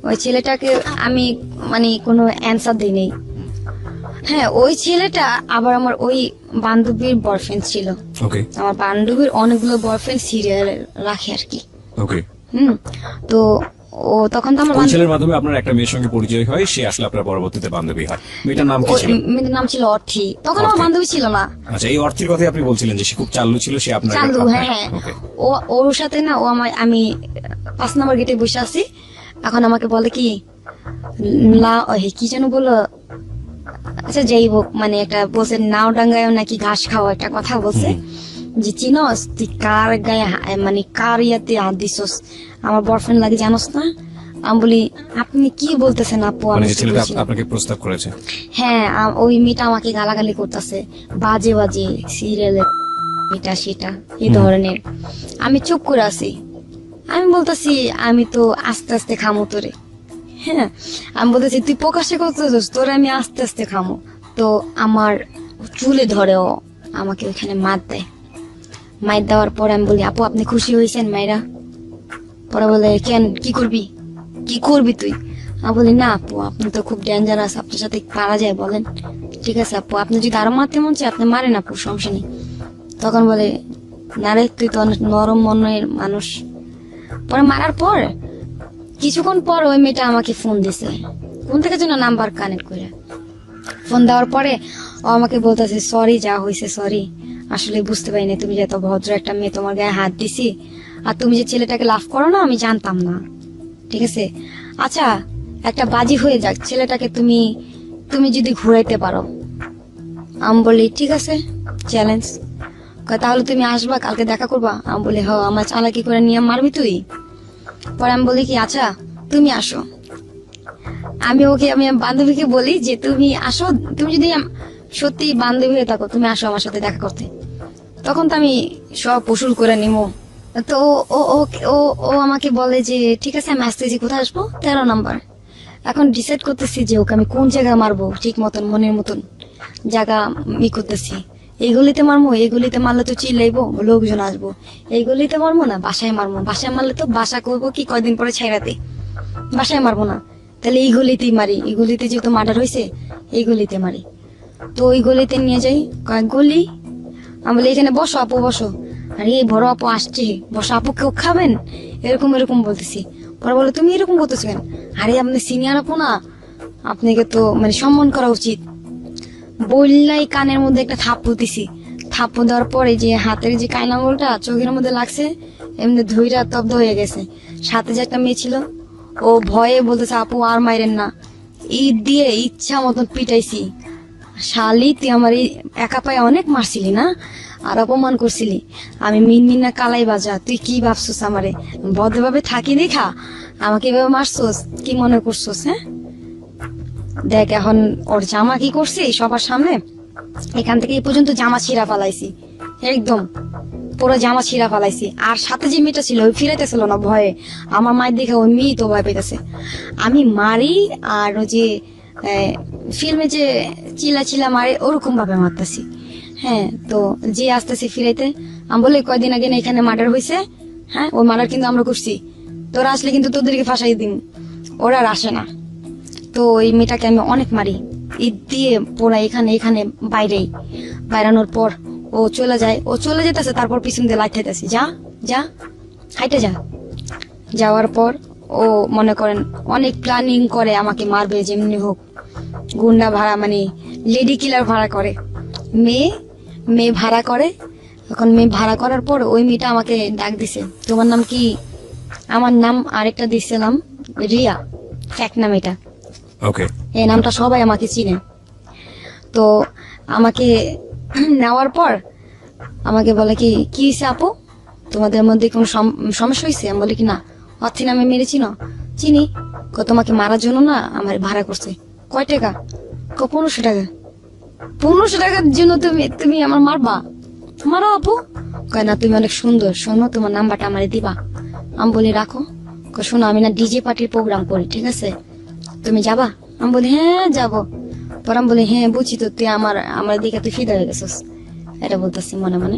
ওই ছেলেটাকে আমি মানে কোনো অ্যান্সার দিই নেই। হ্যাঁ, ওই ছেলেটা আবার আমার ওই বান্ধবীর বয়ফ্রেন্ড ছিল। ওকে আমার বান্ধবীর অনেকগুলো বয়ফ্রেন্ড সিরিয়াল রাখে আর কি। ওকে। তো ও তখন তো আমার ওই ছেলের মাধ্যমে আপনার একটা মেয়ের সঙ্গে পরিচয় হয়, সে আসলে আপনার পরবর্তীতে বান্ধবী হয়। মেয়েটার নাম কি ছিল? মেয়েটার নাম ছিল অর্থি। তখন আমার অর্থি। বান্ধবী ছিল না। আচ্ছা, এই অর্থের কথাই আপনি বলছিলেন যে সে খুব চাল্লু ছিল, সে আপনার চালু, হ্যাঁ। ওকে ওর সাথে না, ও আমি 5 নম্বর গেটে বসে আছি। এখন আমাকে বলে কি কি যেন বলো, আচ্ছা যাই হোক, মানে একটা বলছে নাও ডাঙ্গায় নাকি ঘাস খাওয়া, একটা কথা বলছে যে চিনস তুই কার গায়ে মানে কার ইয়াতে হাত দিছস, আমার বয়ফ্রেন্ড লাগে জানোস না? আমি বলি আপনি কি বলতেছেন আপু? মানে আমি যে কি ছেলেটা বলছি? আপনাকে প্রস্তাব করেছে? হ্যাঁ, ওই মেয়েটা আমাকে গালাগালি করতেছে, বাজে বাজে সিরিয়ালে এটা সেটা এই ধরনের। আমি চুপ করে আছি। আমি বলতেছি আমি তো আস্তে আস্তে খামো তোরে। হ্যাঁ, আমি বলতেছি তুই প্রকাশে করতেছিস, তোরে আমি আস্তে আস্তে খামো। তো আমার চুলে ধরে ও আমাকে ওইখানে মার দেয়। মার দেওয়ার পর আমি বলি আপু আপনি খুশি হয়েছেন মাইরা? পরে বলে কেন, কি করবি তুই? আমি বলি না আপু, আপনি তো খুব ডেঞ্জারাস, আপনার সাথে পারা যায় বলেন? ঠিক আছে আপু, আপনি যদি আরো মারতে মন চায় আপনি মারেন আপু, সমস্যা নেই। তখন বলে না রে, তুই তো অনেক নরম মনের মানুষ। পরে মারার পর কিছুক্ষণ পর ওই মেয়েটা আমাকে ফোন দিছে, কোন থেকে যেন নাম্বার কানেক্ট করে। ফোন দেওয়ার পরে ও আমাকে বলতেছে সরি, যা হয়েছে সরি, আসলে বুঝতে পারিনি তুমি যে এত ভদ্র একটা মেয়ে, তোমার গায়ে হাত দিছি, আর তুমি যে ছেলেটাকে লাভ করো না আমি জানতাম না। ঠিক আছে, আচ্ছা একটা বাজি হয়ে যাক, ছেলেটাকে তুমি যদি ঘুরাইতে পারো। আমি বলি ঠিক আছে, চ্যালেঞ্জ। তাহলে তুমি আসবা, কালকে দেখা করবা? আমি বলি হ, আমার চালাকি করে নিয়ে মারবি তুই? পরে আমি বলি কি আচ্ছা তুমি আসো। আমি বান্ধবীকে বলি যে তুমি আসো, তুমি যদি সত্যি বান্ধবী হয়ে থাকো তুমি আসো আমার সাথে দেখা করতে। তখন তো আমি সব উসুল করে নিমো। তো ও ও ও ও আমাকে বলে যে ঠিক আছে আমি আসতেছি, কোথায় আসবো? 13 নম্বর। এখন ডিসাইড করতেছি যে ওকে আমি কোন জায়গায় মারবো, ঠিক মতন মনের মতন জায়গা করতেছি। এই গলিতে মারবো, এই গলিতে মারলে তো চিল্লাইবো, লোকজন আসবো। এই গলিতে মারবো না, বাসায় মারবো, বাসায় মারলে তো বাসা করবো কি কয়দিন পরে ছাইরাতে, বাসায় মারবো না। তাহলে এই গলিতেই মারি, এই গলিতে যেহেতু মার্ডার হয়েছে এই গলিতে মারি। তো ওই গলিতে নিয়ে যাই, কয়েক গলি। আমি বলি এখানে বসো আপু বসো, আরে এই বড় আপু আসছে, বসো আপু, কেউ খাবেন? এরকম বলতেছি। পরে বলে তুমি এরকম করতেছো কেন? আরে আপনি সিনিয়র আপু না, আপনাকে তো মানে সম্মান করা উচিত। বললাই কানের মধ্যে একটা থাপ্পড় দিছি। থাপ্পড় দেওয়ার পরে যে হাতের যে কাইনাঙ্গলটা চোখের মধ্যে লাগছে, এমনি ধুইরা তব্দ হয়ে গেছে। সাথে যে একটা মেয়ে ছিল, ও ভয়ে বলতেছে আপু আর মাইরেন না। ঈদ দিয়ে ইচ্ছা মতন পিটাইছি। শালি তুই আমার এই একা পায়ে অনেক মারছিলি না, আর অপমান করছিলি। আমি মিনমিনা কালাই বাজা, তুই কি ভাবছিস আমারে ভদ্রভাবে থাকি দেখা আমাকে এভাবে মারছস? কি মনে করছস? হ্যাঁ দেখ এখন ওর জামা কি করছি সবার সামনে, এখান থেকে এই পর্যন্ত জামা ছিঁড়া ফালাইছি একদম। পুরো জামা ছিঁড়া ফালাইছি। আর সাথে যে মেয়েটা ছিল ওই ফিরাইতেছিল না ভয়ে, আমার মায়ের দেখে ওই মেয়ে তো ভয় পেতেছে। আমি মারি আর ওই যে ফিল্মে যে চিলা চিলা মারে ওরকম ভাবে মারতেছি। হ্যাঁ, তো যে আসতেছি ফিরাইতে, আমি বলি কয়দিন আগে না এখানে মার্ডার হয়েছে, হ্যাঁ ওই মার্ডার কিন্তু আমরা করছি, তোরা আসলে কিন্তু তোদেরকে ফাঁসাই দিন। ওরা আর আসে না। তো ওই মেয়েটাকে আমি অনেক মারি, ঈদ দিয়ে পোড়া এখানে এখানে বাইরেই। বাইরানোর পর ও চলে যায়, ও চলে যেতেছে, তারপর পিছন দিয়ে লাইট খাইতেছি, যা যা হাইটে যা। যাওয়ার পর ও মনে করেন অনেক প্ল্যানিং করে আমাকে মারবে যেমনি হোক, গুন্ডা ভাড়া মানে লেডি কিলার ভাড়া করে, মেয়ে মেয়ে ভাড়া করে। এখন মেয়ে ভাড়া করার পর ওই মেয়েটা আমাকে ডাক দিছে, তোমার নাম কি? আমার নাম আরেকটা দিছিলাম রিয়া, এক নাম এটা। ওকে, এই নামটা সবাই আমাকে চিনে। তো আমাকে নেওয়ার পর আমাকে বলে কি কি হয়েছে আপু, তোমাদের মধ্যে কোনো সমস্যা হয়েছে? আমি বলি কি না, অর্থে নামে মেরেছি না, চিনি। তোমাকে মারার জন্য না আমার ভাড়া করছে। কয় টাকা? 1500 টাকা। 1500 টাকার জন্য তুমি তুমি আমার মারবা? মারো আপু। কয় না, তুমি অনেক সুন্দর, শোনো তোমার নাম্বারটা আমারে দিবা। আমি বলি রাখো। শোনো আমি না ডিজে পার্টির প্রোগ্রাম করি, ঠিক আছে, তুমি যাবা? আমি বলি হ্যাঁ যাবো। পর আমি বলি হ্যাঁ বুঝছি তো, তুই আমার দিকে তুই ফিদা হয়ে গেছিস, এটা বলতেছি মনে মনে।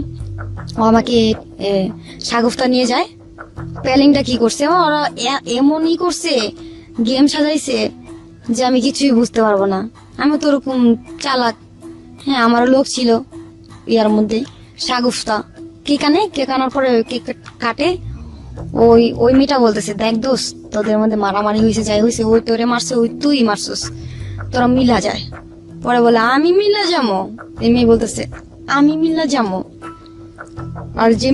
ও আমাকে সাগুফতা নিয়ে যায়। প্যালিংটা কি করছে ওরা, এমনই করছে, গেম সাজাইছে যে আমি কিছুই বুঝতে পারবো না। আমি তো ওরকম চালাক। হ্যাঁ, আমার লোক ছিল ইয়ার মধ্যে সাগুফতা কেক আনে, কেক আনার পরে কেক কাটে। ওই মেয়েটা বলতেছে, দেখ দোস্ত তোদের মধ্যে মারামারি হয়েছে, যাই হয়েছে, ওই তোরে মারছে, ওই তুই মারছিস, তোরা মিলা যায়। পরে বলে আমি মিলা যাবো। এই মেয়ে বলতেছে আমি মিলা যাবো। আর যে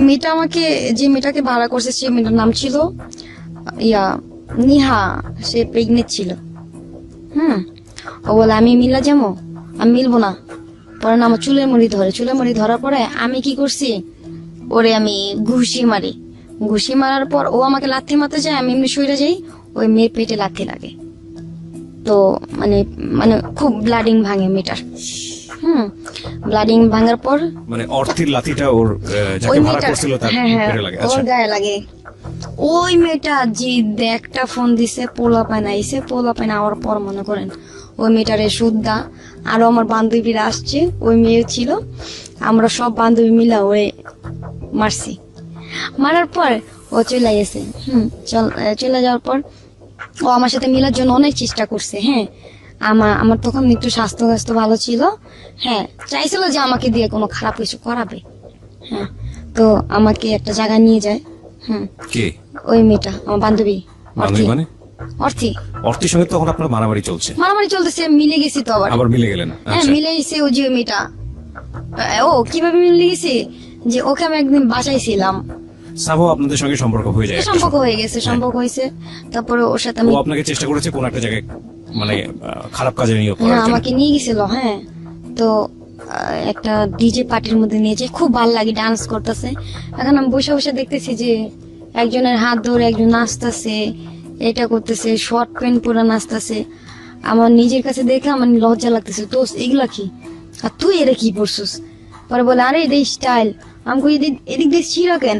মেয়েটাকে ভাড়া করছে সে মেয়েটার নাম ছিল নিহা, সে প্রেগনেন্ট ছিল। ও বলে আমি মিলা যাবো, আমি মিলবো না। পরে না আমার চুলের মুড়ি ধরার পরে আমি কি করছি, ওরে আমি ঘুষি মারার পর ও আমাকে লাথি মারতে যায়, আমি এমনি সইরে যাই, ওই মেয়ের পেটে লাথি লাগে। তো মানে মানে খুব ব্লাডিং ভাঙে মেয়েটার। ব্লাডিং ভাঙার পর মানে অর্থের লাথিটা ওর যাকে ভাড়া করছিল তার পেটে লাগে। ওর আচ্ছা, গায়ে লাগে। ওই মেয়েটা যে একটা ফোন দিছে, পোলা পায় না আওয়ার পর মনে করেন ওই মেয়েটারে সুদ্ধা। আরো আমার বান্ধবীরা আসছে, ওই মেয়ে ছিল, আমরা সব বান্ধবী মিলা ওরে মারছি। মারার পর ও চলে গেছে। চলে যাওয়ার পর ও আমার সাথে মিলার জন্য অনেক চেষ্টা করছে। হ্যাঁ, আমার তখন একটু স্বাস্থ্য ভালো ছিল। হ্যাঁ, চাইছিল যে আমাকে দিয়ে কোনো খারাপ কিছু করাবে। হ্যাঁ, তো আমাকে একটা জায়গায় নিয়ে যায়। কে? ওই মেয়েটা আমার বান্ধবী। মানে অর্থের সঙ্গে তখন আপনার মারামারি চলতেছে, মিলে গেছি তো আবার মিলে গেলেন? হ্যাঁ, মিলে গেছে। ওই যে মেয়েটা, ও কিভাবে মিলে গেছে যে ওকে আমি একদিন বাসাইছিলাম, আপনাদের সঙ্গে সম্পর্ক হয়ে যায়, সম্পর্ক হয়েছে। তারপরে ওর সাথে ও আপনাকে চেষ্টা করেছে কোন একটা জায়গায় মানে খারাপ কাজে নিয়োগ করার হ্যাঁ, জন্য। আমাকে নিয়ে গেছিল। হ্যাঁ, তো একটা ডিজে পার্টির মধ্যে নিয়েছে, খুব ভালো লাগে, ডান্স করতেছে। এখন আমি বসে বসে দেখতেছি যে একজনের হাত ধরে একজন নাচতেছে, এটা করতেছে, শর্ট প্যান্ট পরে নাচতেছে। আমার নিজের কাছে দেখে আমার লজ্জা লাগতেছে, তো এগুলা কি, আর তুই এরা কি পড়ছিস? পরে বলে আরে এটা স্টাইল। আমি কই এদিক দিয়ে ছিঁড়া কেন?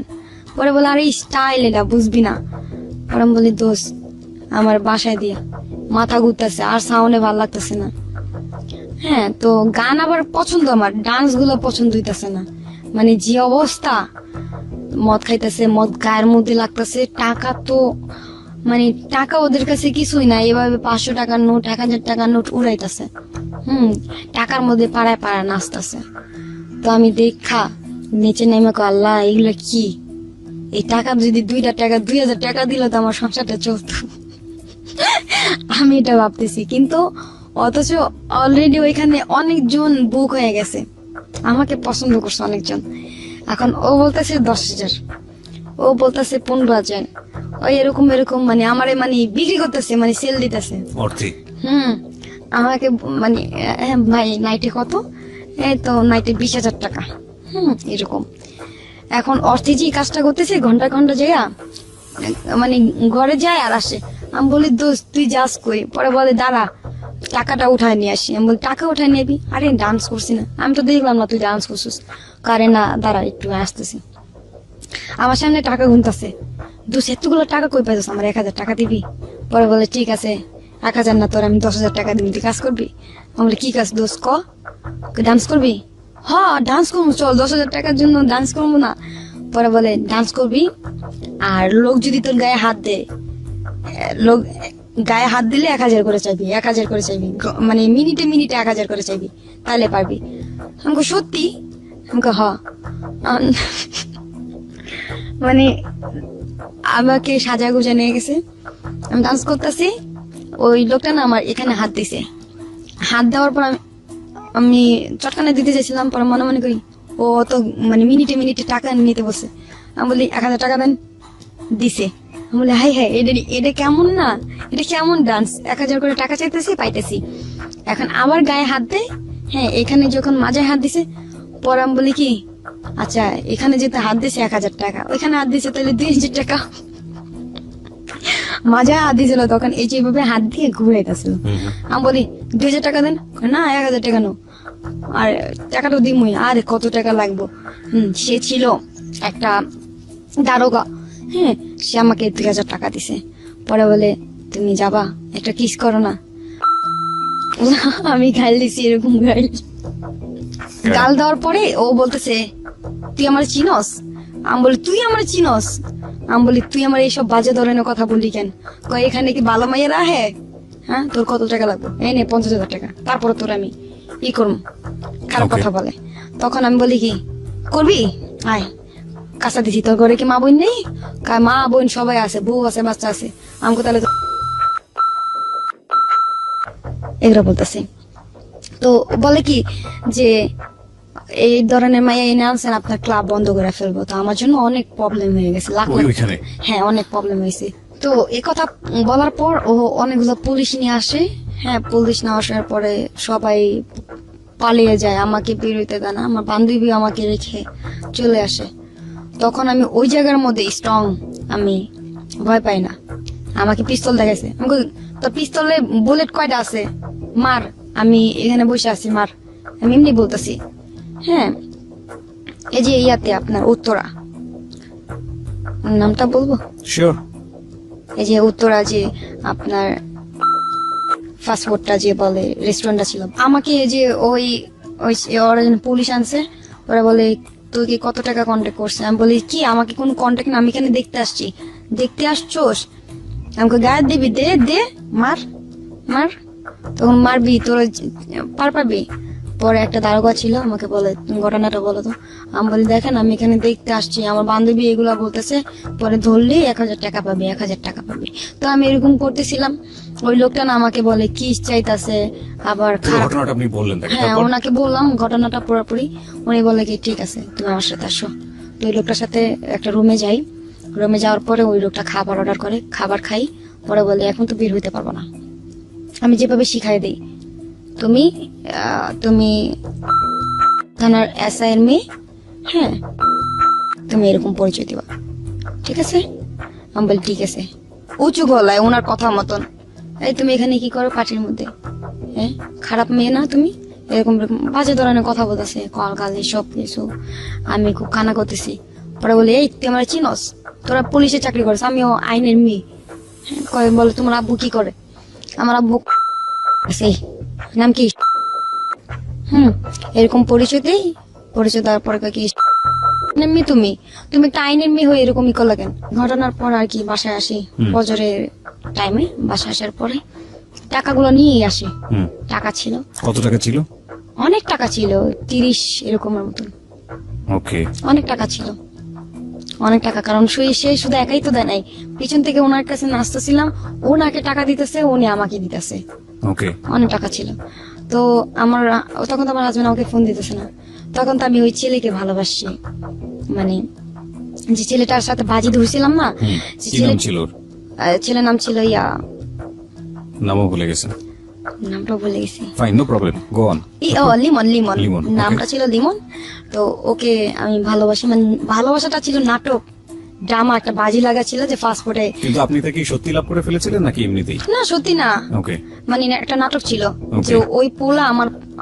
পরে বলে আরে স্টাইল, এটা বুঝবি না। পরে আমি বলি দোষ আমার বাসায় দিয়া মাথা ঘুরতেছে আর সাউন্ডে ভালো লাগতেছে না। হ্যাঁ, তো গান আবার পছন্দ, আমার ডান্স গুলো পছন্দ হইতেছে না। মানে যে অবস্থা, মদ খাইতেছে, মদ গায়ের মধ্যে লাগতেছে, টাকা তো মানে টাকা ওদের কাছে কিছুই না, এভাবে 500 টাকার নোট, 1000 টাকার নোট উড়াইতেছে। টাকার মধ্যে পাড়ায় নাচতেছে। তো আমি দেখা নিচে নেমে আল্লাহ এগুলো কি, এই টাকা যদি 2000 টাকা দিল তো আমার সংসারটা চলতো। আমি এটা ভাবতেছি, কিন্তু অথচ অলরেডি ওইখানে অনেকজন বুক হয়ে গেছে, আমাকে পছন্দ করছে অনেকজন। এখন ও বলতেছে 10,000, ও বলতেছে 15,000, ওই এরকম মানে আমারে মানে বিক্রি করতেছে, মানে সেল দিতেছে অর্থে। আমাকে মানে ভাই নাইটে কত? এই তো নাইটে 20,000 টাকা। এরকম। এখন অর্থে যে কাজটা করতেছে ঘন্টা ঘন্টা জায়গা, মানে ঘরে যায় আর আসে। আমি বলি দোস্ত তুই যাস কই? পরে বলে দাঁড়া টাকাটা উঠায় নিয়ে আসি। আমি বলি টাকা উঠায় নিবি? আরে ডান্স করছি না, আমি তো দেখলাম না তুই ডান্স করছিস। কারে না, দাঁড়া একটু আসতেছি। আমার সামনে টাকা গুনতাছে, দোষ এতগুলো টাকা কই পাইছিস, আমার 1000 টাকা দিবি? পরে বলে ঠিক আছে 1000 না, তোর আমি 10,000 টাকা দিবি, তুই কাজ করবি? আমি বলি কি কাজ দোষ ক? ডান্স করবি? হ্যাঁ ডান্স করবো, চল 10,000 টাকার জন্য ডান্স করবো না? পরে বলে ডান্স করবি, আর লোক যদি তোর গায়ে হাত দেয়, লোক গায়ে হাত দিলে 1000 করে চাইবি, 1000 করে চাইবি, মানে মিনিটে মিনিটে 1000 করে চাইবি, তাহলে পারবি। আমাকে সত্যি? আমাকে হ। মানে আমাকে সাজা গুজা নিয়ে গেছে, আমি ডান্স করতেছি, ওই লোকটা না আমার এখানে হাত দিছে, হাত দেওয়ার পর আমি চটকানে দিতে চাইছিলাম, পরে মনে মনে করি ও তো মানে মিনিটে মিনিটে টাকা নিতে বসে। আমি বলি 1000 টাকা দেন, দিছে। আমি বলি হাই হাই, এটা কেমন না, এটা কেমন ডান্স, 1000 করে টাকা চাইতেছি পাইতেছি, এখন আবার গায়ে হাত দেয়। হ্যাঁ এখানে যখন মাঝে হাত দিছে, পরে আমি বলি কি আচ্ছা এখানে যেতে হাত দিছে 1000 টাকা, ওইখানে হাত দিছে তাহলে 2000 টাকা। মাঝে হাত দিয়েছিল তখন এই যেভাবে হাত দিয়ে ঘুরাইতেছিল। আমি বলি 2000 টাকা দেন, না 1000 টাকা নো, আর টাকাটা দিমই, আরে কত টাকা লাগবো। সে ছিল একটা দারোগা, হ্যাঁ সে আমাকে 2000 টাকা দিছে। পরে বলে তুমি যাবা একটা কিস করো না। আমি গাল দিছি, এরকম গাল দেওয়ার পরে ও বলতেছে তুই আমার চিনস? আমি বলি তুই আমার চিনস? আমি বলি তুই আমার এইসব বাজে ধরনের কথা বললি কেন? কয় এখানে কি ভালো মাইয়েরা? হ্যাঁ তোর কত টাকা লাগবে? এই নে 50,000 টাকা, তারপরে তোর আমি ই করবো। খারাপ কথা বলে। তখন আমি বলি কি করবি, আয় কাঁচা দিছি, তোর ঘরে কি মা বোন নেই? মা বোন সবাই আছে, বউ আছে, বাচ্চা আছে, আমাকে তাহলে এগুলো বলতেছি। তো বলে কি যে এই ধরনের মাইয়া এনে আনছেন, আপনার ক্লাব বন্ধ করে ফেলবো। তো আমার জন্য অনেক প্রবলেম হয়ে গেছে, হ্যাঁ অনেক প্রবলেম হয়েছে। তো এই কথা বলার পর ও অনেকগুলো পুলিশ নিয়ে আসে। হ্যাঁ পুলিশ না আসার পরে সবাই পালিয়ে যায়, আমাকে বেরোতে দেয় না, আমার বান্ধবী আমাকে রেখে চলে আসে। তখন আমি ওই জায়গার মধ্যে স্ট্রং, আমি ভয় পাই না। আমাকে পিস্তল দেখাইছে, আমাকে তোর পিস্তলে বুলেট কয়টা আছে, মার, আমি এখানে বসে আছি, মার। আমি এমনি বলতেছি। হ্যাঁ এই যে ইয়াতে আপনার উত্তরা, নামটা বলবো? শিওর। এই যে উত্তরা, যে আপনার ফাস্টফুডটা যে বলে রেস্টুরেন্টটা ছিল, আমাকে যে ওই ওই ওরা পুলিশ আনছে, ওরা বলে তুই কি কত টাকা কন্ট্যাক্ট করছে? আমি বলি কি আমাকে কোনো কন্ট্যাক্ট না, আমি এখানে দেখতে আসছি। দেখতে আসছোস? আমাকে গায়ে দিবি, দে দে, মার মার, তখন মারবি, তোর পারবি। পরে একটা দারোগা ছিল, আমাকে বলে ঘটনাটা বলো তো। আমি বলি দেখেন আমি এখানে দেখতে আসছি, আমার বান্ধবী এগুলা বলতেছে, পরে ধরলে 1000 টাকা পাবি, 1000 টাকা পাবি। তো আমি এরকম করতেছিলাম, ওই লোকটা না আমাকে বলে কি চাইতাছে, আবার খারাপ। ঘটনাটা আপনি বললেন তাকে? হ্যাঁ ওনাকে বললাম ঘটনাটা পুরোপুরি। উনি বলে কি ঠিক আছে তুমি আমার সাথে আসো। তো ওই লোকটার সাথে একটা রুমে যাই। রুমে যাওয়ার পরে ওই লোকটা খাবার অর্ডার করে, খাবার খাই। পরে বলে এখন তো বের হইতে পারবো না। আমি যেভাবে শিখাই দিই, তুমি তুমি থানার এসআই এর মেয়ে, হ্যাঁ তুমি এরকম পরিচয় দিবা, ঠিক আছে? আমি বলি ঠিক আছে। উঁচু গলায় ওনার কথা মতন, এই তুমি এখানে কি করো পার্টির মধ্যে? হ্যাঁ খারাপ মেয়ে না তুমি? এরকম এরকম বাজে ধরনের কথা বলতেছে, কল গালি সব কিছু। আমি খুব কানা করতেছি। পরে বলে এই তুই আমার চিনস? তোরা পুলিশে চাকরি করিস, আমিও আইনের মেয়ে। হ্যাঁ বলে তোমার আব্বু কি করে? আমার আব্বু সেই নাম কি? এরকম পরিচয় দেই। পরিচয় দেওয়ার পরে কি মেয়ে তুমি তুমি একটা আইনের মেয়ে হয়ে এরকমই করলা কেন? ঘটনার পর আর কি বাসায় আসি, ফজরের টাইমে বাসায় আসার পরে টাকাগুলো নিয়েই আসি। টাকা ছিল। কত টাকা ছিল? অনেক টাকা ছিল, 30 এরকমের মতন। ওকে। অনেক টাকা ছিল, অনেক টাকা। কারণ সে শুধু একাই তো দেয় নাই, পিছন থেকে ওনার কাছে নাচতেছিলাম, ওনাকে টাকা দিতেছে, উনি আমাকে দিতেছে। ওকে। অনেক টাকা ছিল। তো আমার তখন তো আমার হাজবেন্ড আমাকে ফোন দিতেছে না। তখন তো আমি ওই ছেলেকে ভালোবাসি, মানে যে ছেলেটার সাথে বাজি ধরছিলাম না, যে ছেলের নাম ছিল ইয়া, নামও ভুলে গেছেন? নামটা ভুলে গেছি। Fine, no problem, go on. Limon, Limon Limon, নামটা ছিল লিমন। তো ওকে আমি ভালোবাসি, মানে ভালোবাসাটা ছিল নাটক, ড্রামা, একটা বাজি লাগা ছিল যে ফাস্টফুডে। কিন্তু আপনি তাকে সত্যি লাভ করে ফেলেছিলেন নাকি এমনিতেই? না সত্যি না, ওকে। মানে একটা নাটক ছিল যে ওই পোলা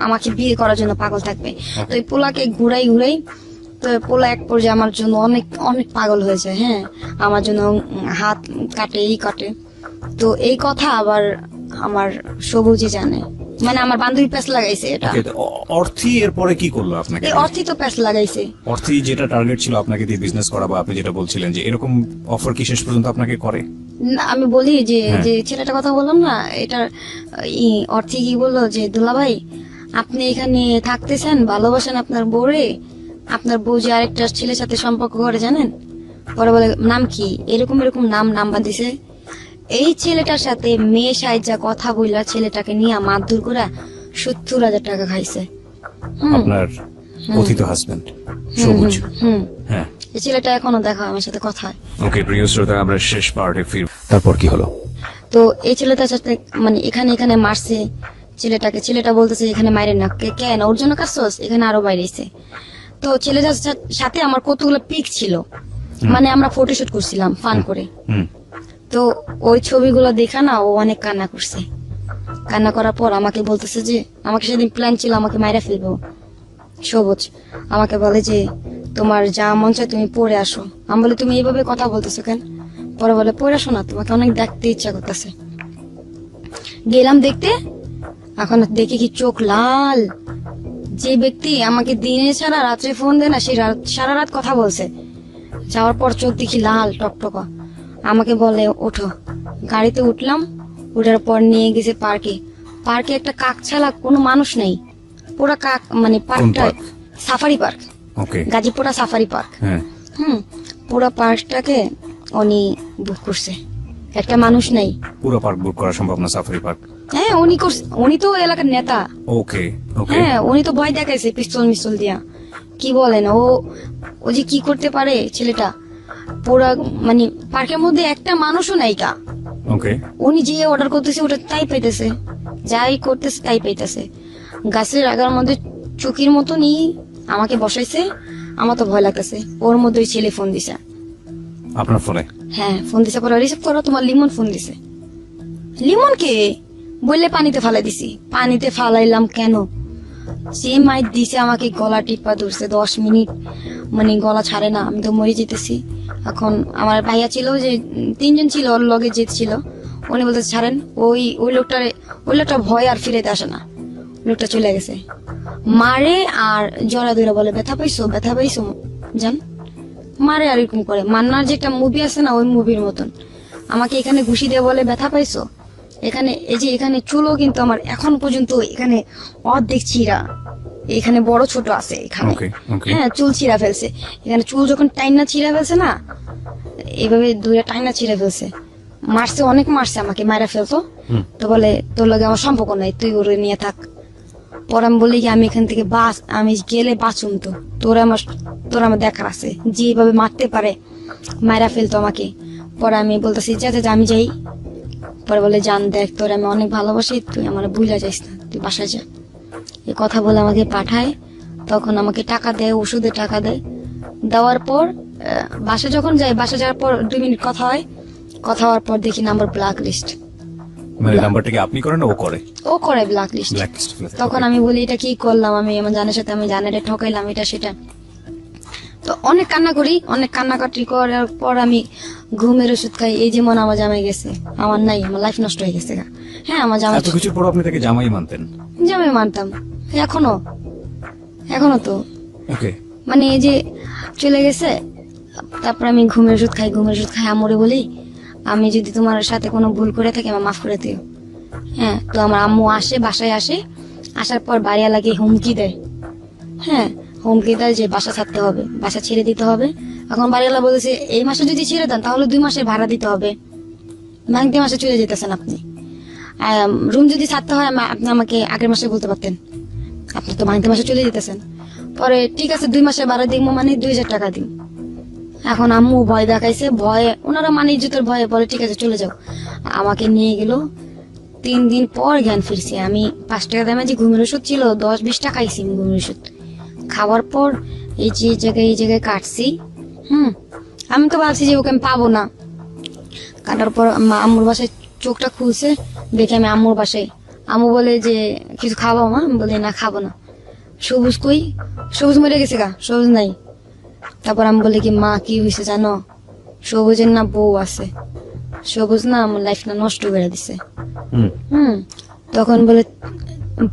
আমাকে বিয়ে করার জন্য পাগল থাকবে। তো ওই পোলাকে ঘুরাই ঘুরাই তো পোলা এক পর্যায়ে আমার জন্য অনেক অনেক পাগল হয়ে যায়। হ্যাঁ, আমার জন্য হাত কাটে, এই কাটে। তো এই কথা আবার আমার সবুজই জানে, মানে আমার বান্ধবী প্যাস লাগাইছে এটা। Okay, তো অর্থী এরপরে কি করলো আপনাকে? এই অর্থই তো প্যাস লাগাইছে। অর্থী যেটা টার্গেট ছিল আপনাকে দিয়ে বিজনেস করা, বা আপনি যেটা বলছিলেন যে এরকম অফার কি শেষ পর্যন্ত আপনাকে করে? না, আমি বলি যে হ্যাঁ। যে ছেলেটার কথা বললাম না, এটার অর্থে কি বললো যে দুলা ভাই আপনি এখানে থাকতেছেন, ভালোবাসেন আপনার বউরে, আপনার বউ যে আরেকটা ছেলের সাথে সম্পর্ক করে জানেন। পরে বলে নাম কি, এরকম এরকম নাম্বার দিছে। এই ছেলেটার সাথে মেয়ে সাইজা কথা বইলা ছেলেটাকে নিয়ে মারধর করে 70,000 টাকা খাইছে। আপনার কথিত হাজবেন্ড সবুজ। হুম, হ্যাঁ, এই ছেলেটা এখনো দেখা হয় আমার সাথে কথা হয়। ওকে প্রিয় শ্রোতা, আমরা শেষ পার্টে ফির। তারপর কি হলো? তো এই ছেলেটার সাথে মানে এখানে এখানে মারছে ছেলেটাকে। ছেলেটা বলতেছে এখানে মাইরে না, কেন ওর জন্য কাছছস, এখানে আরো বাইরেছে। তো ছেলেটার সাথে আমার কতগুলো পিক ছিল, মানে আমরা ফটোশুট করছিলাম ফান করে। হুম, তো ওই ছবিগুলো দেখা না ও অনেক কান্না করছে। কান্না করার পর আমাকে বলতেছে যে, আমাকে সেদিন প্ল্যান ছিল আমাকে মাইরা ফেলবো। সবুজ আমাকে বলে যে তোমার যা মন চায় তুমি পড়ে আসো। আমি বলি তুমি এইভাবে কথা বলতেছো কেন? পরে বলে পড়ে আসো না, তোমাকে অনেক দেখতে ইচ্ছা করতেছে। গেলাম দেখতে, এখন দেখি কি চোখ লাল। যে ব্যক্তি আমাকে দিনে ছাড়া রাত্রে ফোন দেয় না, সেই সারা রাত কথা বলছে। যাওয়ার পর চোখ দেখি লাল টকটকা। আমাকে বলে ওঠো। গাড়িতে উঠলাম, উঠার পর নিয়ে গেছে পার্কে। পার্কে একটা কাক ছাড়া কোনো মানুষ নেই, পুরা কাক, মানে পার্কটা park? সাফারি পার্ক, ওকে, গাজীপুরা সাফারি পার্ক। হ্যাঁ, পুরা পার্কটাকে উনি বুক করছে, একটা মানুষ নেই। পুরো পার্ক বুক করা সম্ভব না, সাফারি পার্ক। হ্যাঁ উনি করছে, উনি তো এলাকার নেতা। ওকে, ওকে, হ্যাঁ উনি তো ভয় দেখাইছে পিস্তল মিস্তল দিয়া। কি বলেন, ও যে কি করতে পারে ছেলেটা। পুরা মানে পার্কের মধ্যে একটা মানুষও নাই কা। ওকে, উনি যে অর্ডার করতেছে ওটা তাই পাইতেছে, যাই করতেছে তাই পাইতেছে। গাছের আগার মধ্যে চুকির মতনই আমাকে বসাইছে। আমার তো ভয় লাগতেছে। ওর মধ্যে ওই ছেলে ফোন দিছে। আপনার ফোনে? হ্যাঁ ফোন দিছে, পরে রিসিভ করো, তোমার লিমন ফোন দিছে। লিমন কে বললে পানিতে ফালাই দিছি। পানিতে ফালাইলাম কেন, যে মাইর দিছে আমাকে, গলা টিপা ধরছে 10 মিনিট, মানে গলা ছাড়ে না। আমি তো মরে যেতেছি। এখন আমার ভাইয়া ছিল, যে 3 জন ছিল ওর লগে যেতেছিল, উনি বলতে ছাড়েন। ওই লোকটা ভয় আর ফিরেতে আসে না, লোকটা চলে গেছে। মারে আর জড়া ধরে বলে ব্যথা পাইছো, ব্যথা পাইছো জান, মারে আর এরকম করে। মান্নার যে একটা মুভি আছে না, ওই মুভির মতন আমাকে এখানে ঘুষি দিয়ে বলে ব্যথা পাইছো। এখানে এই যে এখানে চুলও কিন্তু আমার এখন পর্যন্ত এখানে অর্ধেক চিরা, এখানে বড় ছোট আছে এখানে। Okay, okay. হ্যাঁ চুল ছিঁড়া ফেলছে এখানে, চুল যখন টাইনা ছিঁড়া ফেলছে না, এইভাবে দুইটা টাইনা ছিঁড়া ফেলছে। মারছে, অনেক মারছে আমাকে, মারা ফেলতো। তো বলে তোর লগে আমার সম্পর্ক নাই, তুই ওরে নিয়ে থাক। পর আমি বলি কি আমি এখান থেকে আমি গেলে বাঁচুম তো, তোর আমার দেখার আছে। যেভাবে মারতে পারে মারা ফেলতো আমাকে। পরে আমি বলতেছি যা আমি যাই। পরে বলে জান দেখ, তোর আমি অনেক ভালোবাসি, তুই আমার ভুলে যাইস না, তুই বাসায় যা। এই কথা বলে আমাকে পাঠায়। তখন আমাকে টাকা দেয়, ওষুধে টাকা দেয়। দেওয়ার পর বাসা যখন যাই, বাসা যাওয়ার পর 2 মিনিট কথা হয়। কথা হওয়ার পর দেখি নাম্বার ব্ল্যাক লিস্ট। মানে নাম্বারটাকে আপনি করেন না ও করে? ও করে ব্ল্যাক লিস্ট। Black list. তখন আমি বলি এটা কি করলাম, আমি আমার জানের সাথে আমি জানারে ঠকাইলাম, এটা সেটা। তো অনেক কান্না করি, অনেক কান্নাকাটি করার পর আমি ঘুমের ওষুধ খাই। এই যেমন আমার জামাই গেছে, আমার নাই, আমার লাইফ নষ্ট হয়ে গেছে। হ্যাঁ আমার জামাই, এত কিছুর পর আপনি তাকে জামাই মানতেন? জামাই মানতাম, এখনো তো ওকে, মানে এই যে চলে গেছে। তারপর আমি ঘুমের ওষুধ খাই, আমরে বলি আমি যদি তোমার সাথে কোনো ভুল করে থাকি আমার মাফ করে দিও। হ্যাঁ তো আমার আম্মু আসে, বাসায় আসে। আসার পর বাড়িয়া লাগে হুমকি দেয়। হ্যাঁ হুমকি দেয় যে বাসা ছাড়তে হবে, বাসা ছেড়ে দিতে হবে। এখন বাড়িওয়ালা বলেছে এই মাসে যদি ছেড়ে দেন তাহলে 2 মাসের ভাড়া দিতে হবে। ভাঙতে মাসে চলে যেতেছেন আপনি। রুম যদি ছাড়তে হয় আপনি আমাকে আগের মাসে বলতে পারতেন, আপনি তো ভাঙতে মাসে চলে যেতেছেন। পরে ঠিক আছে 2 মাসের ভাড়া দিব, মানে 2000 টাকা দিন। এখন আম্মু ভয় দেখাইছে, ভয়ে ওনারা মানে ইজ্জতের ভয়ে বলে ঠিক আছে চলে যাও। আমাকে নিয়ে গেল। 3 দিন পর জ্ঞান ফিরছি। আমি 5 টাকা দামে যে ঘুমের ওষুধ ছিল 10-20 টাকা খাইছি ঘুমের ওষুধ। খাওয়ার পর এই জায়গায় কাটছি। আমি তো ভাবছি যে ওকে আমি পাবো না। কাটার পর আম্মুর বাসায় চোখটা খুলছে, দেখে আমি আম্মুর বাসায়। আম্মু বলে যে কিছু খাবো মা? আমি বলি না খাবো না। সবুজ কই? সবুজ মরে গেছে গা, সবুজ নাই। তারপর আমি বলি কি মা কি হয়েছে জানো, সবুজের না বউ আছে, সবুজ না আমার লাইফটা নষ্ট করে দিছে। তখন বলে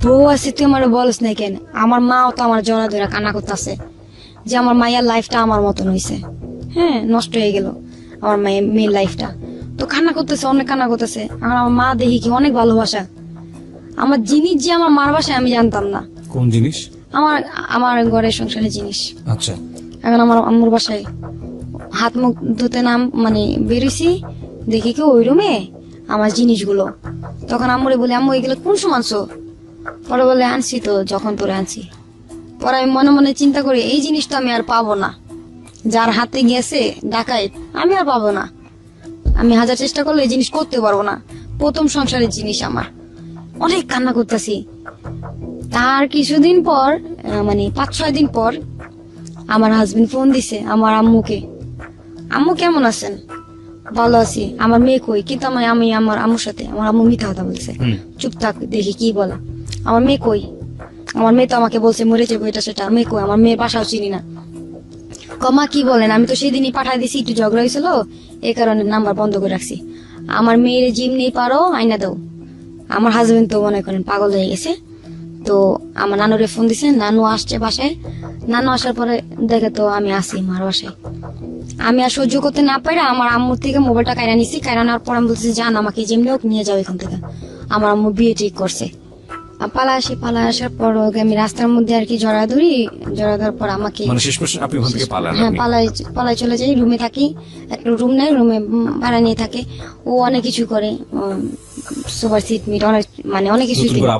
বউ আছে তুই আমার বলস না কেন? আমার মাও তো আমার জড়া ধরে কান্না করতেছে যে আমার মায়ের লাইফটা আমার মতন হয়েছে, হ্যাঁ নষ্ট হয়ে গেল আমার মেয়ের লাইফটা। তো কান্না করতেছে, অনেক কান্না করতেছে। আর আমার মা দেখি কি অনেক ভালোবাসা, আমার জিনিস যে আমার মার বাসায় আমি জানতাম না। কোন জিনিস? আমার আমার ঘরের সংসারের জিনিস। আচ্ছা, এখন আমার আম্মুর বাসায় হাত মুখ ধুতে নাম মানে বেরিয়েছি, দেখি কি ওই রুমে আমার জিনিসগুলো। তখন আম্মুরে বলি আম্মু এগুলো কোন সময় আনছো? পরে বলে আনছি তো যখন তোরে আনছি। পরে আমি মনে মনে চিন্তা করি এই জিনিসটা আমি আর পাবো না, যার হাতে গেছে ডাকাইত আমি আর পাবো না। আমি হাজার চেষ্টা করলে এই জিনিস করতে পারবো না, প্রথম সংসারের জিনিস আমার। অনেক কান্না করতেছি। তার কিছুদিন পর মানে 5-6 দিন পর আমার হাজবেন্ড ফোন দিছে আমার আম্মুকে, আম্মু কেমন আছেন? ভালো আছি। আমার মেয়ে কই? কিন্তু আমি আমার আম্মুর সাথে, আমার আম্মু মিথ্যা কথা বলছে। চুপ থাক, দেখি কি বলে। আমার মেয়ে কই? আমার মেয়ে তো আমাকে বলছে মরে যাবো এটা সেটা। মেয়ে কই? আমার মেয়ের বাসাও চিনি না। কমা কি বলেন, আমি তো সেদিনই পাঠাই দিছি, একটু ঝগড়া হয়েছিল এই কারণে নাম্বার বন্ধ করে রাখছি। আমার মেয়ের জিম নেই পারো আইনা দাও। আমার হাজবেন্ড তো মনে করেন পাগল হয়ে গেছে। তো আমার নানুরে ফোন দিছে, নানু আসছে বাসায়। নানু আসার পরে দেখে তো আমি আসি মার বাসায়। আমি আর সহ্য করতে না পারে আমার আম্মুর থেকে মোবাইলটা কাইরা নিছি। কাইরা নেওয়ার পর আমি বলতেছি জান আমাকে যেমনি হোক নিয়ে যাও এখান থেকে। আমার আম্মু বিয়ে ঠিক করছে। পালা আসার পর ওকে আমি রাস্তার মধ্যে আর কি জড়া ধরার পর আমাকে মানে শেষ পর্যন্ত আপনি ওখান থেকে পালান? হ্যাঁ পালাই চলে যাই। রুমে থাকি, একটা রুম নেই, রুমে ভাড়া নিয়ে থাকে। ও অনেক কিছু করে, সুপার সিট মিট অনেক মানে অনেক কিছু নতুন করে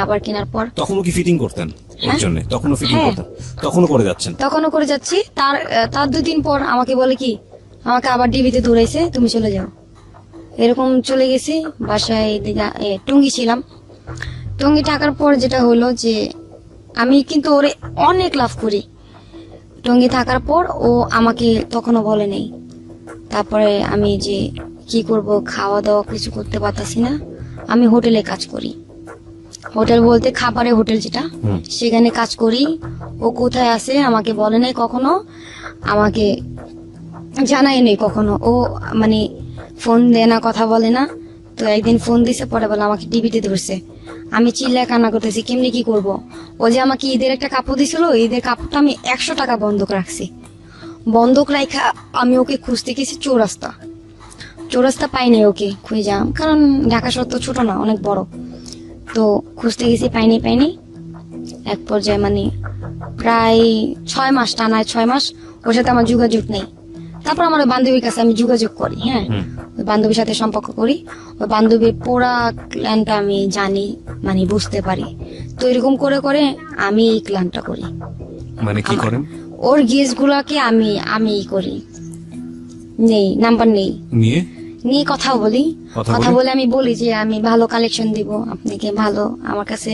আবার কেনার পর তখনও কি ফিটিং করতেন ওর হ্যাঁ। জন্য? তখনও ফিটিং হ্যাঁ। করতেন? তখনও করে যাচ্ছেন? তখনও করে যাচ্ছি। তার 2 দিন পর আমাকে বলে কি, আমাকে আবার ডিবিতে দৌড়াইছে তুমি চলে যাও। এরকম চলে গেছি বাসায়। টুঙ্গি ছিলাম। টুঙ্গি থাকার পর যেটা হলো যে আমি কিন্তু ওরে অনেক লাভ করি। টুঙ্গি থাকার পর ও আমাকে তখনও বলে নেই। তারপরে আমি যে কি করব, খাওয়া দাওয়া কিছু করতে পারতাছি না। আমি হোটেলে কাজ করি। হোটেল বলতে খাবারের হোটেল যেটা, সেখানে কাজ করি। ও কোথায় আছে আমাকে বলে নাই কখনো, আমাকে জানাই নেই কখনো। ও মানে ফোন দেয় না, কথা বলে না। তো একদিন ফোন দিছে, পরে বলে আমাকে টিভিতে ধরছে। আমি চিল্লায় কান্না করতেছি, কেমনি কি করব। ও যে আমাকে ঈদের একটা কাপড় দিছিল, ঈদের কাপড়টা আমি 100 টাকা বন্ধক রাখছি। বন্ধক রাখা আমি ওকে খুঁজতে গেছি চৌরাস্তা পাইনি ওকে খুঁজে, কারণ ঢাকা শহর তো ছোট না, অনেক বড়। তো খুঁজতে গেছি, পাইনি। এক পর্যায়ে মানে প্রায় 6 মাস, টানায় 6 মাস ওর সাথে আমার যোগাযোগ নেই। তারপর আমার ওই বান্ধবীর কাছে আমি যোগাযোগ করি। হ্যাঁ, ওই বান্ধবীর সাথে সম্পর্ক করি। ওই বান্ধবীর পুরা প্ল্যানটা আমি জানি, মানে বুঝতে পারি। তো এরকম করে করে আমি এই প্ল্যানটা করি। মানে কি করেন? ওর গেস গুলাকে আমি করি, নাম্বার নেই, নিয়ে কথা বলি। কথা বলে আমি বলি যে আমি ভালো কালেকশন দিব আপনাকে, ভালো আমার কাছে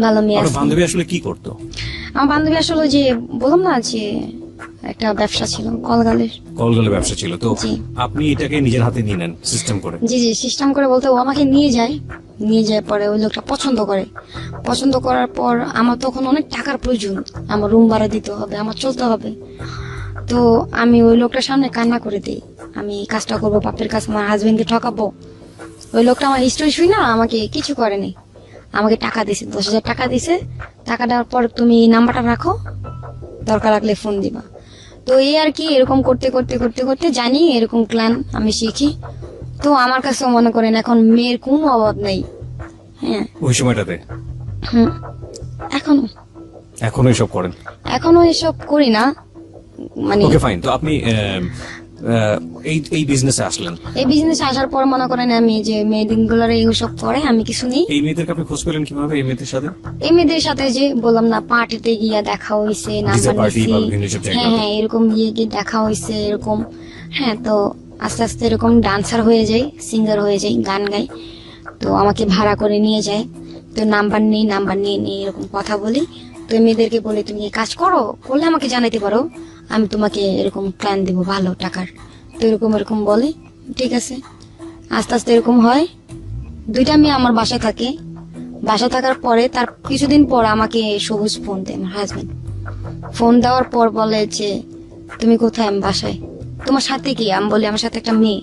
ভালো মেয়ে আছে। বান্ধবী আসলে কি করতো? আমার বান্ধবী আসলে যে বললাম না যে একটা ব্যবসা ছিল, কলগালের ব্যবসা ছিল। তো আপনি এটাকে নিজের হাতে নিয়ে নেন সিস্টেম করে? জি সিস্টেম করে বলতে ও আমাকে নিয়ে যায় পরে ওই লোকটা পছন্দ করার পর আমার তখন অনেক টাকার প্রয়োজন, আমার রুম ভাড়া দিতে হবে, আমার চলতে হবে। তো আমি ওই লোকটার সামনে কান্না করে দিই, আমি কাজটা করবো পাপের কাজ, আমার হাজবেন্ডকে ঠকাবো। ওই লোকটা আমার হিস্ট্রি শুই না, আমাকে কিছু করেনি, আমাকে টাকা দিছে, 10,000 টাকা দিছে। টাকা দেওয়ার পর তুমি নাম্বারটা রাখো, দরকার লাগলে ফোন দিবা। তো এই আর কি, এরকম করতে করতে জানি এরকম প্ল্যান আমি শিখি। তো আমার কাছে মনে করেন এখন মেয়ের কোনো অভাব নেই। হ্যাঁ, ওই সময়টাতে এখনো এসব করেন? এখনো এসব করি না, মানে ওকে ফাইন। তো আপনি এই বিজনেসে আসলেন? এই বিজনেসে আসার পর মনে করেন আমি যে মেয়েদিনগুলোর এইসব করে আমি কিছু নেই। এই মেয়েদেরকে আপনি খোঁজ পেলেন কিভাবে? এই মেয়েদের সাথে যে বললাম না, পার্টিতে গিয়া দেখা হয়েছে, নাম্বার নিয়েছি। হ্যাঁ, এরকম গিয়ে দেখা হয়েছে এরকম। হ্যাঁ, তো আস্তে আস্তে এরকম ডান্সার হয়ে যাই, সিঙ্গার হয়ে যাই, গান গাই। তো আমাকে ভাড়া করে নিয়ে যায়। তো নাম্বার নিয়ে এরকম কথা বলি। তো মেয়েদেরকে বলি তুমি কাজ করলে আমাকে জানাইতে পারো, আমি তোমাকে এরকম প্ল্যান দিব ভালো টাকার। তো এরকম বলে, ঠিক আছে। আস্তে আস্তে এরকম হয়। 2টা মেয়ে আমার বাসায় থাকে। বাসা থাকার পরে তার কিছুদিন পর আমাকে সবুজ ফোন দেয়, আমার হাজবেন্ড। ফোন দেওয়ার পর বলে যে তুমি কোথায়? আমি বাসায়। তোমার সাথে কি? আমি বলি আমার সাথে একটা মেয়ে।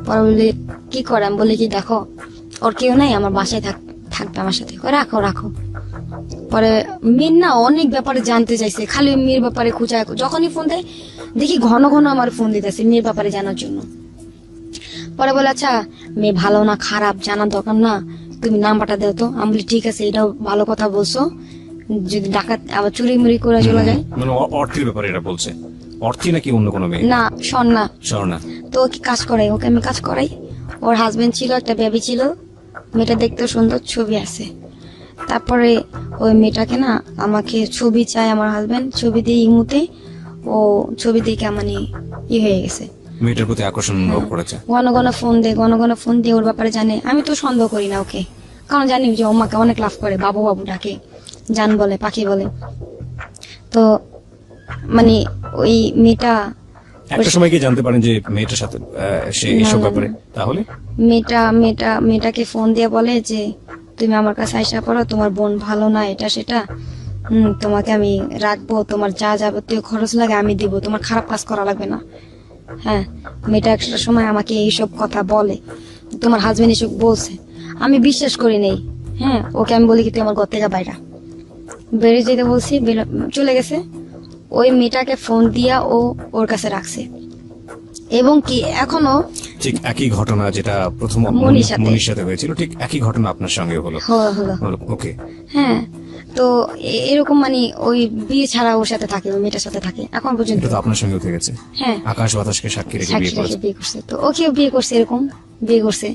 পরে বলি কি করে? আমি বলি কি দেখো ওর কেউ নাই, আমার বাসায় থাকবে আমার সাথে। রাখো রাখো। পরে মেয়ের না অনেক ব্যাপারে জানতে চাইছে, খালি ওই মেয়ের ব্যাপারে খুঁজায়। যখনই ফোন দেয় দেখি ঘন ঘন আমার ফোন দিতেছে মেয়ের ব্যাপারে জানার জন্য। পরে বলে আচ্ছা মেয়ে ভালো না খারাপ জানার দরকার না, তুমি নাম্বারটা দাও তো। আমি বলি ঠিক আছে, এটাও ভালো কথা বলছো, যদি ডাকাত আবার চুরি মুড়ি করে চলে যায়। মানে অর্থের ব্যাপারে এটা বলছে? অর্থী নাকি অন্য কোনো মেয়ে? না স্বর্ণা। স্বর্ণা। তো ও কি কাজ করাই, ওকে আমি কাজ করাই। ওর হাজবেন্ড ছিল, একটা বেবি ছিল, মেয়েটা দেখতে সুন্দর, ছবি আছে। তারপরে ওই মেয়েটাকে না আমাকে ছবি চাই আমার হাজবেন্ড, ছবি দিয়ে ইমুতে ও ছবি দেখে মানে হয়ে গেছে, মেয়েটার প্রতি আকর্ষণ অনুভব করেছে। ঘন ঘন ফোন দে, ঘন ঘন ফোন দিয়ে ওর ব্যাপারে জানে। আমি তো সন্দেহ করি না ওকে, কারণ জানি যে ও মাকে অনেক লাভ করে, বাবু বাবু ডাকে, জান বলে, পাখি বলে। তো মানে ওই মেয়েটা একটা সময় কি জানতে পারেন যে মেয়েটার সাথে সে এইসব ব্যাপারে? তাহলে মেয়েটাকে ফোন দিয়ে বলে যে তুমি আমার কাছে আইসা পড়ো, তোমার বোন ভালো না, এটা সেটা, তোমাকে আমি রাখবো, তোমার যা যাবতীয় খরচ লাগে আমি দিব, তোমার খারাপ কাজ করা লাগবে না। হ্যাঁ, মেয়েটা একটা সময় আমাকে এইসব কথা বলে, তোমার হাজবেন্ড এসব বলছে। আমি বিশ্বাস করি নেই। হ্যাঁ, ওকে আমি বলি কি তুই আমার ঘর থেকে বাইরা, বেরিয়ে যেতে বলছি, চলে গেছে। ওই মেয়েটাকে ফোন দিয়া ও ওর কাছে রাখছে, এবং কি এখনো ঠিক একই ঘটনা যেটা প্রথম মনির সাথে হয়েছিল, ঠিক একই ঘটনা আপনার সঙ্গে হলো। হলো। ওকে। হ্যাঁ, তো এরকম মানে ওই বিয়ে ছাড়া ওর সাথে থাকে, ওই মেয়েটার সাথে থাকে এখন পর্যন্ত। এটা তো আপনার সঙ্গে হয়ে গেছে। হ্যাঁ, আকাশ বাতাসকে সাক্ষী রেখে বিয়ে করছে। তো ওকেও বিয়ে করছে, এরকম বিয়ে করছে।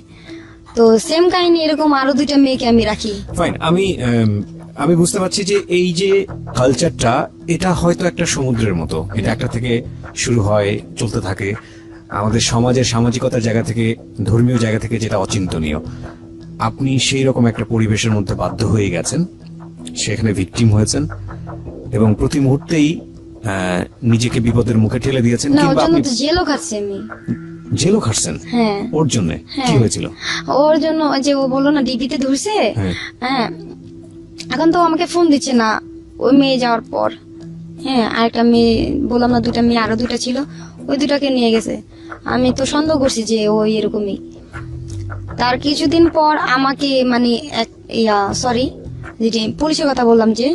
তো সেম কাহিনী এরকম আরো 2টা মেয়েকে আমি রাখি। ফাইন। আমি বুঝতে পারছি যে এই যে কালচারটা, এটা হয়তো একটা সমুদ্রের মতো, এটা একটা থেকে শুরু হয়, চলতে থাকে। আমাদের সমাজের সামাজিকতার জায়গা থেকে, ধর্মীয় জায়গা থেকে যেটা অচিন্তনীয়। আপনি সেই রকম একটা পরিবেশের মধ্যে বাধ্য হয়ে গেছেন, সেখানে ভিকটিম হয়েছেন, এবং প্রতি মুহূর্তেই নিজেকে বিপদের মুখে ঠেলে দিয়েছেন। না, ওর কিংবা জন্য আপনি তো জেলও খাচ্ছি আমি। জেলও খাটছেন? হ্যাঁ। ওর জন্য কি হয়েছিল? ওর জন্য ওই যে ও বললো না ডিবিতে ধরছে। হ্যাঁ, এখন তো আমাকে ফোন দিচ্ছে না ওই মেয়ে যাওয়ার পর। হ্যাঁ, আরেকটা মেয়ে বললাম না, 2টা মেয়ে, আরো 2টা ছিল, ওই 2টাকে নিয়ে গেছে। আমি তো সন্দেহ করছি যে ওই এরকমই। তার কিছুদিন পর আমাকে মানে সরি, যেটি পুলিশের কথা বললাম, যে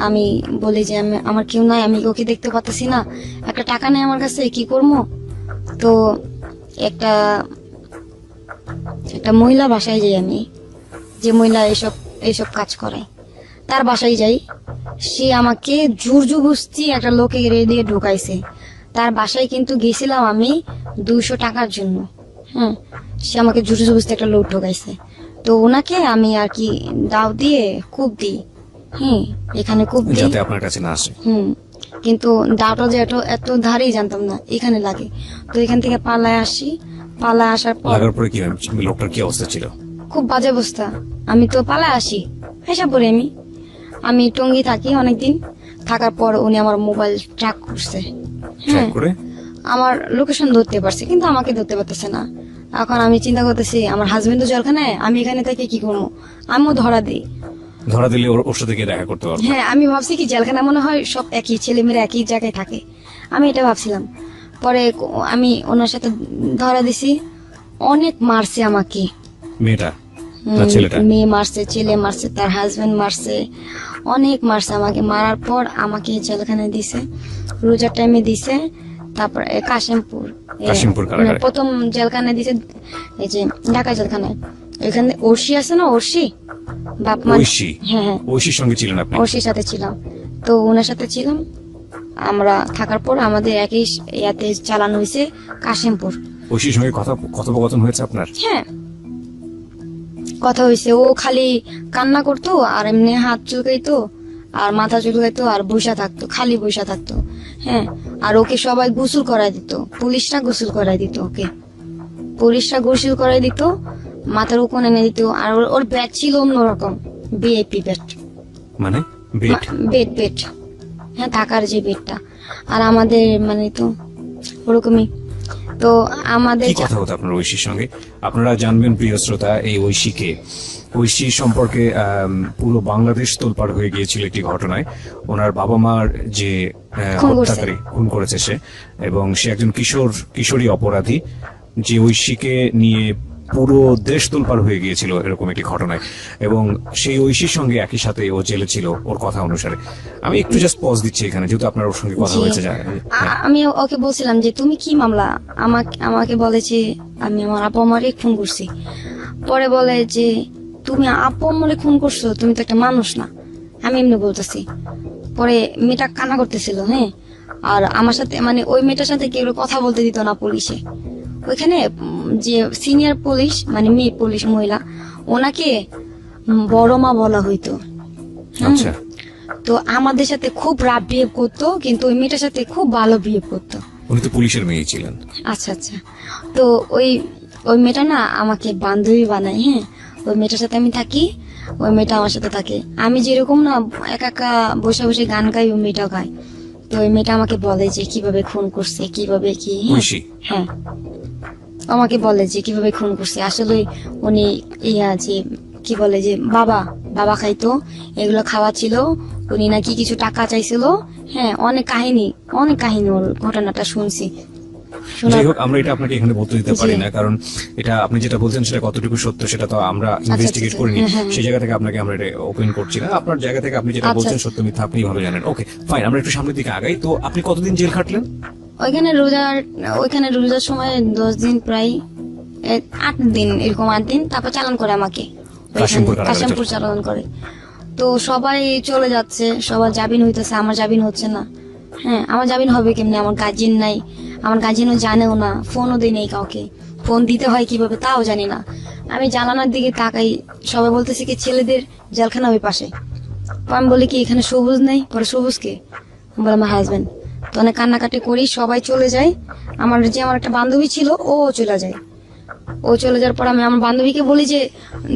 আমি বলি যে আমার কেউ নাই, আমি ওকে দেখতে পাচ্ছি না, একটা টাকা নেই আমার কাছে, কি করবো? তো একটা মহিলা বাসায় যাই আমি, যে মহিলা এইসব কাজ করে, তার বাসায় যাই। সে আমাকে জোরজবস্তি একটা লোকে দিয়ে ঢুকাইছে। তার বাসায় কিন্তু গেছিলাম আমি 200 টাকার জন্য। হ্যাঁ, সে আমাকে জোরজবস্তি একটা লোক ঢুকাইছে। তো ওনাকে আমি আর কি দাও দিয়ে কূপ দিই। এখানে কূপ দিই যাতে আপনার কাছে না আসে। কিন্তু দাওটা যে এত ধারেই জানতাম না, এখানে লাগে। তো এখান থেকে পালায় আসি, পালায় আসার পর লাগার পরে কি লোকটার কি অবস্থা ছিল? খুব বাজে অবস্থা। আমি তো পালায় আসি, হিসাব করি আমি টঙ্গী থাকি অনেকদিন, থাকার পর উনি আমার মোবাইল ট্র্যাক করছে। ট্র্যাক করে আমার লোকেশন ধরতে পারছে, কিন্তু আমাকে ধরতে পারতেছে না। এখন আমি চিন্তা করতেছি, আমার হাজবেন্ড তো জেলখানায়, আমি এখানে থেকে কি করবো? আমিও ধরা দিলে ওর সাথে গিয়ে দেখা করতে পারবো। হ্যাঁ, আমি ভাবছি কি জেলখানা মনে হয় সব একই, ছেলেমেয়েরা একই জায়গায় থাকে, আমি এটা ভাবছিলাম। পরে আমি ওনার সাথে ধরা দিছি। অনেক মারছে আমাকে, মেয়েটা না ছেলেটা? মেয়ে মারছে, ছেলে মারছে, তার হাজবেন্ড মারছে, অনেক মারছে আমাকে। মারার পর আমাকে জেলখানায় দিছে, রোজার টাইমে দিছে। তারপর কাশিমপুর কারাগারে প্রথম জেলখানায় দিছে, এই যে ঢাকা জেলখানায়। এখানে ওরশি আছে না, ওরশি বাপ মা। হ্যাঁ, ঐশীর সঙ্গে ছিলেন আপনি? ওরশির সাথে ছিলাম। তো ওনার সাথে ছিলাম আমরা, থাকার পর আমাদের একই ইয়াতে চালানো হয়েছে কাশিমপুর। ঐশীর সঙ্গে কথোপকথন হয়েছে আপনার? হ্যাঁ, কথা হয়েছে। ও খালি কান্না করতো, আর এমনি হাত চুলকাইতো, আর মাথা চুলকাইতো, আর বসা থাকতো, খালি বসা থাকতো। হ্যাঁ, আর ওকে সবাই গোসল করাই দিত, পুলিশরা গোসল করাই দিত, মাথার উপর এনে দিত। আর ওর ব্যাট ছিল অন্যরকম, বিএপি ব্যাট, মানে বেড। হ্যাঁ, থাকার যে বেডটা। আর আমাদের মানে তো ওরকমই। তো আমাদের কি কথা হতো আপনার ঐশীর সঙ্গে? আপনারা জানবেন প্রিয় শ্রোতা, এই ঐশীকে ঐশী সম্পর্কে পুরো বাংলাদেশ তোলপাড় হয়ে গিয়েছিল একটি ঘটনায়। ওনার বাবা মার যে খুন করছে। হত্যাকারী, খুন করেছে সে, এবং সে একজন কিশোরী অপরাধী, যে ঐশীকে নিয়ে পুরো দেশ তোলপাড় হয়ে গিয়েছিল এরকম একটি ঘটনায়, এবং সেই ঐশীর সঙ্গে একই সাথে ও জেলে ছিল ওর কথা অনুসারে। আমি একটু জাস্ট পজ দিচ্ছি এখানে, যেহেতু আপনার ওর সঙ্গে কথা জি। হয়েছে। আমি ওকে বলছিলাম যে তুমি কি মামলা, আমাকে বলেছে আমি আমার আপু আমারে খুন করছি। পরে বলে যে তুমি আপু আমারে খুন করছো, তুমি তো একটা মানুষ না। আমি এমনি বলতেছি। পরে মেয়েটা কান্না করতেছিল, হ্যাঁ। আর আমার সাথে মানে ওই মেয়েটার সাথে কেউ কথা বলতে দিত না পুলিশে। ওইখানে যে সিনিয়র পুলিশ মানে মেয়ে পুলিশ মহিলা, ওনাকে বড় মা বলা হইতো। আচ্ছা, তো আমাদের সাথে খুব রাফ বিহেভ করতো, কিন্তু ওই মেয়েটার সাথে খুব ভালো বিহেভ করতো। উনি তো পুলিশের মেয়ে ছিলেন। আচ্ছা আচ্ছা। তো ওই মেয়েটা না আমাকে বান্ধবী বানায়, হ্যাঁ। ওই মেয়েটার সাথে আমি থাকি, ওই মেয়েটা আমার সাথে থাকে। আমি যেরকম না একা একা বসে বসে গান গাই, ওই মেয়েটাও গায়। তো ওই মেয়েটা আমাকে বলে যে কিভাবে খুন করছে, কিভাবে কি, হ্যাঁ। ঐশী? হ্যাঁ, আমাকে বলে যে কিভাবে খুন করছে। আসলে উনি যে কি বলে যে বাবা খাইতো, এগুলো খাওয়া ছিল। উনি নাকি কিছু টাকা চাইছিল, হ্যাঁ। অনেক কাহিনী ওর ঘটনাটা শুনছি। যাই হোক, আমরা এটা আপনাকে এখানে বলতে দিতে পারি জি। না, কারণ এটা আপনি যেটা বলছেন সেটা কতটুকু সত্য সেটা তো আমরা ইনভেস্টিগেট আচ্ছা, করিনি। হ্যাঁ, হ্যাঁ। সেই জায়গা থেকে আপনাকে আমরা এটা ওপেন করছি না। আপনার জায়গা থেকে আপনি যেটা আচ্ছা, বলছেন আচ্ছা। সত্য মিথ্যা আপনি ভালো জানেন। ওকে ফাইন, আমরা একটু সামনের দিকে আগাই। তো আপনি কতদিন জেল খাটলেন? ওইখানে রোজার সময় 10 দিন, প্রায় 8 দিন, এরকম 8 দিন। তারপর চালান করে আমাকে ওইখানে, কাশিমপুর কারাগারে কাশিমপুর চালান করে। তো সবাই চলে যাচ্ছে, সবার জামিন হইতেছে, আমার জামিন হচ্ছে না। হ্যাঁ, আমার জামিন হবে কেমনে? আমার গার্জিয়ান নাই, আমার গার্জিয়ানও জানেও না, ফোনও দেয় নেই কাউকে। ফোন দিতে হয় কিভাবে তাও জানি না। আমি জানালার দিকে তাকাই, সবাই বলতেছে কি ছেলেদের জেলখানা ওই পাশে। তো আমি বলি কি এখানে সবুজ নেই? পরে সবুজ কে? আমি বলে আমার হাজবেন্ড। তো অনেক কান্নাকাটি করি, সবাই চলে যায়। আমার একটা বান্ধবী ছিল, ও চলে যায়। ও চলে যাওয়ার পর আমি আমার বান্ধবীকে বলি যে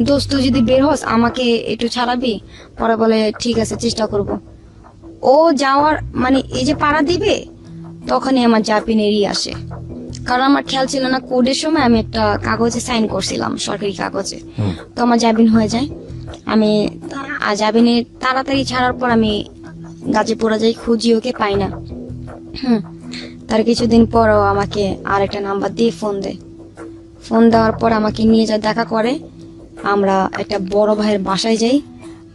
দোস্ত তুই যদি বের হস আমাকে একটু ছাড়াবি। পরে বলে ঠিক আছে, চেষ্টা করব। ও যাওয়ার মানে এই যে পাড়া দিবে, তখনই আমার জাপিনেরই আসে। কারণ আমার খেয়াল ছিল না, কোডের সময় আমি একটা কাগজে সাইন করছিলাম, সরকারি কাগজে। হুম। তো আমার জামিন হয়ে যায়। আমি জামিনে তাড়াতাড়ি ছাড়ার পর আমি গাজীপুরা যাই, খুঁজি, ওকে পাই না। তার কিছুদিন পরও আমাকে আরেকটা নাম্বার দিয়ে ফোন দেয়। ফোন দেওয়ার পর আমাকে নিয়ে যায়, দেখা করে। আমরা একটা বড় ভাইয়ের বাসায় যাই।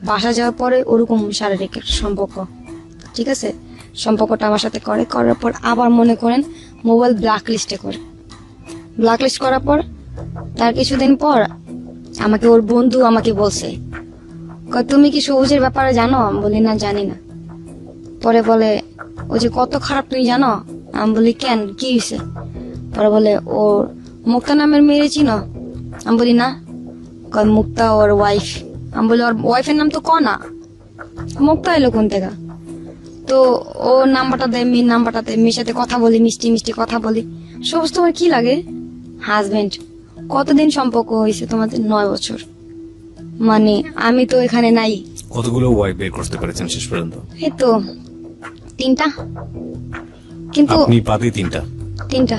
বাসায় যাওয়ার পরে ওরকম শারীরিক একটা সম্পর্ক, ঠিক আছে। সম্পর্কটা আমার সাথে করার পর আবার মনে করেন মোবাইল ব্ল্যাক লিস্টে করে। ব্ল্যাক লিস্ট করার পর তার কিছুদিন পর আমাকে ওর বন্ধু আমাকে বলছে, কয় তুমি কি সবুজের ব্যাপারে জানো? আমি বলি না, জানি না। পরে বলে ও যে কত খারাপ তুমি জানো? আমি বলি কেন, কি হয়েছে? পরে বলে ওর মুক্তা নামের মেয়ে চিনো? আমি বলি না। কয় মুক্তা ওর ওয়াইফ। আমি বলি ওর ওয়াইফের নাম তো কনা, মুক্তা এলো কোন থেকে? তো ও নাম্বারটা দেয়, মেয়ের নাম্বারটা দেয়, মেয়ের সাথে কথা বলি, মিষ্টি মিষ্টি কথা বলি। সবুজ তোমার কি লাগে? হাজবেন্ড। কতদিন সম্পর্ক হয়েছে তোমাদের? 9 বছর। মানে আমি তো এখানে নাই। কতগুলো ওয়াইফ বের করতে পেরেছেন শেষ পর্যন্ত? এই তো 3টা, কিন্তু আপনি পাতে 3টা। 3টা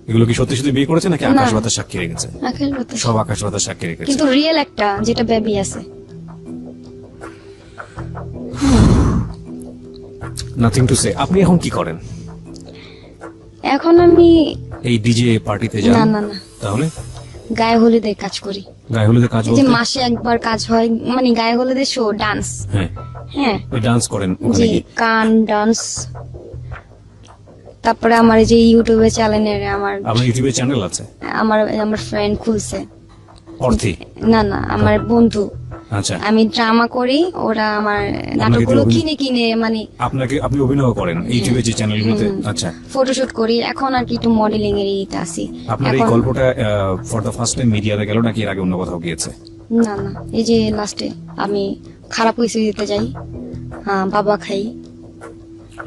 এগুলো কি সত্যি সত্যি বিয়ে করেছেন নাকি না। আকাশ বাতাস সাক্ষী রেখেছে? আখের বাতাস। সব আকাশ বাতাস সাক্ষী রেখেছে। কিন্তু রিয়েল একটা যেটা বেবি আছে। Nothing to say. আপনি এখন কি করেন? এখন আমি এই ডিজে পার্টিতে যান? না না না, তাহলে গায়ে হলুদের কাজ করি। গায়ে হলুদে কাজ এই যে বলতে? মাসে একবার কাজ হয়, মানে গায়ে হলুদের শো, ডান্স। হ্যাঁ, হ্যাঁ, ওই ডান্স করেন ওখানে জি, গিয়ে? গান, ডান্স। তারপরে আমার এই যে ইউটিউবে চ্যানেলের আপনার ইউটিউবে চ্যানেল আছে? আমার ফ্রেন্ড খুলছে। অর্থে? না না, আমার বন্ধু। আচ্ছা, আমি ড্রামা করি, ওরা আমার নাটকগুলো অভিনয়- কিনে মানে আপনি অভিনয় করেন ইউটিউবে যে চ্যানেলগুলোতে? আচ্ছা, ফটোশুট করি। এখন আর কি একটু মডেলিং এর ইতে আছি। আপনার এই গল্পটা ফর দ্য ফার্স্ট টাইম মিডিয়াতে গেল নাকি এর আগে অন্য কোথাও গিয়েছে? না না, এই যে লাস্টে আমি খারাপ পরিস্থিতি দিতে যাই, বাবা খাই।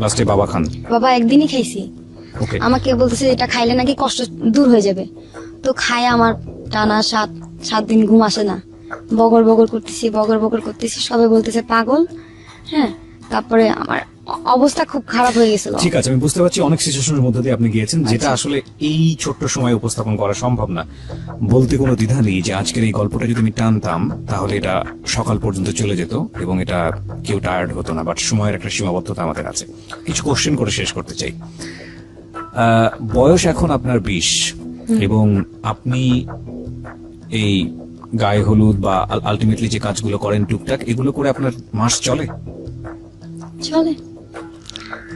লাস্টে বাবা খান? বাবা একদিনই খাইছি। ওকে, আমাকে বলতেছে এটা খাইলে নাকি কষ্ট দূর হয়ে যাবে। তো খাই আমার টানা 7 দিন ঘুম আসে না। বগর বগর করতেছি, সবাই বলতেছে পাগল। হ্যাঁ, তারপরে আমার অবস্থা খুব খারাপ হয়ে গেছিল। ঠিক আছে, আমি বুঝতে পারছি অনেক সিচুয়েশনের মধ্যে দিয়ে আপনি গিয়েছেন, যেটা আসলে এই ছোট্ট সময় উপস্থাপন করা সম্ভব না। বলতে কোনো দ্বিধা নেই যে আজকের এই গল্পটা যদি আমি টানতাম তাহলে এটা সকাল পর্যন্ত চলে যেত এবং এটা কেউ টায়ার্ড হতো না, বাট সময়ের একটা সীমাবদ্ধতা আমাদের আছে। কিছু কোশ্চেন করে শেষ করতে চাই। বয়স এখন আপনার 20 এবং আপনি এই গায়ে হলুদ বা আলটিমেটলি যে কাজগুলো করেন টুকটাক, এগুলো করে আপনার মাস চলে? চলে,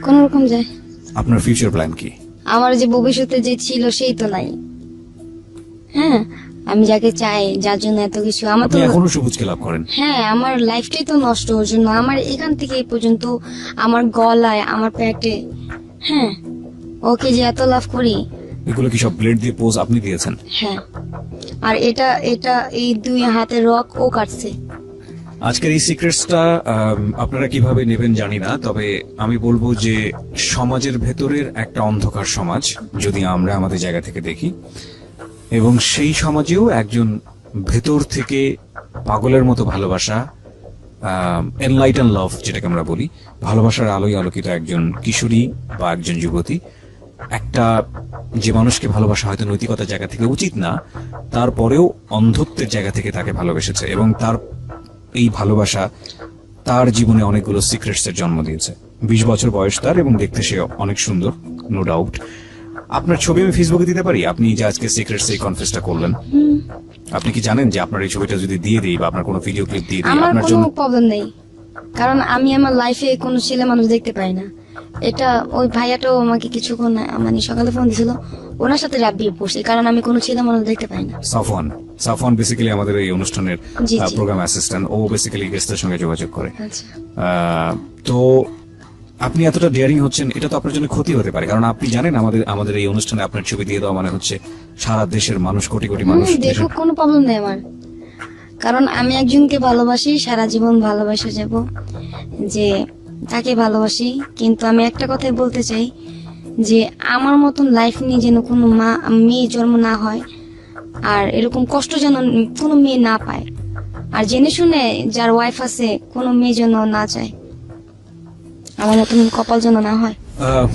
কোন রকম যায়। আপনার ফিউচার প্ল্যান কি? আমার যে ভবিষ্যতে যে ছিল সেই তো নাই। হ্যাঁ, আমি যাকে চাই, যার জন্য এত কিছু, আমার তো আপনি এখনো সবুজকে লাভ করেন। হ্যাঁ, আমার লাইফটাই তো নষ্ট ওর জন্য। আমার এখান থেকে এই পর্যন্ত, আমার গলায়, আমার পেটে, হ্যাঁ, ওকে যে এত লাভ করি। এগুলো কি সব ব্লেড দিয়ে পোজ আপনি দিয়েছেন? হ্যাঁ, আর এটা এটা এই 2 হাতের রক ও কাটছে। আজকের এই সিক্রেটসটা আপনারা কিভাবে নেবেন জানি না, তবে আমি বলবো যে সমাজের ভেতরের একটা অন্ধকার সমাজ যদি আমরা আমাদের জায়গা থেকে দেখি, এবং সেই সমাজেও একজন ভেতর থেকে পাগলের মতো ভালোবাসা, এনলাইটেন লাভ যেটাকে আমরা বলি, ভালোবাসার আলোয় আলোকিত একজন কিশোরী বা একজন যুবতী, একটা যে মানুষকে ভালোবাসা হয়তো নৈতিকতার জায়গা থেকে উচিত না, তারপরেও অন্ধত্বের জায়গা থেকে তাকে ভালোবেসেছে এবং তার এই ভালোবাসা তার জীবনে অনেকগুলো সিক্রেটস এর জন্ম দিয়েছে। 20 বছর বয়স তার এবং দেখতে সে অনেক সুন্দর, নো ডাউট। আপনার ছবি আমি ফেসবুকে দিতে পারি? আপনি যে আজকে সিক্রেটস এই কনফেসটা করলেন, আপনি কি জানেন যে আপনার এই ছবিটা যদি দিয়ে দিই বা আপনার কোনো ভিডিও ক্লিপ দিয়ে দিই, আমার আপনার কোনো জন্য প্রবলেম নেই, কারণ আমি আমার লাইফে কোনো ছেলে মানুষ দেখতে পাই না। এটা ওই ভাইয়াটাও আমাকে কিছুক্ষণ মানে সকালে ফোন দিছিল, ওনার সাথে রাত দিয়ে পড়ছে, কারণ আমি কোনো ছেলে মানুষ দেখতে পাই না। সাফওয়ান বেসিক্যালি আমাদের এই অনুষ্ঠানের জি, জি। প্রোগ্রাম অ্যাসিস্ট্যান্ট, ও বেসিক্যালি গেস্টের সঙ্গে যোগাযোগ করে। আচ্ছা, তো আপনি এতটা ডেয়ারিং হচ্ছেন, এটা তো আপনার জন্য ক্ষতি হতে পারে, কারণ আপনি জানেন আমাদের এই অনুষ্ঠানে আপনার ছবি দিয়ে দেওয়া মানে হচ্ছে সারা দেশের মানুষ, কোটি কোটি মানুষ দেখো, কোনো প্রবলেম নেই আমার, কারণ আমি একজনকে ভালোবাসি, সারা জীবন ভালোবাসা যাব, যে তাকে ভালোবাসি। কিন্তু আমি একটা কথাই বলতে চাই যে আমার মতন লাইফ নিয়ে যেন কোনো মেয়ে জন্ম না হয়, আর এরকম কষ্ট যেন কোনো মেয়ে না পায়, আর জেনে শুনে যার ওয়াইফ আছে কোনো মেয়ে যেন না চায়, আমার মতন কপাল যেন না হয়।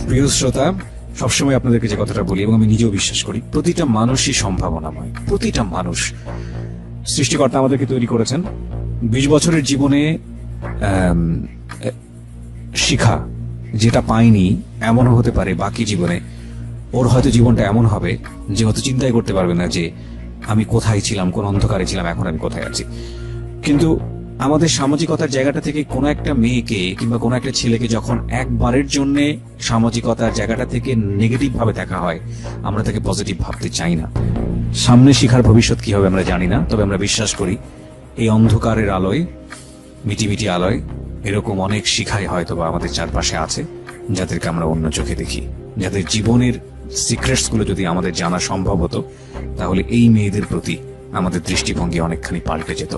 প্রিয় শ্রোতা, সবসময় আপনাদেরকে যে কথাটা বলি এবং আমি নিজেও বিশ্বাস করি, প্রতিটা মানুষই সম্ভাবনাময়। প্রতিটা মানুষ, সৃষ্টিকর্তা আমাদেরকে তৈরি করেছেন। 20 বছরের জীবনে শিখা যেটা পাইনি, এমনও হতে পারে বাকি জীবনে ওর হয়তো জীবনটা এমন হবে যে হয়তো চিন্তাই করতে পারবে না যে আমি কোথায় ছিলাম, কোন অন্ধকারে ছিলাম, এখন আমি কোথায় আছি। কিন্তু আমাদের সামাজিকতার জায়গাটা থেকে কোনো একটা মেয়েকে কিংবা কোনো একটা ছেলেকে যখন একবারের জন্য সামাজিকতার জায়গাটা থেকে নেগেটিভ ভাবে দেখা হয়, আমরা তাকে পজিটিভ ভাবতে চাই না। সামনে শিখার ভবিষ্যৎ কি হবে আমরা জানি না, তবে আমরা বিশ্বাস করি এই অন্ধকারের আলোয়, মিটিমিটি আলোয় এরকম অনেক শিখাই হয়তো বা আমাদের চারপাশে আছে, যাদেরকে আমরা অন্য চোখে দেখি, যাদের জীবনের সিক্রেটস গুলো যদি আমাদের জানা সম্ভব হতো, তাহলে এই মেয়েদের প্রতি আমাদের দৃষ্টিভঙ্গি অনেকখানি পাল্টে যেত।